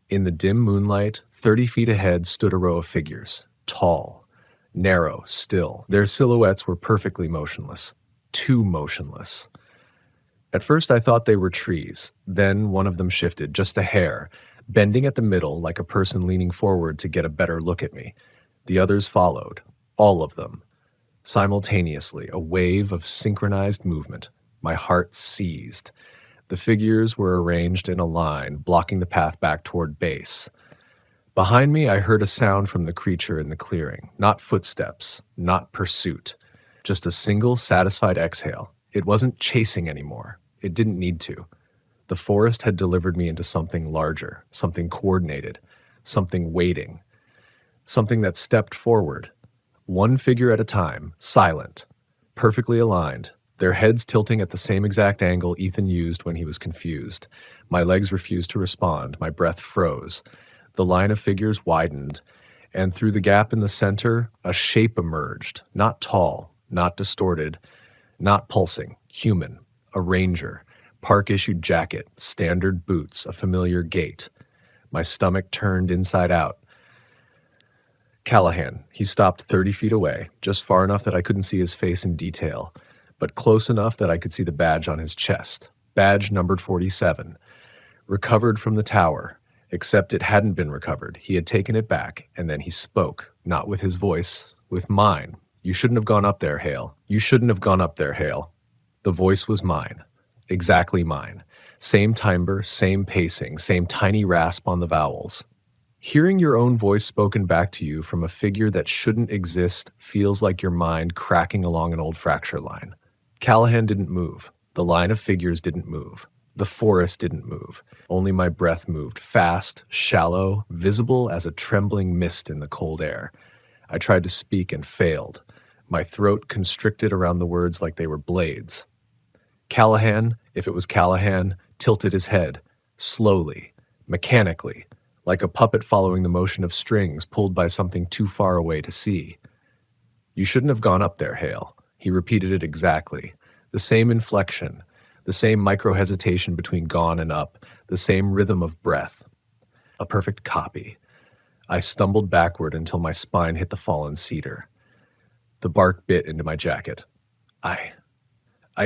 In the dim moonlight, 30 feet ahead stood a row of figures, tall, narrow, still. Their silhouettes were perfectly motionless. too motionless. At first I thought they were trees, then one of them shifted just a hair, bending at the middle like a person leaning forward to get a better look at me. The others followed, all of them. Simultaneously, a wave of synchronized movement. My heart seized. The figures were arranged in a line, blocking the path back toward base. Behind me, I heard a sound from the creature in the clearing. Not footsteps, not pursuit. Just a single, satisfied exhale. It wasn't chasing anymore. It didn't need to. The forest had delivered me into something larger, something coordinated, something waiting, something that stepped forward. One figure at a time, silent, perfectly aligned, their heads tilting at the same exact angle Ethan used when he was confused. My legs refused to respond. My breath froze. The line of figures widened, and through the gap in the center, a shape emerged. Not tall, not distorted, not pulsing. Human. A ranger. Park-issued jacket. Standard boots. A familiar gait. My stomach turned inside out. Callahan. He stopped 30 feet away, just far enough that I couldn't see his face in detail, but close enough that I could see the badge on his chest. Badge numbered 47. Recovered from the tower, except it hadn't been recovered. He had taken it back, and then he spoke, not with his voice, with mine. You shouldn't have gone up there, Hale. You shouldn't have gone up there, Hale. The voice was mine. Exactly mine. Same timbre, same pacing, same tiny rasp on the vowels. Hearing your own voice spoken back to you from a figure that shouldn't exist feels like your mind cracking along an old fracture line. Callahan didn't move. The line of figures didn't move. The forest didn't move. Only my breath moved, fast, shallow, visible as a trembling mist in the cold air. I tried to speak and failed. My throat constricted around the words like they were blades. Callahan, if it was Callahan, tilted his head, slowly, mechanically, like a puppet following the motion of strings pulled by something too far away to see. You shouldn't have gone up there, Hale. He repeated it exactly. The same inflection, the same micro-hesitation between gone and up, the same rhythm of breath. A perfect copy. I stumbled backward until my spine hit the fallen cedar. The bark bit into my jacket. I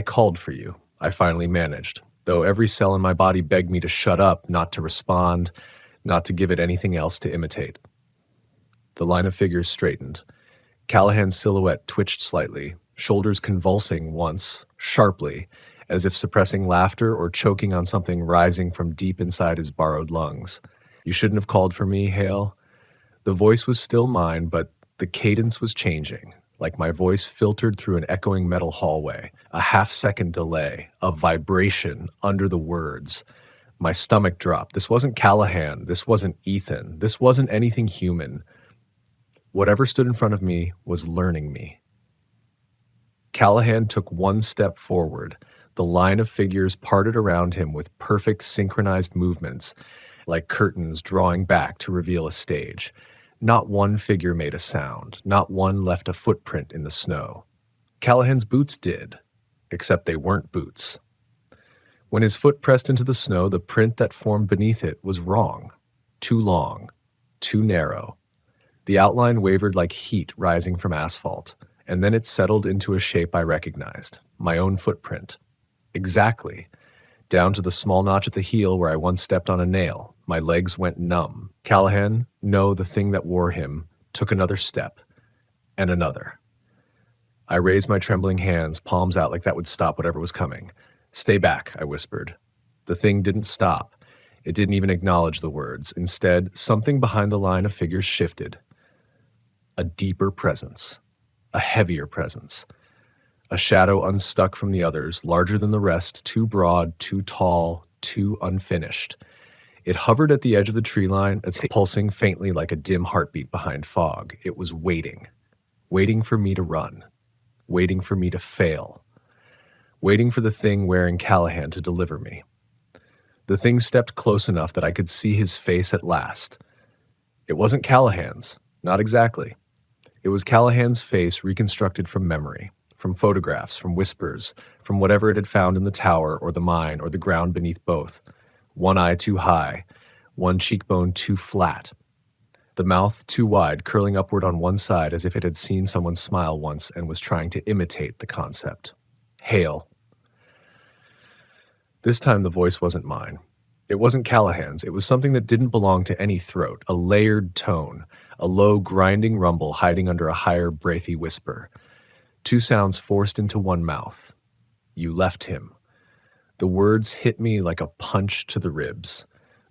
called for you. I finally managed, though every cell in my body begged me to shut up, not to respond, not to give it anything else to imitate. The line of figures straightened. Callahan's silhouette twitched slightly, shoulders convulsing once, sharply, as if suppressing laughter or choking on something rising from deep inside his borrowed lungs. You shouldn't have called for me, Hale. The voice was still mine, but the cadence was changing, like my voice filtered through an echoing metal hallway, a half-second delay, a vibration under the words. My stomach dropped. This wasn't Callahan. This wasn't Ethan. This wasn't anything human. Whatever stood in front of me was learning me. Callahan took one step forward. The line of figures parted around him with perfect synchronized movements, like curtains drawing back to reveal a stage. Not one figure made a sound. Not one left a footprint in the snow. Callahan's boots did, except they weren't boots. When his foot pressed into the snow, the print that formed beneath it was wrong. Too long. Too narrow. The outline wavered like heat rising from asphalt, and then it settled into a shape I recognized. My own footprint. Exactly. Down to the small notch at the heel where I once stepped on a nail. My legs went numb. Callahan, no, the thing that wore him, took another step. And another. I raised my trembling hands, palms out like that would stop whatever was coming. Stay back, I whispered. The thing didn't stop. It didn't even acknowledge the words. Instead, something behind the line of figures shifted. A deeper presence. A heavier presence. A shadow unstuck from the others, larger than the rest, too broad, too tall, too unfinished. It hovered at the edge of the tree line, pulsing faintly like a dim heartbeat behind fog. It was waiting. Waiting for me to run. Waiting for me to fail. Waiting for the thing wearing Callahan to deliver me. The thing stepped close enough that I could see his face at last. It wasn't Callahan's, not exactly. It was Callahan's face reconstructed from memory, from photographs, from whispers, from whatever it had found in the tower or the mine or the ground beneath both. One eye too high, one cheekbone too flat. The mouth too wide, curling upward on one side as if it had seen someone smile once and was trying to imitate the concept. Hail. This time the voice wasn't mine. It wasn't Callahan's. It was something that didn't belong to any throat, a layered tone, a low, grinding rumble hiding under a higher, breathy whisper. Two sounds forced into one mouth. You left him. The words hit me like a punch to the ribs.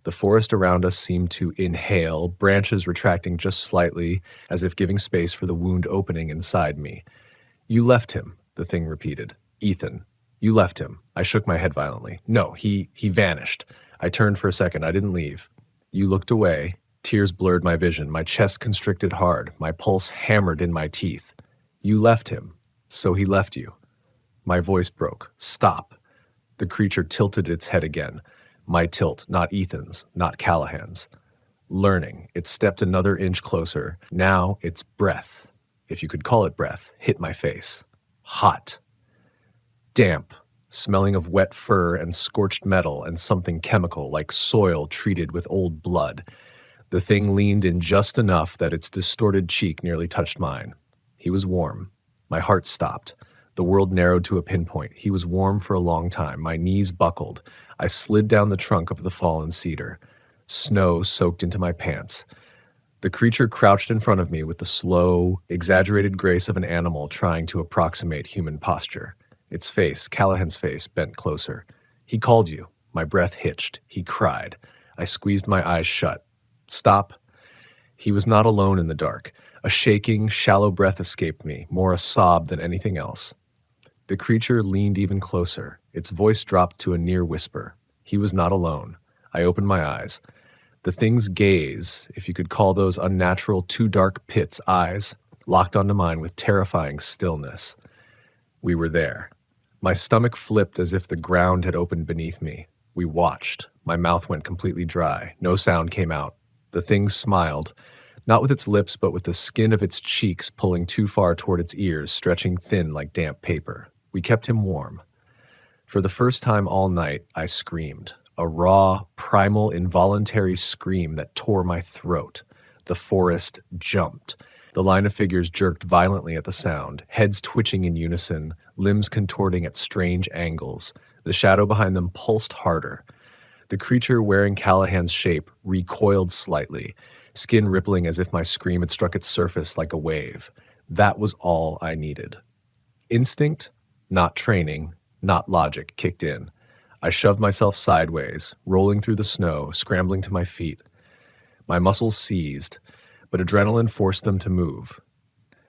The forest around us seemed to inhale, branches retracting just slightly, as if giving space for the wound opening inside me. You left him, the thing repeated. Ethan, you left him. I shook my head violently. No, he vanished. I turned for a second. I didn't leave. You looked away. Tears blurred my vision. My chest constricted hard. My pulse hammered in my teeth. You left him. So he left you. My voice broke. Stop. The creature tilted its head again. My tilt, not Ethan's, not Callahan's. Learning, it stepped another inch closer. Now its breath, if you could call it breath, hit my face. Hot. Damp, smelling of wet fur and scorched metal and something chemical like soil treated with old blood. The thing leaned in just enough that its distorted cheek nearly touched mine. He was warm. My heart stopped. The world narrowed to a pinpoint. He was warm for a long time. My knees buckled. I slid down the trunk of the fallen cedar. Snow soaked into my pants. The creature crouched in front of me with the slow, exaggerated grace of an animal trying to approximate human posture. Its face, Callahan's face, bent closer. He called you. My breath hitched. He cried. I squeezed my eyes shut. Stop. He was not alone in the dark. A shaking, shallow breath escaped me, more a sob than anything else. The creature leaned even closer. Its voice dropped to a near whisper. He was not alone. I opened my eyes. The thing's gaze, if you could call those unnatural, too dark pits eyes, locked onto mine with terrifying stillness. We were there. My stomach flipped as if the ground had opened beneath me. We watched. My mouth went completely dry. No sound came out. The thing smiled, not with its lips, but with the skin of its cheeks pulling too far toward its ears, stretching thin like damp paper. We kept him warm. For the first time all night, I screamed. A raw, primal, involuntary scream that tore my throat. The forest jumped. The line of figures jerked violently at the sound, heads twitching in unison, limbs contorting at strange angles. The shadow behind them pulsed harder. The creature wearing Callahan's shape recoiled slightly, skin rippling as if my scream had struck its surface like a wave. That was all I needed. Instinct, not training, not logic, kicked in. I shoved myself sideways, rolling through the snow, scrambling to my feet. My muscles seized, but adrenaline forced them to move.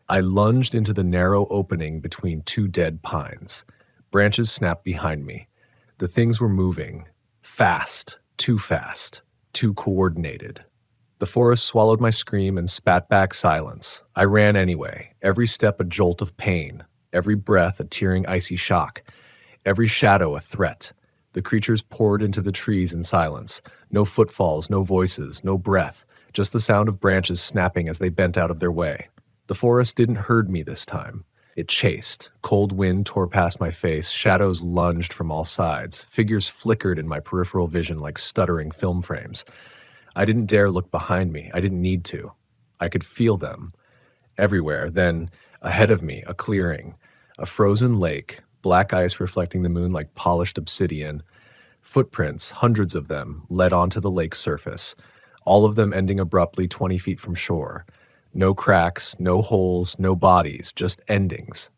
I lunged into the narrow opening between two dead pines. Branches snapped behind me. The things were moving. Fast, too coordinated. The forest swallowed my scream and spat back silence. I ran anyway, every step a jolt of pain, every breath a tearing icy shock, every shadow a threat. The creatures poured into the trees in silence. No footfalls, no voices, no breath, just the sound of branches snapping as they bent out of their way. The forest didn't herd me this time. It chased. Cold wind tore past my face. Shadows lunged from all sides. Figures flickered in my peripheral vision like stuttering film frames. I didn't dare look behind me. I didn't need to. I could feel them. Everywhere. Then, ahead of me, a clearing. A frozen lake, black ice reflecting the moon like polished obsidian. Footprints, hundreds of them, led onto the lake's surface, all of them ending abruptly 20 feet from shore. No cracks, no holes, no bodies, just endings.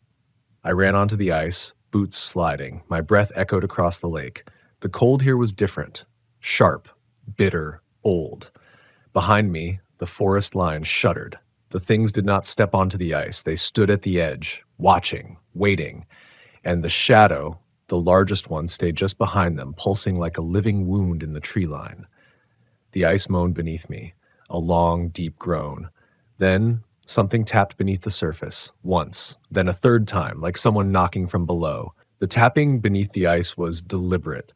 I ran onto the ice, boots sliding. My breath echoed across the lake. The cold here was different. Sharp, bitter, old. Behind me, the forest line shuddered. The things did not step onto the ice. They stood at the edge, watching, waiting. And the shadow, the largest one, stayed just behind them, pulsing like a living wound in the tree line. The ice moaned beneath me, a long, deep groan. Then something tapped beneath the surface, once, then a third time, like someone knocking from below. The tapping beneath the ice was deliberate,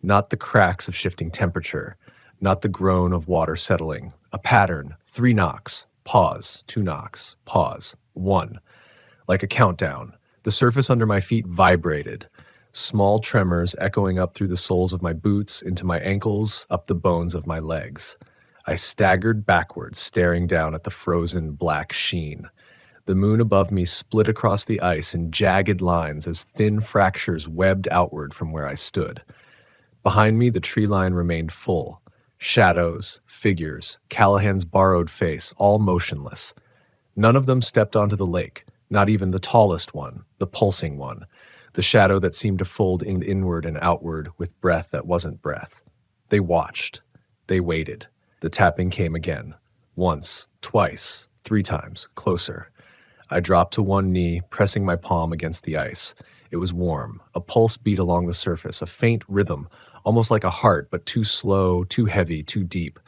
not the cracks of shifting temperature, not the groan of water settling. A pattern, 3 knocks, pause, 2 knocks, pause, 1. Like a countdown. The surface under my feet vibrated, small tremors echoing up through the soles of my boots, into my ankles, up the bones of my legs. I staggered backwards, staring down at the frozen black sheen. The moon above me split across the ice in jagged lines as thin fractures webbed outward from where I stood. Behind me, the tree line remained full. Shadows, figures, Callahan's borrowed face, all motionless. None of them stepped onto the lake, not even the tallest one, the pulsing one, the shadow that seemed to fold inward and outward with breath that wasn't breath. They watched. They waited. The tapping came again. Once, twice, 3 times, closer. I dropped to one knee, pressing my palm against the ice. It was warm. A pulse beat along the surface, a faint rhythm, almost like a heart, but too slow, too heavy, too deep.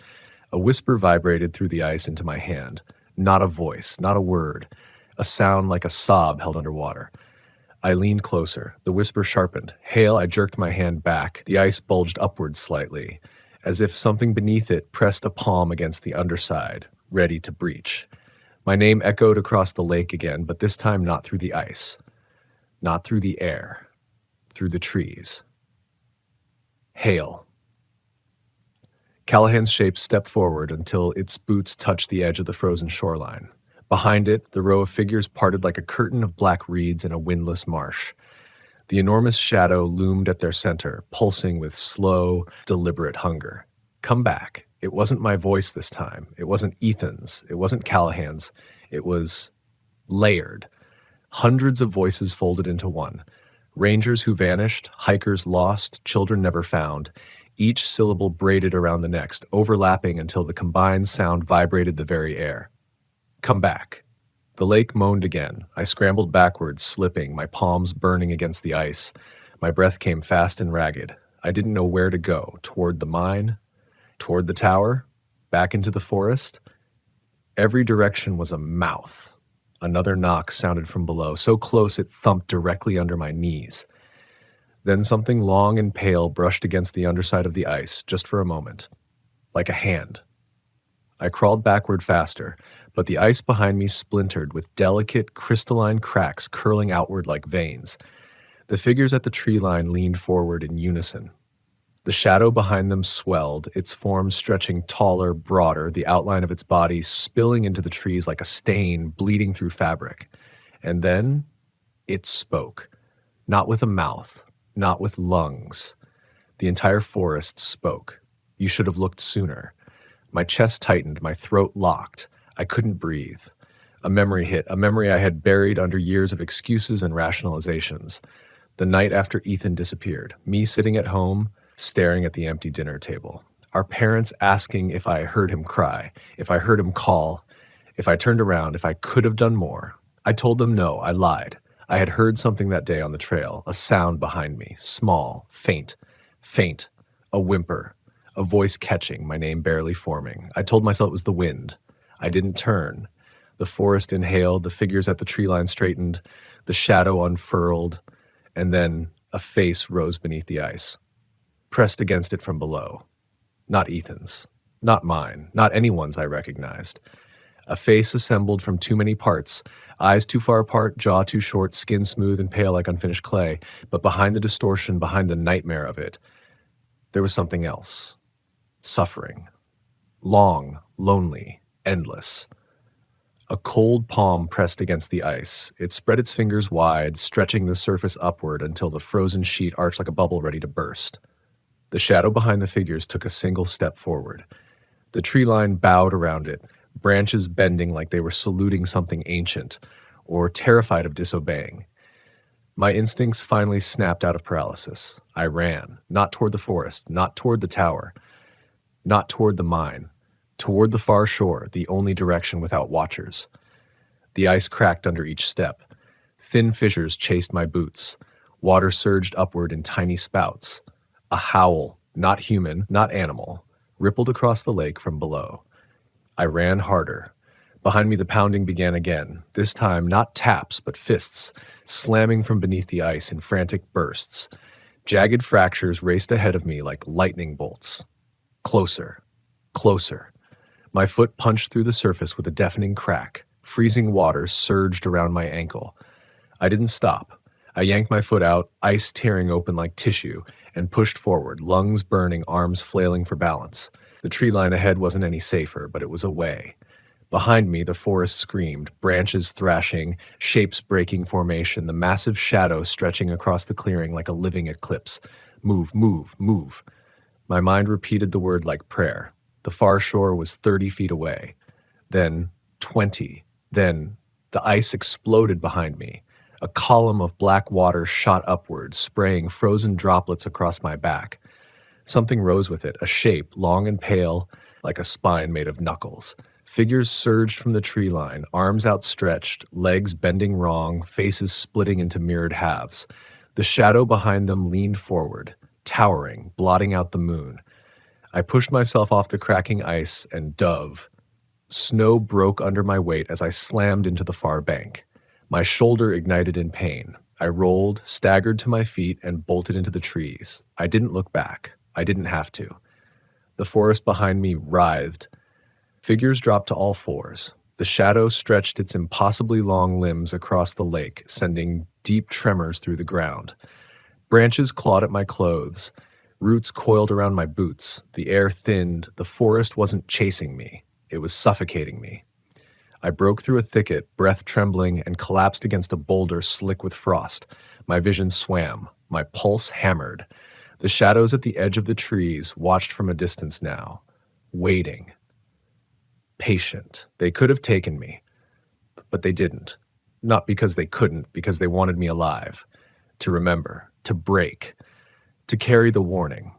A whisper vibrated through the ice into my hand. Not a voice, not a word. A sound like a sob held underwater. I leaned closer. The whisper sharpened. Hale, I jerked my hand back. The ice bulged upward slightly, as if something beneath it pressed a palm against the underside, ready to breach. My name echoed across the lake again, but this time not through the ice. Not through the air. Through the trees. Hale. Callahan's shape stepped forward until its boots touched the edge of the frozen shoreline. Behind it, the row of figures parted like a curtain of black reeds in a windless marsh. The enormous shadow loomed at their center, pulsing with slow, deliberate hunger. Come back. It wasn't my voice this time. It wasn't Ethan's. It wasn't Callahan's. It was layered. Hundreds of voices folded into one. Rangers who vanished, hikers lost, children never found. Each syllable braided around the next, overlapping until the combined sound vibrated the very air. Come back. The lake moaned again. I scrambled backwards, slipping, my palms burning against the ice. My breath came fast and ragged. I didn't know where to go. Toward the mine? Toward the tower? Back into the forest? Every direction was a mouth. Another knock sounded from below, so close it thumped directly under my knees. Then something long and pale brushed against the underside of the ice, just for a moment. Like a hand. I crawled backward faster, but the ice behind me splintered with delicate, crystalline cracks curling outward like veins. The figures at the tree line leaned forward in unison. The shadow behind them swelled, its form stretching taller, broader, the outline of its body spilling into the trees like a stain bleeding through fabric. And then it spoke. Not with a mouth, not with lungs. The entire forest spoke. You should have looked sooner. My chest tightened, my throat locked. I couldn't breathe. A memory hit, a memory I had buried under years of excuses and rationalizations. The night after Ethan disappeared, me sitting at home, staring at the empty dinner table. Our parents asking if I heard him cry, if I heard him call, if I turned around, if I could have done more. I told them no, I lied. I had heard something that day on the trail, a sound behind me, small, faint, a whimper, a voice catching, my name barely forming. I told myself it was the wind. I didn't turn. The forest inhaled, the figures at the tree line straightened, the shadow unfurled, and then a face rose beneath the ice. Pressed against it from below. Not Ethan's. Not mine. Not anyone's I recognized. A face assembled from too many parts. Eyes too far apart, jaw too short, skin smooth and pale like unfinished clay. But behind the distortion, behind the nightmare of it, there was something else. Suffering. Long, lonely, endless. A cold palm pressed against the ice. It spread its fingers wide, stretching the surface upward until the frozen sheet arched like a bubble ready to burst. The shadow behind the figures took a single step forward. The tree line bowed around it, branches bending like they were saluting something ancient, or terrified of disobeying. My instincts finally snapped out of paralysis. I ran, not toward the forest, not toward the tower, not toward the mine, toward the far shore, the only direction without watchers. The ice cracked under each step. Thin fissures chased my boots. Water surged upward in tiny spouts. A howl, not human, not animal, rippled across the lake from below. I ran harder. Behind me the pounding began again, this time not taps but fists, slamming from beneath the ice in frantic bursts. Jagged fractures raced ahead of me like lightning bolts. Closer, closer. My foot punched through the surface with a deafening crack. Freezing water surged around my ankle. I didn't stop. I yanked my foot out, ice tearing open like tissue, and pushed forward, lungs burning, arms flailing for balance. The tree line ahead wasn't any safer, but it was a way. Behind me, the forest screamed, branches thrashing, shapes breaking formation, the massive shadow stretching across the clearing like a living eclipse. Move, move, move. My mind repeated the word like prayer. The far shore was 30 feet away. Then 20. Then the ice exploded behind me. A column of black water shot upward, spraying frozen droplets across my back. Something rose with it, a shape, long and pale, like a spine made of knuckles. Figures surged from the tree line, arms outstretched, legs bending wrong, faces splitting into mirrored halves. The shadow behind them leaned forward, towering, blotting out the moon. I pushed myself off the cracking ice and dove. Snow broke under my weight as I slammed into the far bank. My shoulder ignited in pain. I rolled, staggered to my feet, and bolted into the trees. I didn't look back. I didn't have to. The forest behind me writhed. Figures dropped to all fours. The shadow stretched its impossibly long limbs across the lake, sending deep tremors through the ground. Branches clawed at my clothes. Roots coiled around my boots. The air thinned. The forest wasn't chasing me. It was suffocating me. I broke through a thicket, breath trembling, and collapsed against a boulder slick with frost. My vision swam. My pulse hammered. The shadows at the edge of the trees watched from a distance now, waiting. Patient. They could have taken me, but they didn't. Not because they couldn't, because they wanted me alive. To remember, to break, to carry the warning.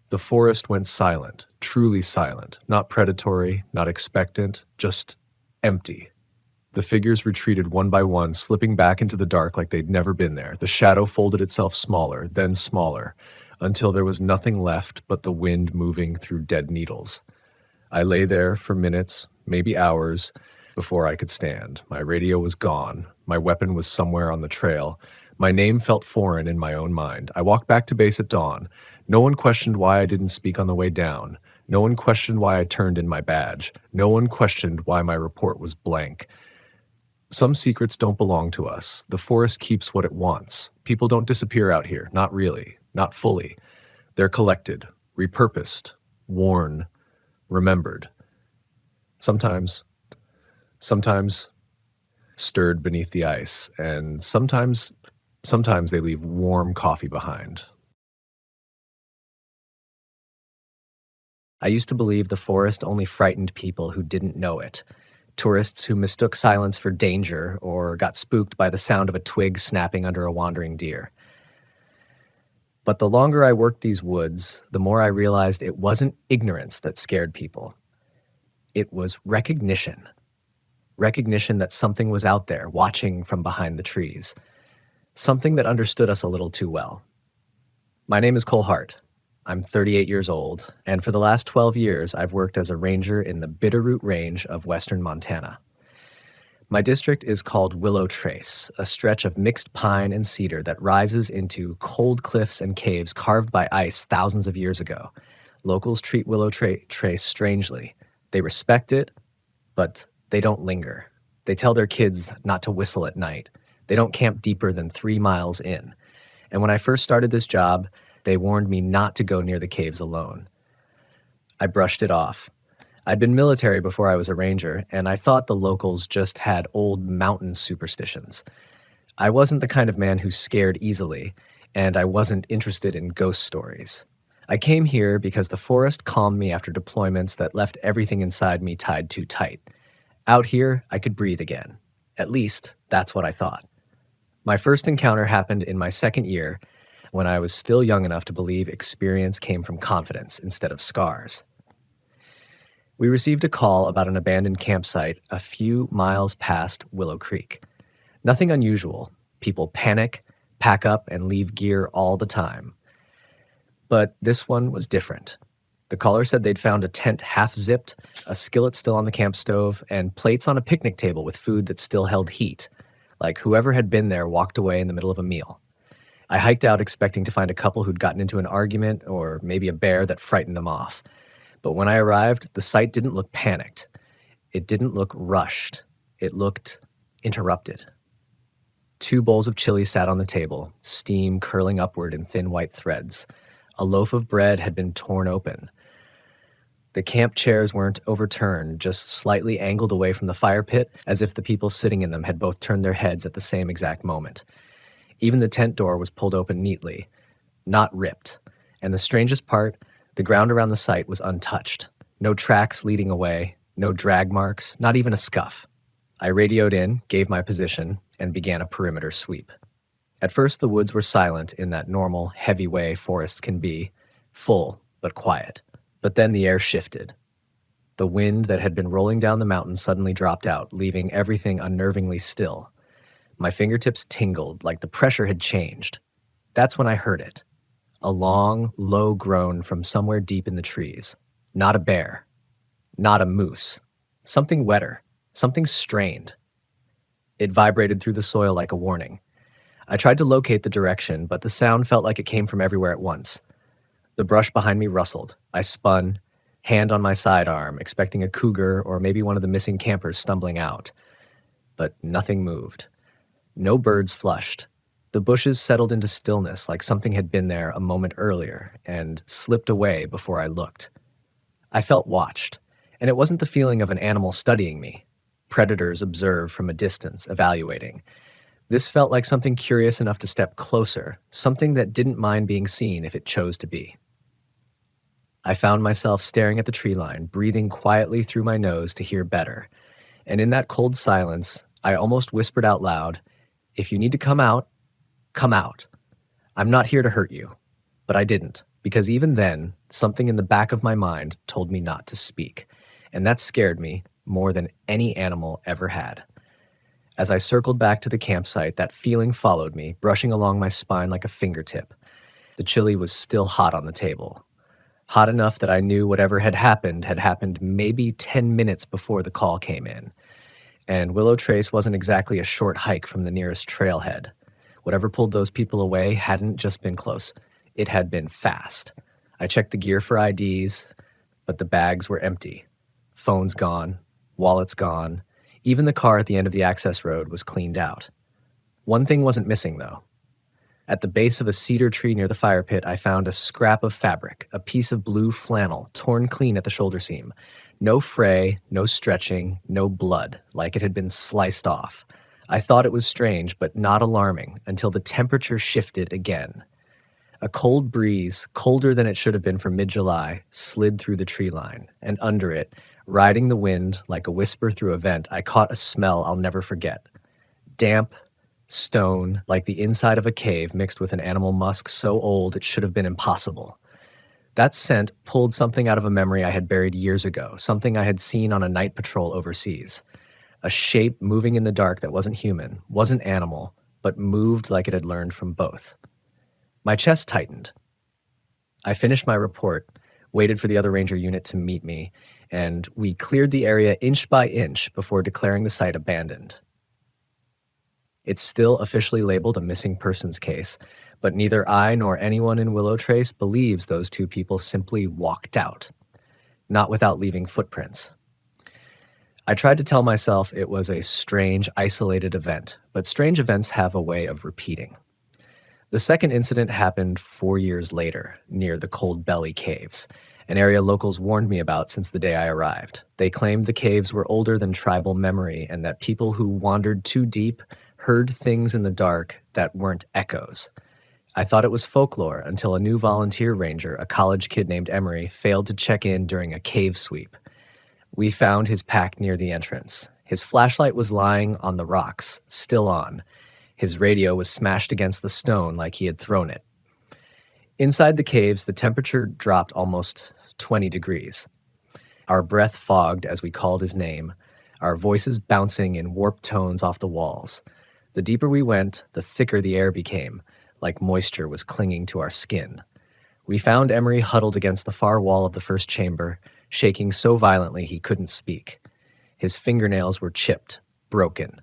The forest went silent, truly silent, not predatory, not expectant, just empty. The figures retreated one by one, slipping back into the dark like they'd never been there. The shadow folded itself smaller, then smaller, until there was nothing left but the wind moving through dead needles. I lay there for minutes, maybe hours, before I could stand. My radio was gone. My weapon was somewhere on the trail. My name felt foreign in my own mind. I walked back to base at dawn. No one questioned why I didn't speak on the way down. No one questioned why I turned in my badge. No one questioned why my report was blank. Some secrets don't belong to us. The forest keeps what it wants. People don't disappear out here. Not really. Not fully. They're collected, repurposed, worn, remembered. Sometimes stirred beneath the ice, and sometimes they leave warm coffee behind. I used to believe the forest only frightened people who didn't know it. Tourists who mistook silence for danger or got spooked by the sound of a twig snapping under a wandering deer. But the longer I worked these woods, the more I realized it wasn't ignorance that scared people. It was recognition. Recognition that something was out there watching from behind the trees. Something that understood us a little too well. My name is Cole Hart. I'm 38 years old, and for the last 12 years, I've worked as a ranger in the Bitterroot Range of western Montana. My district is called Willow Trace, a stretch of mixed pine and cedar that rises into cold cliffs and caves carved by ice thousands of years ago. Locals treat Willow Trace strangely. They respect it, but they don't linger. They tell their kids not to whistle at night. They don't camp deeper than 3 miles in. And when I first started this job, they warned me not to go near the caves alone. I brushed it off. I'd been military before I was a ranger, and I thought the locals just had old mountain superstitions. I wasn't the kind of man who scared easily, and I wasn't interested in ghost stories. I came here because the forest calmed me after deployments that left everything inside me tied too tight. Out here, I could breathe again. At least, that's what I thought. My first encounter happened in my second year, when I was still young enough to believe experience came from confidence instead of scars. We received a call about an abandoned campsite a few miles past Willow Creek. Nothing unusual. People panic, pack up, and leave gear all the time. But this one was different. The caller said they'd found a tent half-zipped, a skillet still on the camp stove, and plates on a picnic table with food that still held heat, like whoever had been there walked away in the middle of a meal. I hiked out expecting to find a couple who'd gotten into an argument or maybe a bear that frightened them off. But when I arrived, the site didn't look panicked. It didn't look rushed. It looked interrupted. 2 bowls of chili sat on the table, steam curling upward in thin white threads. A loaf of bread had been torn open. The camp chairs weren't overturned, just slightly angled away from the fire pit, as if the people sitting in them had both turned their heads at the same exact moment. Even the tent door was pulled open neatly, not ripped. And the strangest part, the ground around the site was untouched. No tracks leading away, no drag marks, not even a scuff. I radioed in, gave my position, and began a perimeter sweep. At first, the woods were silent in that normal, heavy way forests can be, full but quiet. But then the air shifted. The wind that had been rolling down the mountain suddenly dropped out, leaving everything unnervingly still. My fingertips tingled like the pressure had changed. That's when I heard it. A long, low groan from somewhere deep in the trees. Not a bear. Not a moose. Something wetter. Something strained. It vibrated through the soil like a warning. I tried to locate the direction, but the sound felt like it came from everywhere at once. The brush behind me rustled. I spun, hand on my sidearm, expecting a cougar or maybe one of the missing campers stumbling out. But nothing moved. No birds flushed. The bushes settled into stillness like something had been there a moment earlier and slipped away before I looked. I felt watched, and it wasn't the feeling of an animal studying me. Predators observe from a distance, evaluating. This felt like something curious enough to step closer, something that didn't mind being seen if it chose to be. I found myself staring at the tree line, breathing quietly through my nose to hear better. And in that cold silence, I almost whispered out loud, "If you need to come out, come out. I'm not here to hurt you." But I didn't, because even then, something in the back of my mind told me not to speak. And that scared me more than any animal ever had. As I circled back to the campsite, that feeling followed me, brushing along my spine like a fingertip. The chili was still hot on the table. Hot enough that I knew whatever had happened maybe 10 minutes before the call came in. And Willow Trace wasn't exactly a short hike from the nearest trailhead. Whatever pulled those people away hadn't just been close. It had been fast. I checked the gear for IDs, but the bags were empty. Phones gone, wallets gone. Even the car at the end of the access road was cleaned out. One thing wasn't missing, though. At the base of a cedar tree near the fire pit, I found a scrap of fabric, a piece of blue flannel, torn clean at the shoulder seam. No fray, no stretching, no blood, like it had been sliced off. I thought it was strange, but not alarming, until the temperature shifted again. A cold breeze, colder than it should have been for mid-July, slid through the tree line, and under it, riding the wind like a whisper through a vent, I caught a smell I'll never forget. Damp, stone, like the inside of a cave mixed with an animal musk so old it should have been impossible. That scent pulled something out of a memory I had buried years ago, something I had seen on a night patrol overseas. A shape moving in the dark that wasn't human, wasn't animal, but moved like it had learned from both. My chest tightened. I finished my report, waited for the other ranger unit to meet me, and we cleared the area inch by inch before declaring the site abandoned. It's still officially labeled a missing persons case, but neither I nor anyone in Willow Trace believes those two people simply walked out, not without leaving footprints. I tried to tell myself it was a strange, isolated event, but strange events have a way of repeating. The second incident happened 4 years later, near the Cold Belly Caves, an area locals warned me about since the day I arrived. They claimed the caves were older than tribal memory and that people who wandered too deep heard things in the dark that weren't echoes. I thought it was folklore until a new volunteer ranger, a college kid named Emery, failed to check in during a cave sweep. We found his pack near the entrance. His flashlight was lying on the rocks, still on. His radio was smashed against the stone like he had thrown it. Inside the caves, the temperature dropped almost 20 degrees. Our breath fogged as we called his name, our voices bouncing in warped tones off the walls. The deeper we went, the thicker the air became, like moisture was clinging to our skin. We found Emery huddled against the far wall of the first chamber, shaking so violently he couldn't speak. His fingernails were chipped, broken.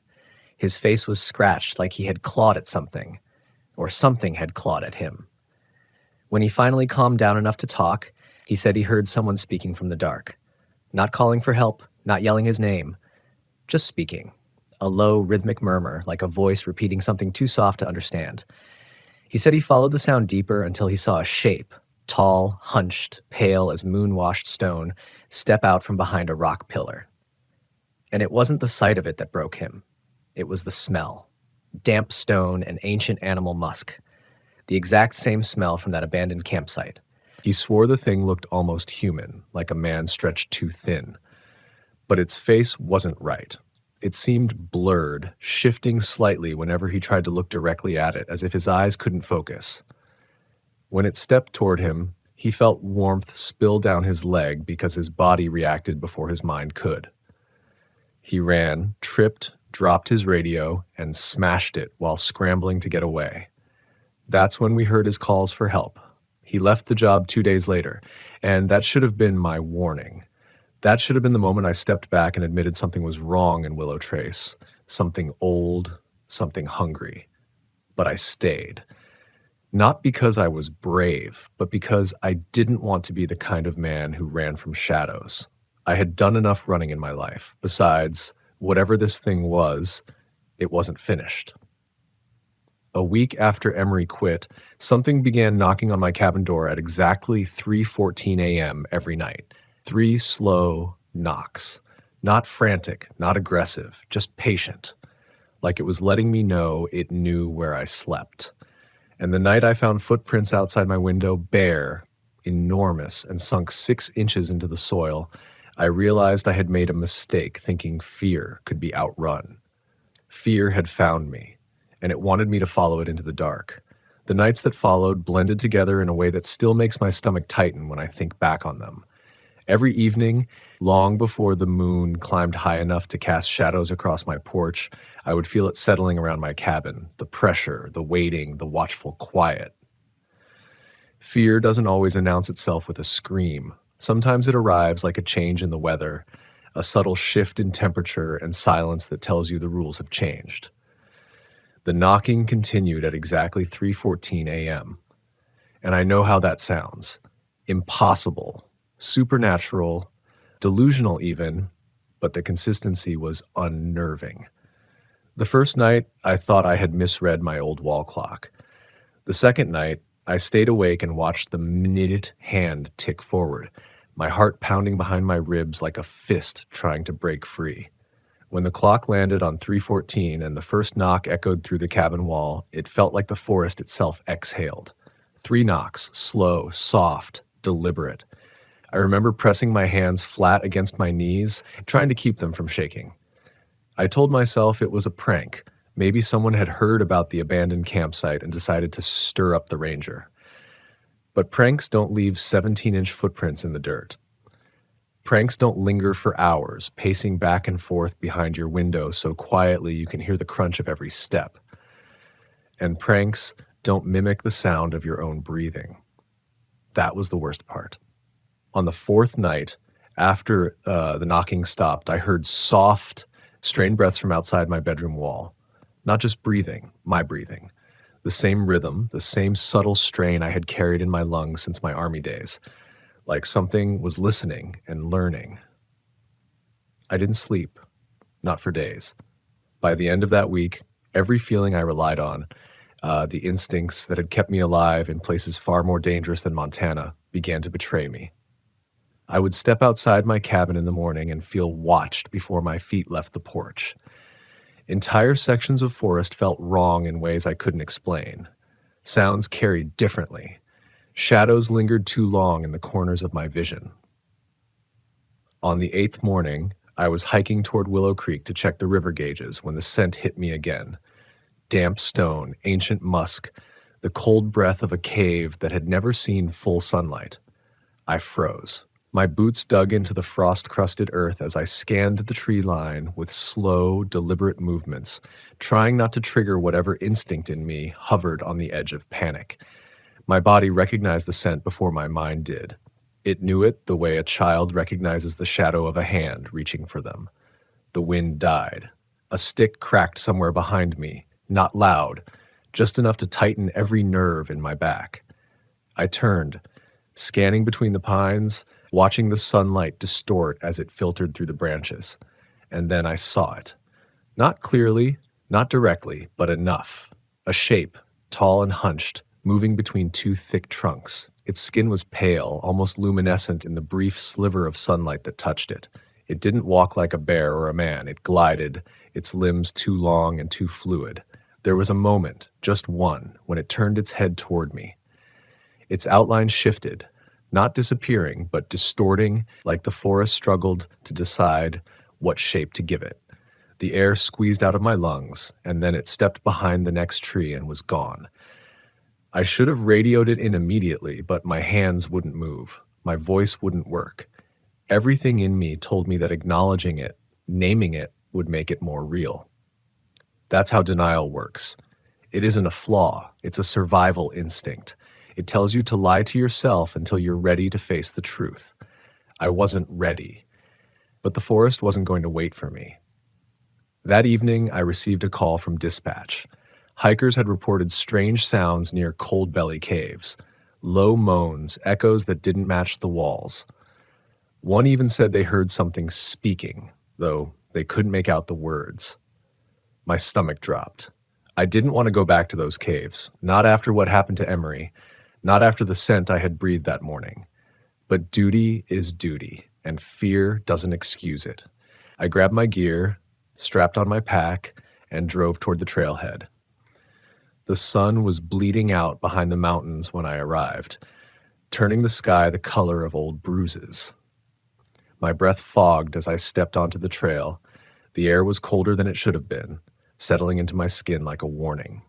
His face was scratched like he had clawed at something, or something had clawed at him. When he finally calmed down enough to talk, he said he heard someone speaking from the dark. Not calling for help, not yelling his name, just speaking. A low, rhythmic murmur, like a voice repeating something too soft to understand. He said he followed the sound deeper until he saw a shape, tall, hunched, pale as moon-washed stone, step out from behind a rock pillar. And it wasn't the sight of it that broke him. It was the smell. Damp stone and ancient animal musk. The exact same smell from that abandoned campsite. He swore the thing looked almost human, like a man stretched too thin. But its face wasn't right. It seemed blurred, shifting slightly whenever he tried to look directly at it, as if his eyes couldn't focus. When it stepped toward him, he felt warmth spill down his leg because his body reacted before his mind could. He ran, tripped, dropped his radio, and smashed it while scrambling to get away. That's when we heard his calls for help. He left the job 2 days later, and that should have been my warning. That should have been the moment I stepped back and admitted something was wrong in Willow Trace, something old, something hungry. But I stayed. Not because I was brave, but because I didn't want to be the kind of man who ran from shadows. I had done enough running in my life. Besides, whatever this thing was, it wasn't finished. A week after Emery quit, something began knocking on my cabin door at exactly 3:14 a.m. every night. 3 slow knocks. Not frantic, not aggressive, just patient. Like it was letting me know it knew where I slept. And the night I found footprints outside my window, bare, enormous, and sunk 6 inches into the soil, I realized I had made a mistake thinking fear could be outrun. Fear had found me, and it wanted me to follow it into the dark. The nights that followed blended together in a way that still makes my stomach tighten when I think back on them. Every evening, long before the moon climbed high enough to cast shadows across my porch, I would feel it settling around my cabin, the pressure, the waiting, the watchful quiet. Fear doesn't always announce itself with a scream. Sometimes it arrives like a change in the weather, a subtle shift in temperature and silence that tells you the rules have changed. The knocking continued at exactly 3:14 a.m. And I know how that sounds. Impossible, supernatural, delusional even, but the consistency was unnerving. The first night, I thought I had misread my old wall clock. The second night, I stayed awake and watched the minute hand tick forward, my heart pounding behind my ribs like a fist trying to break free. When the clock landed on 3:14 and the first knock echoed through the cabin wall, it felt like the forest itself exhaled. 3 knocks, slow, soft, deliberate. I remember pressing my hands flat against my knees, trying to keep them from shaking. I told myself it was a prank. Maybe someone had heard about the abandoned campsite and decided to stir up the ranger. But pranks don't leave 17-inch footprints in the dirt. Pranks don't linger for hours, pacing back and forth behind your window so quietly you can hear the crunch of every step. And pranks don't mimic the sound of your own breathing. That was the worst part. On the 4th night, after the knocking stopped, I heard soft, strained breaths from outside my bedroom wall. Not just breathing, my breathing. The same rhythm, the same subtle strain I had carried in my lungs since my army days. Like something was listening and learning. I didn't sleep, not for days. By the end of that week, every feeling I relied on, the instincts that had kept me alive in places far more dangerous than Montana, began to betray me. I would step outside my cabin in the morning and feel watched before my feet left the porch. Entire sections of forest felt wrong in ways I couldn't explain. Sounds carried differently. Shadows lingered too long in the corners of my vision. On the 8th morning, I was hiking toward Willow Creek to check the river gauges when the scent hit me again. Damp stone, ancient musk, the cold breath of a cave that had never seen full sunlight. I froze. My boots dug into the frost-crusted earth as I scanned the tree line with slow, deliberate movements, trying not to trigger whatever instinct in me hovered on the edge of panic. My body recognized the scent before my mind did. It knew it the way a child recognizes the shadow of a hand reaching for them. The wind died. A stick cracked somewhere behind me, not loud, just enough to tighten every nerve in my back. I turned, scanning between the pines, watching the sunlight distort as it filtered through the branches. And then I saw it. Not clearly, not directly, but enough. A shape, tall and hunched, moving between 2 thick trunks, Its skin was pale, almost luminescent in the brief sliver of sunlight that touched it. It didn't walk like a bear or a man. It glided, its limbs too long and too fluid. There was a moment, just one, when it turned its head toward me. Its outline shifted, not disappearing, but distorting, like the forest struggled to decide what shape to give it. The air squeezed out of my lungs, and then it stepped behind the next tree and was gone. I should have radioed it in immediately, but my hands wouldn't move. My voice wouldn't work. Everything in me told me that acknowledging it, naming it, would make it more real. That's how denial works. It isn't a flaw, it's a survival instinct. It tells you to lie to yourself until you're ready to face the truth. I wasn't ready. But the forest wasn't going to wait for me. That evening, I received a call from dispatch. Hikers had reported strange sounds near Cold Belly Caves, low moans, echoes that didn't match the walls. One even said they heard something speaking, though they couldn't make out the words. My stomach dropped. I didn't want to go back to those caves, not after what happened to Emery, not after the scent I had breathed that morning. But duty is duty, and fear doesn't excuse it. I grabbed my gear, strapped on my pack, and drove toward the trailhead. The sun was bleeding out behind the mountains when I arrived, turning the sky the color of old bruises. My breath fogged as I stepped onto the trail. The air was colder than it should have been, settling into my skin like a warning.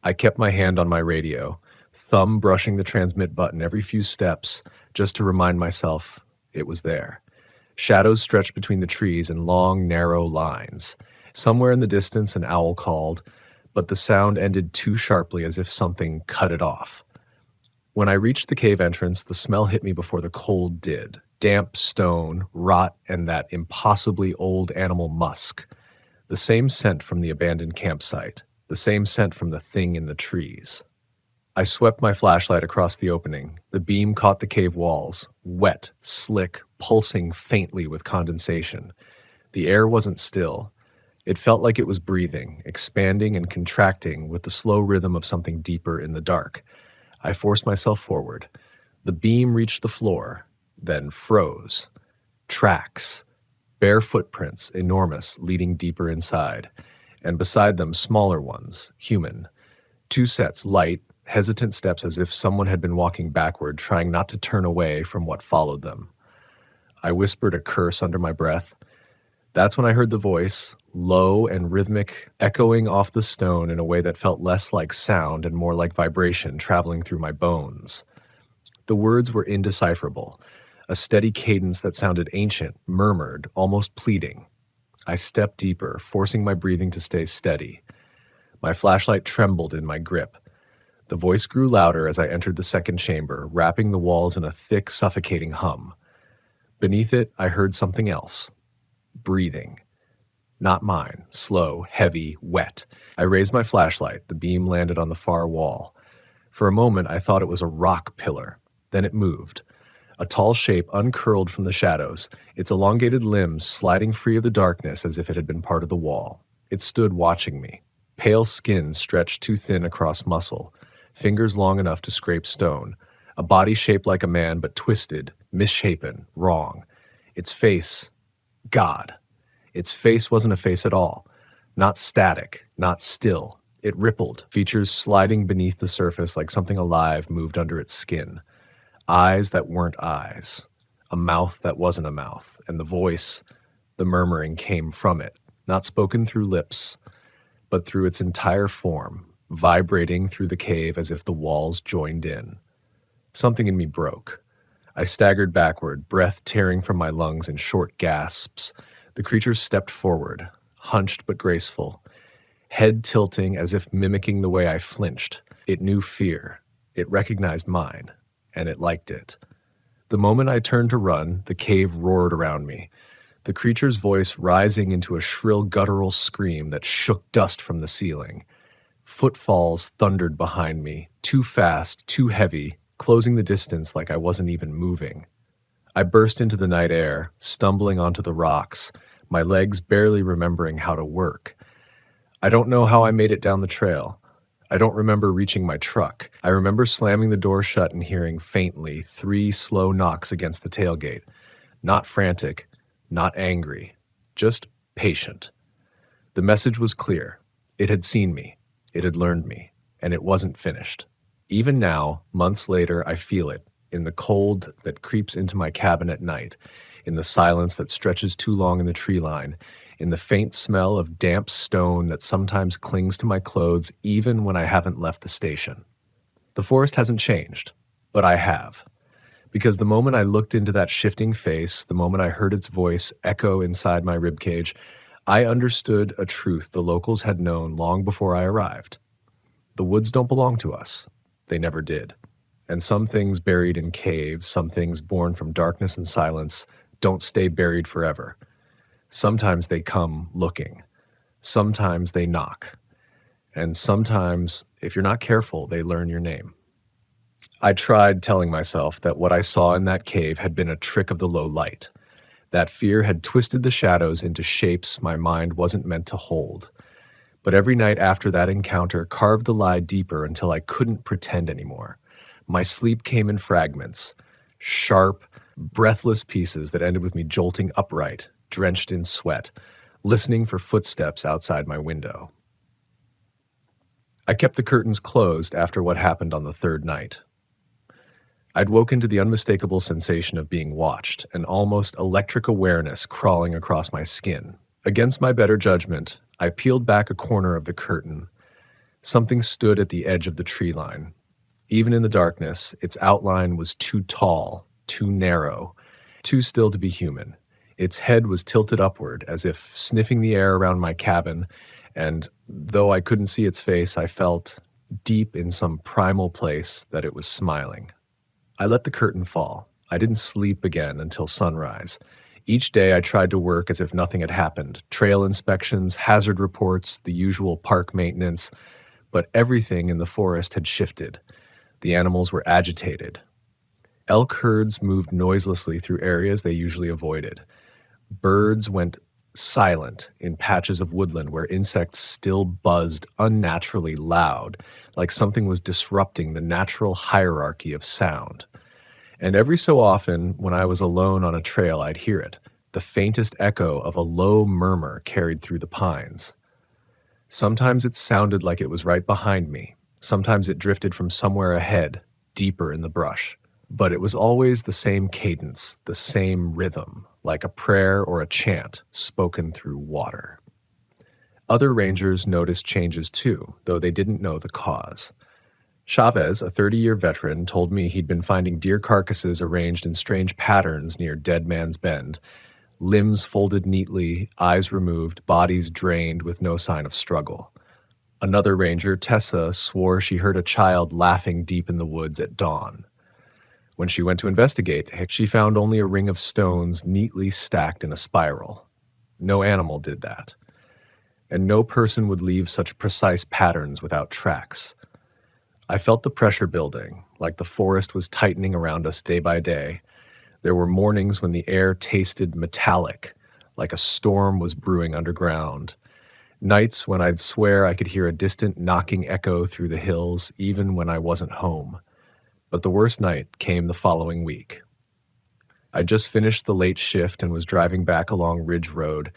I kept my hand on my radio, thumb brushing the transmit button every few steps, just to remind myself it was there. Shadows stretched between the trees in long, narrow lines. Somewhere in the distance, an owl called, but the sound ended too sharply as if something cut it off. When I reached the cave entrance, the smell hit me before the cold did. Damp stone, rot, and that impossibly old animal musk. The same scent from the abandoned campsite. The same scent from the thing in the trees. I swept my flashlight across the opening. The beam caught the cave walls, wet, slick, pulsing faintly with condensation. The air wasn't still. It felt like it was breathing, expanding and contracting with the slow rhythm of something deeper in the dark. I forced myself forward. The beam reached the floor, then froze. Tracks. Bare footprints, enormous, leading deeper inside. And beside them, smaller ones, human. Two sets, light, hesitant steps as if someone had been walking backward, trying not to turn away from what followed them. I whispered a curse under my breath. That's when I heard the voice, low and rhythmic, echoing off the stone in a way that felt less like sound and more like vibration traveling through my bones. The words were indecipherable, a steady cadence that sounded ancient, murmured, almost pleading. I stepped deeper, forcing my breathing to stay steady. My flashlight trembled in my grip. The voice grew louder as I entered the second chamber, wrapping the walls in a thick, suffocating hum. Beneath it, I heard something else. Breathing. Not mine. Slow, heavy, wet. I raised my flashlight. The beam landed on the far wall. For a moment, I thought it was a rock pillar. Then it moved. A tall shape uncurled from the shadows, its elongated limbs sliding free of the darkness as if it had been part of the wall. It stood watching me. Pale skin stretched too thin across muscle, fingers long enough to scrape stone, a body shaped like a man but twisted, misshapen, wrong. Its face, God. Its face wasn't a face at all. Not static, not still. It rippled, features sliding beneath the surface like something alive moved under its skin. Eyes that weren't eyes. A mouth that wasn't a mouth. And the voice, the murmuring came from it, not spoken through lips, but through its entire form, vibrating through the cave as if the walls joined in. Something in me broke. I staggered backward, breath tearing from my lungs in short gasps. The creature stepped forward, hunched but graceful, head tilting as if mimicking the way I flinched. It knew fear. It recognized mine, and it liked it. The moment I turned to run, the cave roared around me, the creature's voice rising into a shrill guttural scream that shook dust from the ceiling. Footfalls thundered behind me, too fast, too heavy, closing the distance like I wasn't even moving. I burst into the night air, stumbling onto the rocks, my legs barely remembering how to work. I don't know how I made it down the trail. I don't remember reaching my truck. I remember slamming the door shut and hearing faintly 3 slow knocks against the tailgate. Not frantic, not angry, just patient. The message was clear. It had seen me, it had learned me, and it wasn't finished. Even now, months later, I feel it, in the cold that creeps into my cabin at night, in the silence that stretches too long in the tree line, in the faint smell of damp stone that sometimes clings to my clothes even when I haven't left the station. The forest hasn't changed, but I have. Because the moment I looked into that shifting face, the moment I heard its voice echo inside my ribcage, I understood a truth the locals had known long before I arrived. The woods don't belong to us. They never did. And some things buried in caves, some things born from darkness and silence, don't stay buried forever. Sometimes they come looking. Sometimes they knock. And sometimes, if you're not careful, they learn your name. I tried telling myself that what I saw in that cave had been a trick of the low light. That fear had twisted the shadows into shapes my mind wasn't meant to hold. But every night after that encounter carved the lie deeper until I couldn't pretend anymore. My sleep came in fragments, sharp, breathless pieces that ended with me jolting upright, drenched in sweat, listening for footsteps outside my window. I kept the curtains closed after what happened on the third night. I'd woken to the unmistakable sensation of being watched, an almost electric awareness crawling across my skin. Against my better judgment, I peeled back a corner of the curtain. Something stood at the edge of the tree line. Even in the darkness, its outline was too tall, too narrow, too still to be human. Its head was tilted upward, as if sniffing the air around my cabin, and though I couldn't see its face, I felt, deep in some primal place, that it was smiling. I let the curtain fall. I didn't sleep again until sunrise. Each day I tried to work as if nothing had happened. Trail inspections, hazard reports, the usual park maintenance. But everything in the forest had shifted. The animals were agitated. Elk herds moved noiselessly through areas they usually avoided. Birds went silent in patches of woodland where insects still buzzed unnaturally loud, like something was disrupting the natural hierarchy of sound. And every so often, when I was alone on a trail, I'd hear it, the faintest echo of a low murmur carried through the pines. Sometimes it sounded like it was right behind me. Sometimes it drifted from somewhere ahead, deeper in the brush. But it was always the same cadence, the same rhythm, like a prayer or a chant spoken through water. Other rangers noticed changes too, though they didn't know the cause. Chavez, a 30-year veteran, told me he'd been finding deer carcasses arranged in strange patterns near Dead Man's Bend, limbs folded neatly, eyes removed, bodies drained with no sign of struggle. Another ranger, Tessa, swore she heard a child laughing deep in the woods at dawn. When she went to investigate, she found only a ring of stones neatly stacked in a spiral. No animal did that. And no person would leave such precise patterns without tracks. I felt the pressure building, like the forest was tightening around us day by day. There were mornings when the air tasted metallic, like a storm was brewing underground. Nights when I'd swear I could hear a distant knocking echo through the hills, even when I wasn't home. But the worst night came the following week. I'd just finished the late shift and was driving back along Ridge Road,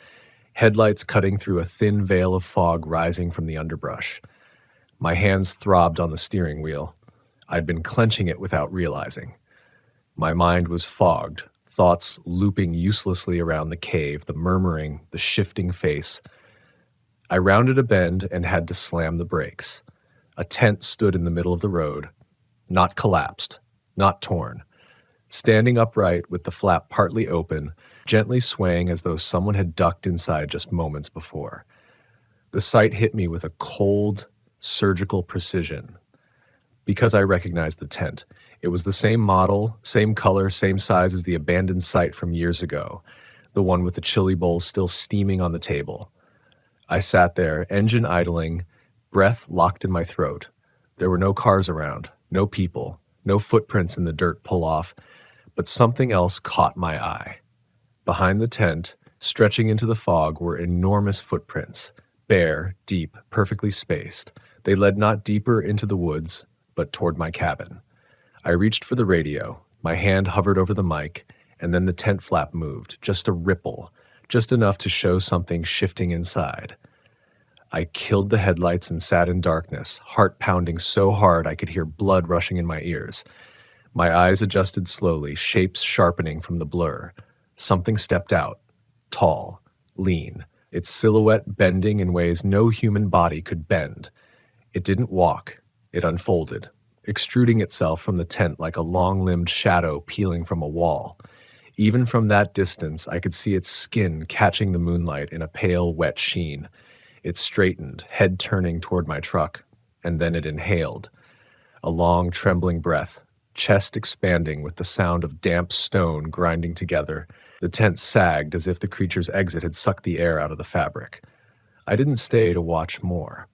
headlights cutting through a thin veil of fog rising from the underbrush. My hands throbbed on the steering wheel. I'd been clenching it without realizing. My mind was fogged, thoughts looping uselessly around the cave, the murmuring, the shifting face. I rounded a bend and had to slam the brakes. A tent stood in the middle of the road, not collapsed, not torn, standing upright with the flap partly open, gently swaying as though someone had ducked inside just moments before. The sight hit me with a cold, surgical precision. Because I recognized the tent. It was the same model, same color, same size as the abandoned site from years ago, the one with the chili bowl still steaming on the table. I sat there, engine idling, breath locked in my throat. There were no cars around, no people, no footprints in the dirt pull-off, but something else caught my eye. Behind the tent, stretching into the fog, were enormous footprints, bare, deep, perfectly spaced. They led not deeper into the woods, but toward my cabin. I reached for the radio. My hand hovered over the mic, and then the tent flap moved, just a ripple, just enough to show something shifting inside. I killed the headlights and sat in darkness, heart pounding so hard I could hear blood rushing in my ears. My eyes adjusted slowly, shapes sharpening from the blur. Something stepped out, tall, lean, its silhouette bending in ways no human body could bend. It didn't walk, it unfolded, extruding itself from the tent like a long-limbed shadow peeling from a wall. Even from that distance, I could see its skin catching the moonlight in a pale, wet sheen. It straightened, head turning toward my truck, and then it inhaled. A long, trembling breath, chest expanding with the sound of damp stone grinding together. The tent sagged as if the creature's exit had sucked the air out of the fabric. I didn't stay to watch more.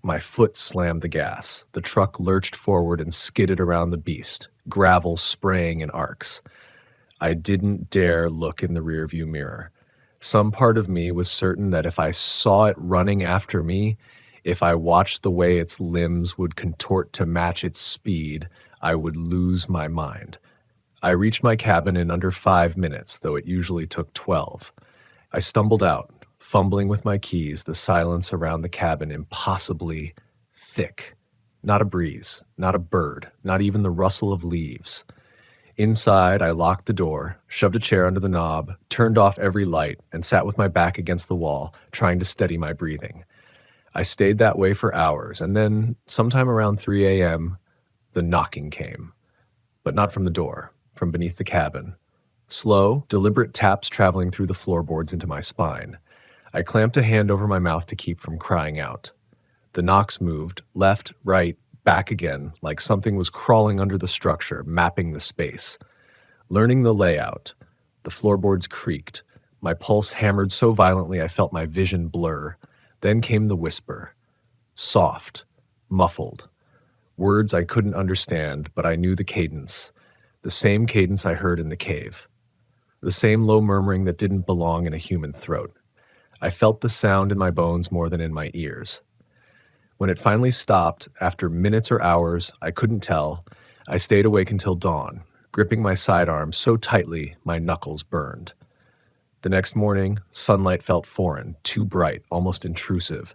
My foot slammed the gas. The truck lurched forward and skidded around the beast, gravel spraying in arcs. I didn't dare look in the rearview mirror. Some part of me was certain that if I saw it running after me, if I watched the way its limbs would contort to match its speed, I would lose my mind. I reached my cabin in under 5 minutes, though it usually took 12. I stumbled out, fumbling with my keys, the silence around the cabin impossibly thick. Not a breeze, not a bird, not even the rustle of leaves. Inside, I locked the door, shoved a chair under the knob, turned off every light, and sat with my back against the wall, trying to steady my breathing. I stayed that way for hours, and then, sometime around 3 a.m., the knocking came. But not from the door, from beneath the cabin. Slow, deliberate taps traveling through the floorboards into my spine. I clamped a hand over my mouth to keep from crying out. The knocks moved, left, right, back again, like something was crawling under the structure, mapping the space. Learning the layout, the floorboards creaked. My pulse hammered so violently I felt my vision blur. Then came the whisper. Soft, muffled. Words I couldn't understand, but I knew the cadence. The same cadence I heard in the cave. The same low murmuring that didn't belong in a human throat. I felt the sound in my bones more than in my ears. When it finally stopped, after minutes or hours, I couldn't tell, I stayed awake until dawn, gripping my sidearm so tightly my knuckles burned. The next morning, sunlight felt foreign, too bright, almost intrusive.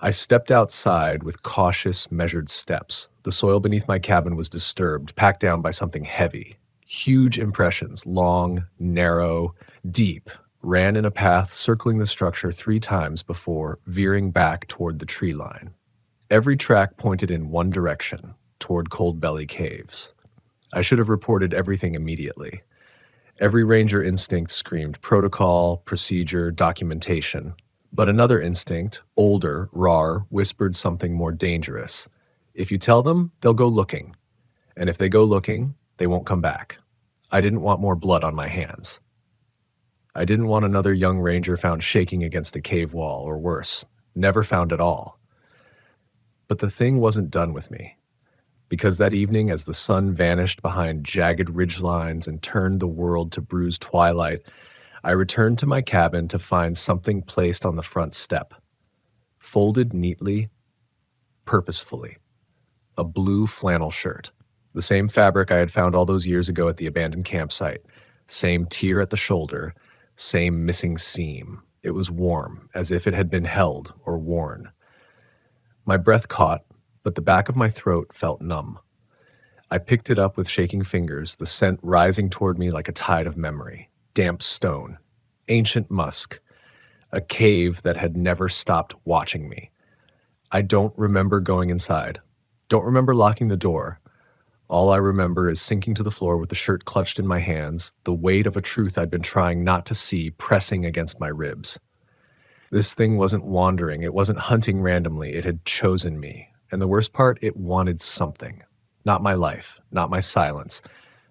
I stepped outside with cautious, measured steps. The soil beneath my cabin was disturbed, packed down by something heavy. Huge impressions, long, narrow, deep, ran in a path circling the structure 3 times before veering back toward the tree line. Every track pointed in one direction, toward Cold Belly Caves. I should have reported everything immediately. Every ranger instinct screamed protocol, procedure, documentation. But another instinct, older, raw, whispered something more dangerous. If you tell them, they'll go looking. And if they go looking, they won't come back. I didn't want more blood on my hands. I didn't want another young ranger found shaking against a cave wall, or worse, never found at all. But the thing wasn't done with me, because that evening as the sun vanished behind jagged ridgelines and turned the world to bruised twilight, I returned to my cabin to find something placed on the front step, folded neatly, purposefully, a blue flannel shirt, the same fabric I had found all those years ago at the abandoned campsite, same tear at the shoulder, same missing seam. It was warm, as if it had been held or worn. My breath caught, but the back of my throat felt numb. I picked it up with shaking fingers, the scent rising toward me like a tide of memory. Damp stone, ancient musk, a cave that had never stopped watching me. I don't remember going inside, don't remember locking the door. All I remember is sinking to the floor with the shirt clutched in my hands, the weight of a truth I'd been trying not to see pressing against my ribs. This thing wasn't wandering, it wasn't hunting randomly, it had chosen me. And the worst part, it wanted something. Not my life, not my silence.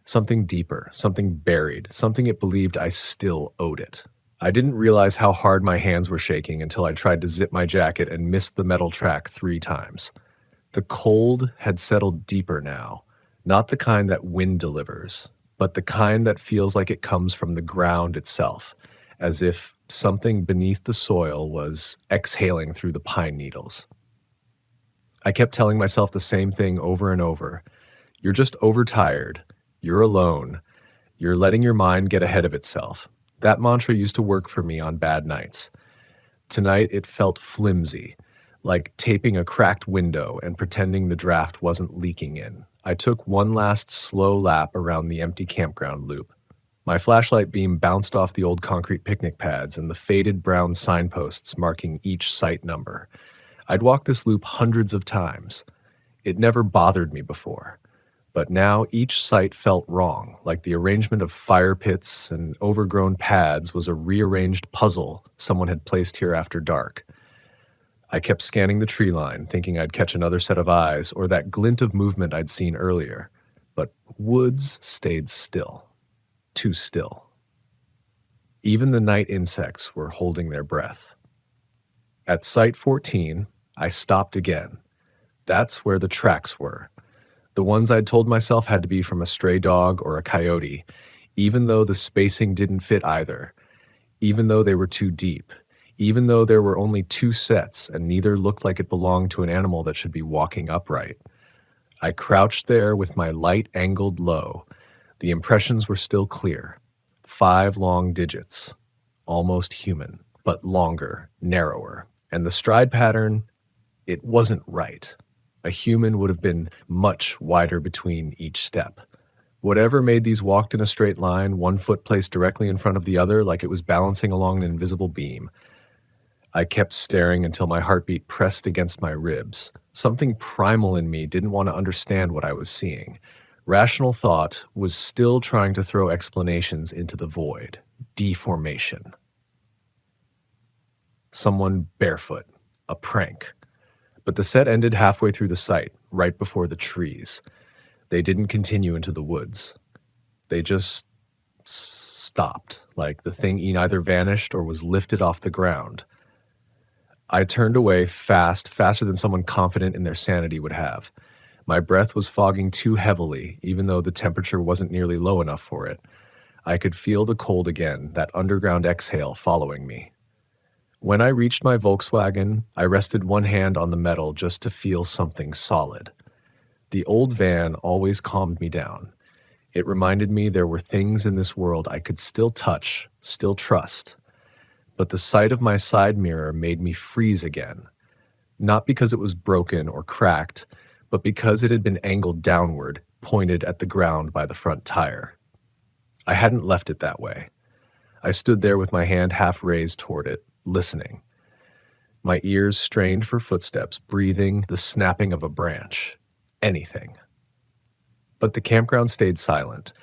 Something deeper, something buried, something it believed I still owed it. I didn't realize how hard my hands were shaking until I tried to zip my jacket and missed the metal track 3 times. The cold had settled deeper now. Not the kind that wind delivers, but the kind that feels like it comes from the ground itself, as if something beneath the soil was exhaling through the pine needles. I kept telling myself the same thing over and over. You're just overtired. You're alone. You're letting your mind get ahead of itself. That mantra used to work for me on bad nights. Tonight it felt flimsy, like taping a cracked window and pretending the draft wasn't leaking in. I took one last slow lap around the empty campground loop. My flashlight beam bounced off the old concrete picnic pads and the faded brown signposts marking each site number. I'd walked this loop hundreds of times. It never bothered me before. But now each site felt wrong, like the arrangement of fire pits and overgrown pads was a rearranged puzzle someone had placed here after dark. I kept scanning the tree line, thinking I'd catch another set of eyes or that glint of movement I'd seen earlier. But woods stayed still. Too still. Even the night insects were holding their breath. At Site 14, I stopped again. That's where the tracks were. The ones I'd told myself had to be from a stray dog or a coyote, even though the spacing didn't fit either, even though they were too deep, even though there were only two sets and neither looked like it belonged to an animal that should be walking upright. I crouched there with my light angled low. The impressions were still clear. 5 long digits, almost human, but longer, narrower. And the stride pattern, it wasn't right. A human would have been much wider between each step. Whatever made these walked in a straight line, one foot placed directly in front of the other like it was balancing along an invisible beam. I kept staring until my heartbeat pressed against my ribs. Something primal in me didn't want to understand what I was seeing. Rational thought was still trying to throw explanations into the void. Deformation. Someone barefoot. A prank. But the set ended halfway through the site, right before the trees. They didn't continue into the woods. They just stopped, like the thing either vanished or was lifted off the ground. I turned away faster than someone confident in their sanity would have. My breath was fogging too heavily, even though the temperature wasn't nearly low enough for it. I could feel the cold again, that underground exhale following me. When I reached my Volkswagen, I rested one hand on the metal just to feel something solid. The old van always calmed me down. It reminded me there were things in this world I could still touch, still trust. But the sight of my side mirror made me freeze again. Not because it was broken or cracked, but because it had been angled downward, pointed at the ground by the front tire. I hadn't left it that way. I stood there with my hand half raised toward it, listening. My ears strained for footsteps, breathing the snapping of a branch. Anything. But the campground stayed silent,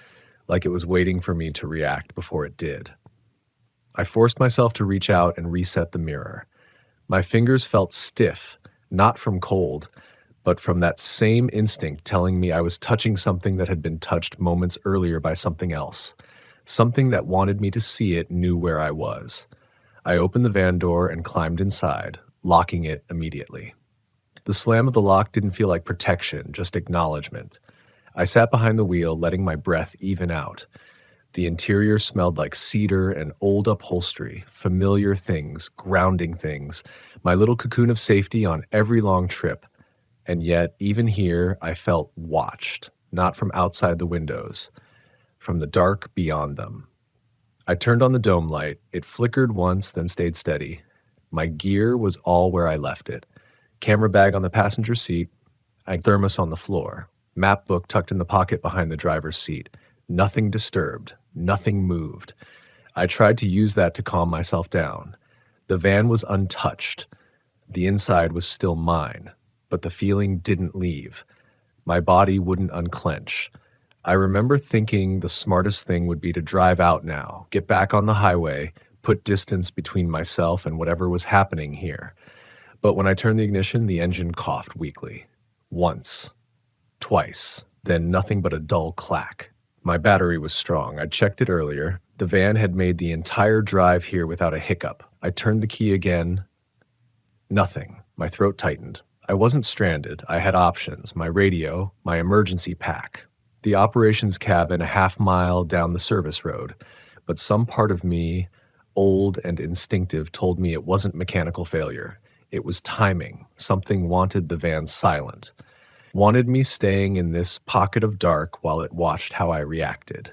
like it was waiting for me to react before it did. I forced myself to reach out and reset the mirror. My fingers felt stiff, not from cold, but from that same instinct telling me I was touching something that had been touched moments earlier by something else. Something that wanted me to see it knew where I was. I opened the van door and climbed inside, locking it immediately. The slam of the lock didn't feel like protection, just acknowledgement. I sat behind the wheel, letting my breath even out. The interior smelled like cedar and old upholstery, familiar things, grounding things, my little cocoon of safety on every long trip. And yet, even here, I felt watched, not from outside the windows, from the dark beyond them. I turned on the dome light. It flickered once, then stayed steady. My gear was all where I left it. Camera bag on the passenger seat, a thermos on the floor, map book tucked in the pocket behind the driver's seat. Nothing disturbed, nothing moved. I tried to use that to calm myself down. The van was untouched. The inside was still mine, but the feeling didn't leave. My body wouldn't unclench. I remember thinking the smartest thing would be to drive out now, get back on the highway, put distance between myself and whatever was happening here. But when I turned the ignition, the engine coughed weakly. Once. Twice. Then nothing but a dull clack. My battery was strong. I'd checked it earlier. The van had made the entire drive here without a hiccup. I turned the key again. Nothing. My throat tightened. I wasn't stranded. I had options. My radio, my emergency pack. The operations cabin a half-mile down the service road, but some part of me, old and instinctive, told me it wasn't mechanical failure. It was timing. Something wanted the van silent. Wanted me staying in this pocket of dark while it watched how I reacted.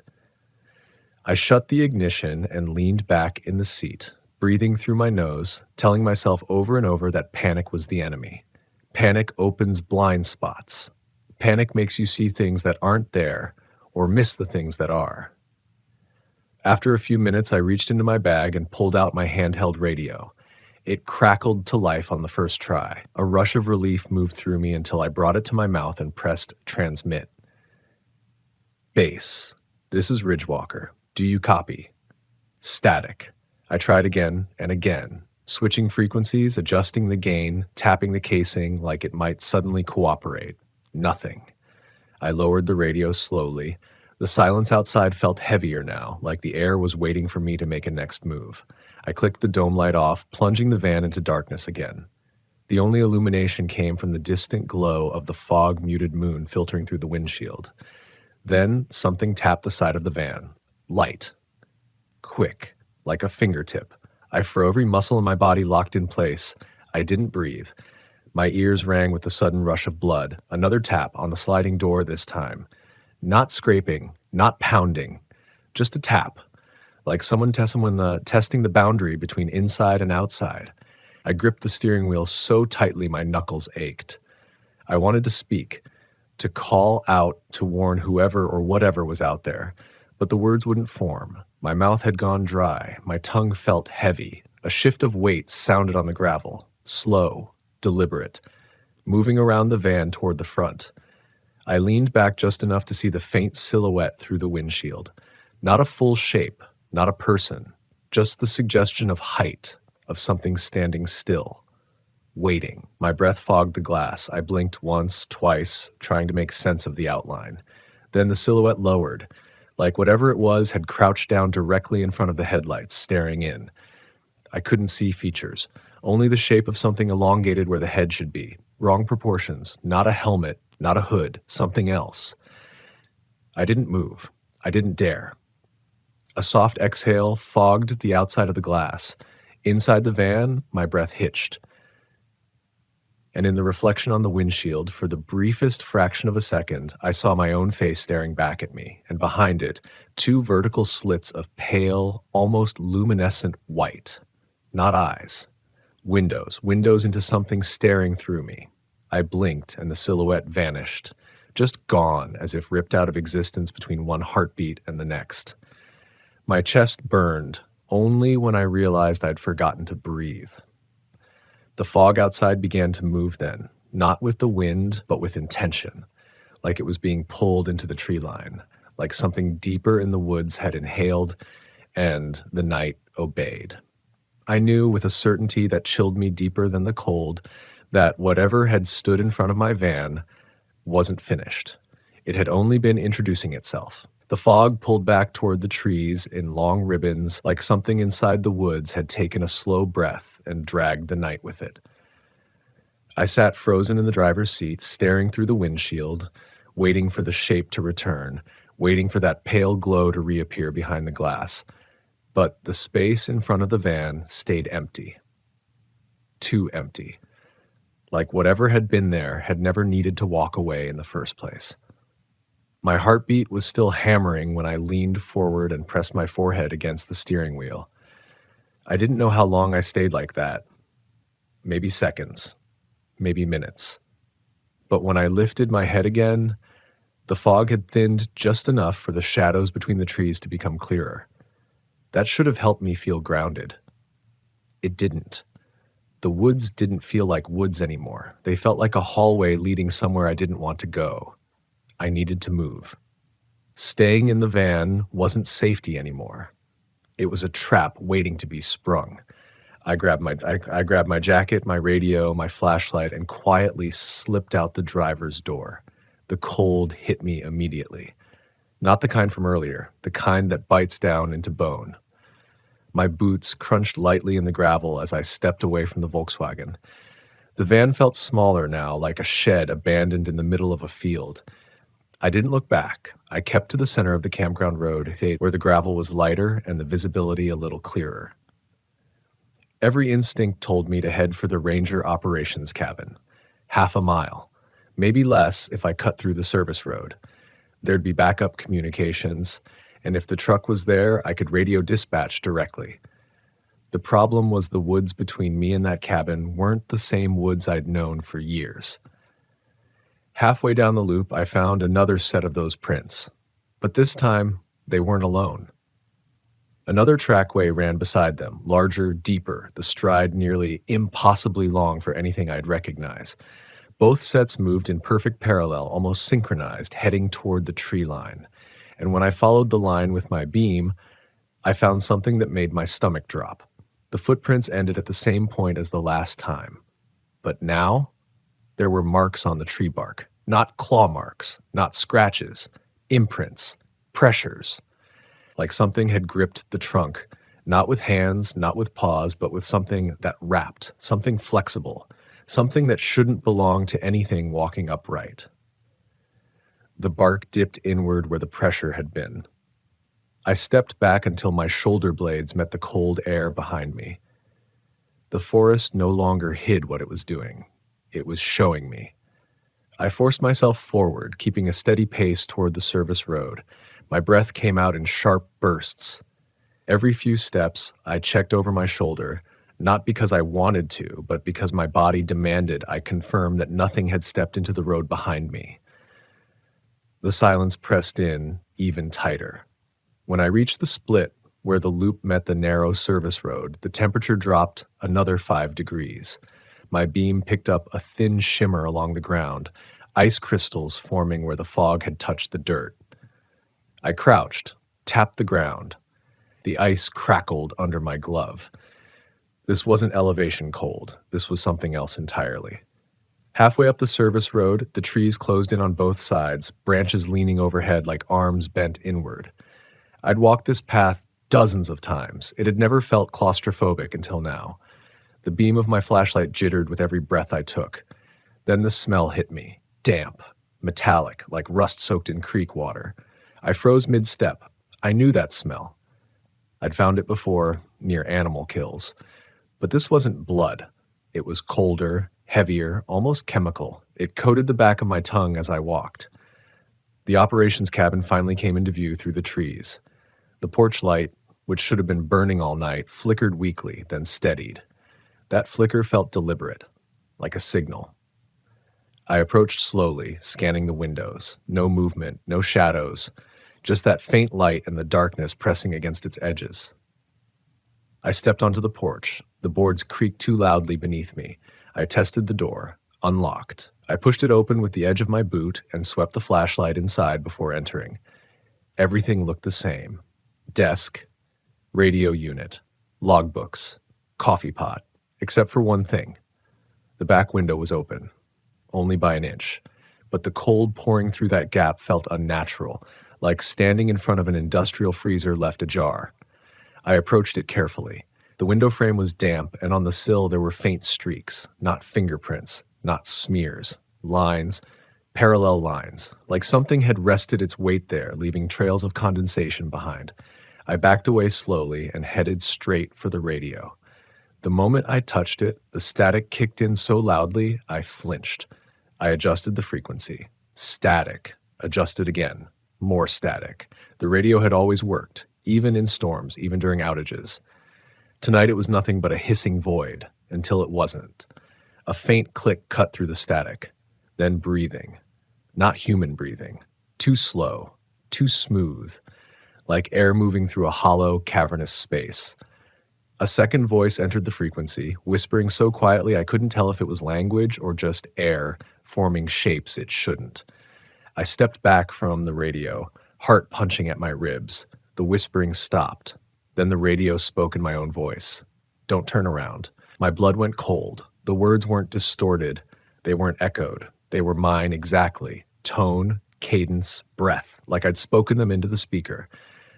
I shut the ignition and leaned back in the seat, breathing through my nose, telling myself over and over that panic was the enemy. Panic opens blind spots. Panic makes you see things that aren't there or miss the things that are. After a few minutes, I reached into my bag and pulled out my handheld radio. It crackled to life on the first try. A rush of relief moved through me until I brought it to my mouth and pressed transmit. Base. This is Ridgewalker. Do you copy? Static. I tried again and again, switching frequencies, adjusting the gain, tapping the casing like it might suddenly cooperate. Nothing. I lowered the radio slowly. The silence outside felt heavier now, like the air was waiting for me to make a next move. I clicked the dome light off, plunging the van into darkness again. The only illumination came from the distant glow of the fog-muted moon filtering through the windshield. Then something tapped the side of the van. Light. Quick, like a fingertip. For every muscle in my body locked in place. I didn't breathe. My ears rang with the sudden rush of blood. Another tap on the sliding door this time. Not scraping, not pounding. Just a tap. Like someone testing the boundary between inside and outside. I gripped the steering wheel so tightly my knuckles ached. I wanted to speak, to call out to warn whoever or whatever was out there. But the words wouldn't form. My mouth had gone dry. My tongue felt heavy. A shift of weight sounded on the gravel. Slow, deliberate, moving around the van toward the front. I leaned back just enough to see the faint silhouette through the windshield. Not a full shape, not a person, just the suggestion of height, of something standing still, waiting. My breath fogged the glass. I blinked once, twice, trying to make sense of the outline. Then the silhouette lowered, like whatever it was had crouched down directly in front of the headlights, staring in. I couldn't see features, only the shape of something elongated where the head should be. Wrong proportions, not a helmet, not a hood, something else. I didn't move. I didn't dare. A soft exhale fogged the outside of the glass. Inside the van, my breath hitched. And in the reflection on the windshield, for the briefest fraction of a second, I saw my own face staring back at me, and behind it, two vertical slits of pale, almost luminescent white. Not eyes. Windows into something staring through me. I blinked, and the silhouette vanished, just gone, as if ripped out of existence between one heartbeat and the next. My chest burned, only when I realized I'd forgotten to breathe. The fog outside began to move then, not with the wind, but with intention, like it was being pulled into the tree line, like something deeper in the woods had inhaled, and the night obeyed. I knew with a certainty that chilled me deeper than the cold that whatever had stood in front of my van wasn't finished. It had only been introducing itself. The fog pulled back toward the trees in long ribbons, like something inside the woods had taken a slow breath and dragged the night with it. I sat frozen in the driver's seat, staring through the windshield, waiting for the shape to return, waiting for that pale glow to reappear behind the glass. But the space in front of the van stayed empty. Too empty. Like whatever had been there had never needed to walk away in the first place. My heartbeat was still hammering when I leaned forward and pressed my forehead against the steering wheel. I didn't know how long I stayed like that. Maybe seconds, maybe minutes. But when I lifted my head again, the fog had thinned just enough for the shadows between the trees to become clearer. That should have helped me feel grounded. It didn't. The woods didn't feel like woods anymore. They felt like a hallway leading somewhere I didn't want to go. I needed to move. Staying in the van wasn't safety anymore. It was a trap waiting to be sprung. I grabbed my jacket, my radio, my flashlight, and quietly slipped out the driver's door. The cold hit me immediately. Not the kind from earlier, the kind that bites down into bone. My boots crunched lightly in the gravel as I stepped away from the Volkswagen. The van felt smaller now, like a shed abandoned in the middle of a field. I didn't look back. I kept to the center of the campground road, where the gravel was lighter and the visibility a little clearer. Every instinct told me to head for the Ranger operations cabin. Half a mile. Maybe less if I cut through the service road. There'd be backup communications, and if the truck was there, I could radio dispatch directly. The problem was the woods between me and that cabin weren't the same woods I'd known for years. Halfway down the loop, I found another set of those prints, but this time, they weren't alone. Another trackway ran beside them, larger, deeper, the stride nearly impossibly long for anything I'd recognize. Both sets moved in perfect parallel, almost synchronized, heading toward the tree line. And when I followed the line with my beam, I found something that made my stomach drop. The footprints ended at the same point as the last time. But now, there were marks on the tree bark. Not claw marks, not scratches, imprints, pressures. Like something had gripped the trunk, not with hands, not with paws, but with something that wrapped, something flexible, something that shouldn't belong to anything walking upright. The bark dipped inward where the pressure had been. I stepped back until my shoulder blades met the cold air behind me. The forest no longer hid what it was doing. It was showing me. I forced myself forward, keeping a steady pace toward the service road. My breath came out in sharp bursts. Every few steps, I checked over my shoulder, not because I wanted to, but because my body demanded I confirm that nothing had stepped into the road behind me. The silence pressed in even tighter. When I reached the split where the loop met the narrow service road, the temperature dropped another 5 degrees. My beam picked up a thin shimmer along the ground, ice crystals forming where the fog had touched the dirt. I crouched, tapped the ground. The ice crackled under my glove. This wasn't elevation cold. This was something else entirely. Halfway up the service road, the trees closed in on both sides, branches leaning overhead like arms bent inward. I'd walked this path dozens of times. It had never felt claustrophobic until now. The beam of my flashlight jittered with every breath I took. Then the smell hit me, damp, metallic, like rust-soaked in creek water. I froze mid-step. I knew that smell. I'd found it before, near animal kills. But this wasn't blood. It was colder, heavier, almost chemical. It coated the back of my tongue as I walked. The operations cabin finally came into view through the trees. The porch light, which should have been burning all night, flickered weakly, then steadied. That flicker felt deliberate, like a signal. I approached slowly, scanning the windows. No movement, no shadows. Just that faint light and the darkness pressing against its edges. I stepped onto the porch. The boards creaked too loudly beneath me. I tested the door, unlocked. I pushed it open with the edge of my boot and swept the flashlight inside before entering. Everything looked the same. Desk, radio unit, logbooks, coffee pot, except for one thing. The back window was open, only by an inch, but the cold pouring through that gap felt unnatural, like standing in front of an industrial freezer left ajar. I approached it carefully. The window frame was damp, and on the sill there were faint streaks, not fingerprints, not smears, lines, parallel lines, like something had rested its weight there, leaving trails of condensation behind. I backed away slowly and headed straight for the radio. The moment I touched it, the static kicked in so loudly, I flinched. I adjusted the frequency. Static. Adjusted again. More static. The radio had always worked, even in storms, even during outages. Tonight it was nothing but a hissing void, until it wasn't. A faint click cut through the static. Then breathing. Not human breathing. Too slow. Too smooth. Like air moving through a hollow, cavernous space. A second voice entered the frequency, whispering so quietly I couldn't tell if it was language or just air forming shapes it shouldn't. I stepped back from the radio, heart punching at my ribs. The whispering stopped. Then the radio spoke in my own voice. Don't turn around. My blood went cold. The words weren't distorted. They weren't echoed. They were mine exactly. Tone, cadence, breath, like I'd spoken them into the speaker.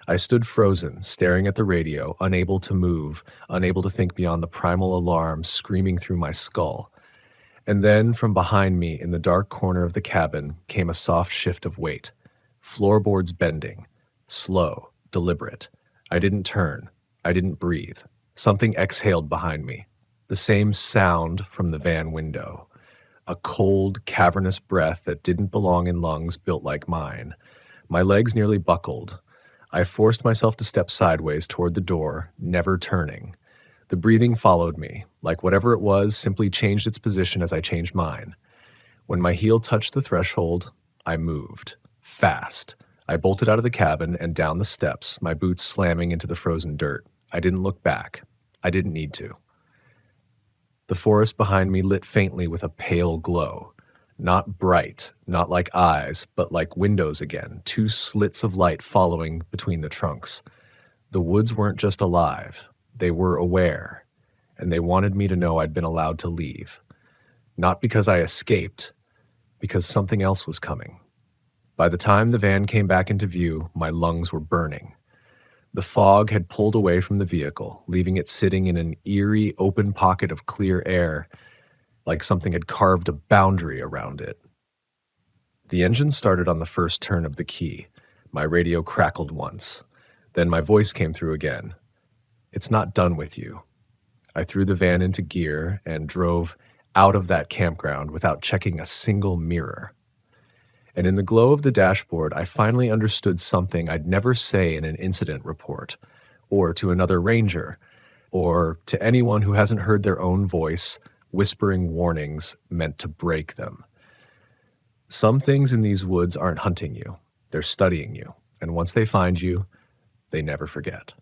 I stood frozen, staring at the radio, unable to move, unable to think beyond the primal alarm screaming through my skull. And then, from behind me, in the dark corner of the cabin, came a soft shift of weight. Floorboards bending. Slow, deliberate. I didn't turn. I didn't breathe. Something exhaled behind me, the same sound from the van window. A cold, cavernous breath that didn't belong in lungs built like mine. My legs nearly buckled. I forced myself to step sideways toward the door, never turning. The breathing followed me, like whatever it was simply changed its position as I changed mine. When my heel touched the threshold, I moved. Fast. I bolted out of the cabin and down the steps, my boots slamming into the frozen dirt. I didn't look back. I didn't need to. The forest behind me lit faintly with a pale glow. Not bright, not like eyes, but like windows again, two slits of light following between the trunks. The woods weren't just alive, they were aware, and they wanted me to know I'd been allowed to leave. Not because I escaped, because something else was coming. By the time the van came back into view, my lungs were burning. The fog had pulled away from the vehicle, leaving it sitting in an eerie, open pocket of clear air, like something had carved a boundary around it. The engine started on the first turn of the key. My radio crackled once. Then my voice came through again. "It's not done with you." I threw the van into gear and drove out of that campground without checking a single mirror. And in the glow of the dashboard, I finally understood something I'd never say in an incident report, or to another ranger, or to anyone who hasn't heard their own voice whispering warnings meant to break them. Some things in these woods aren't hunting you, they're studying you, and once they find you, they never forget.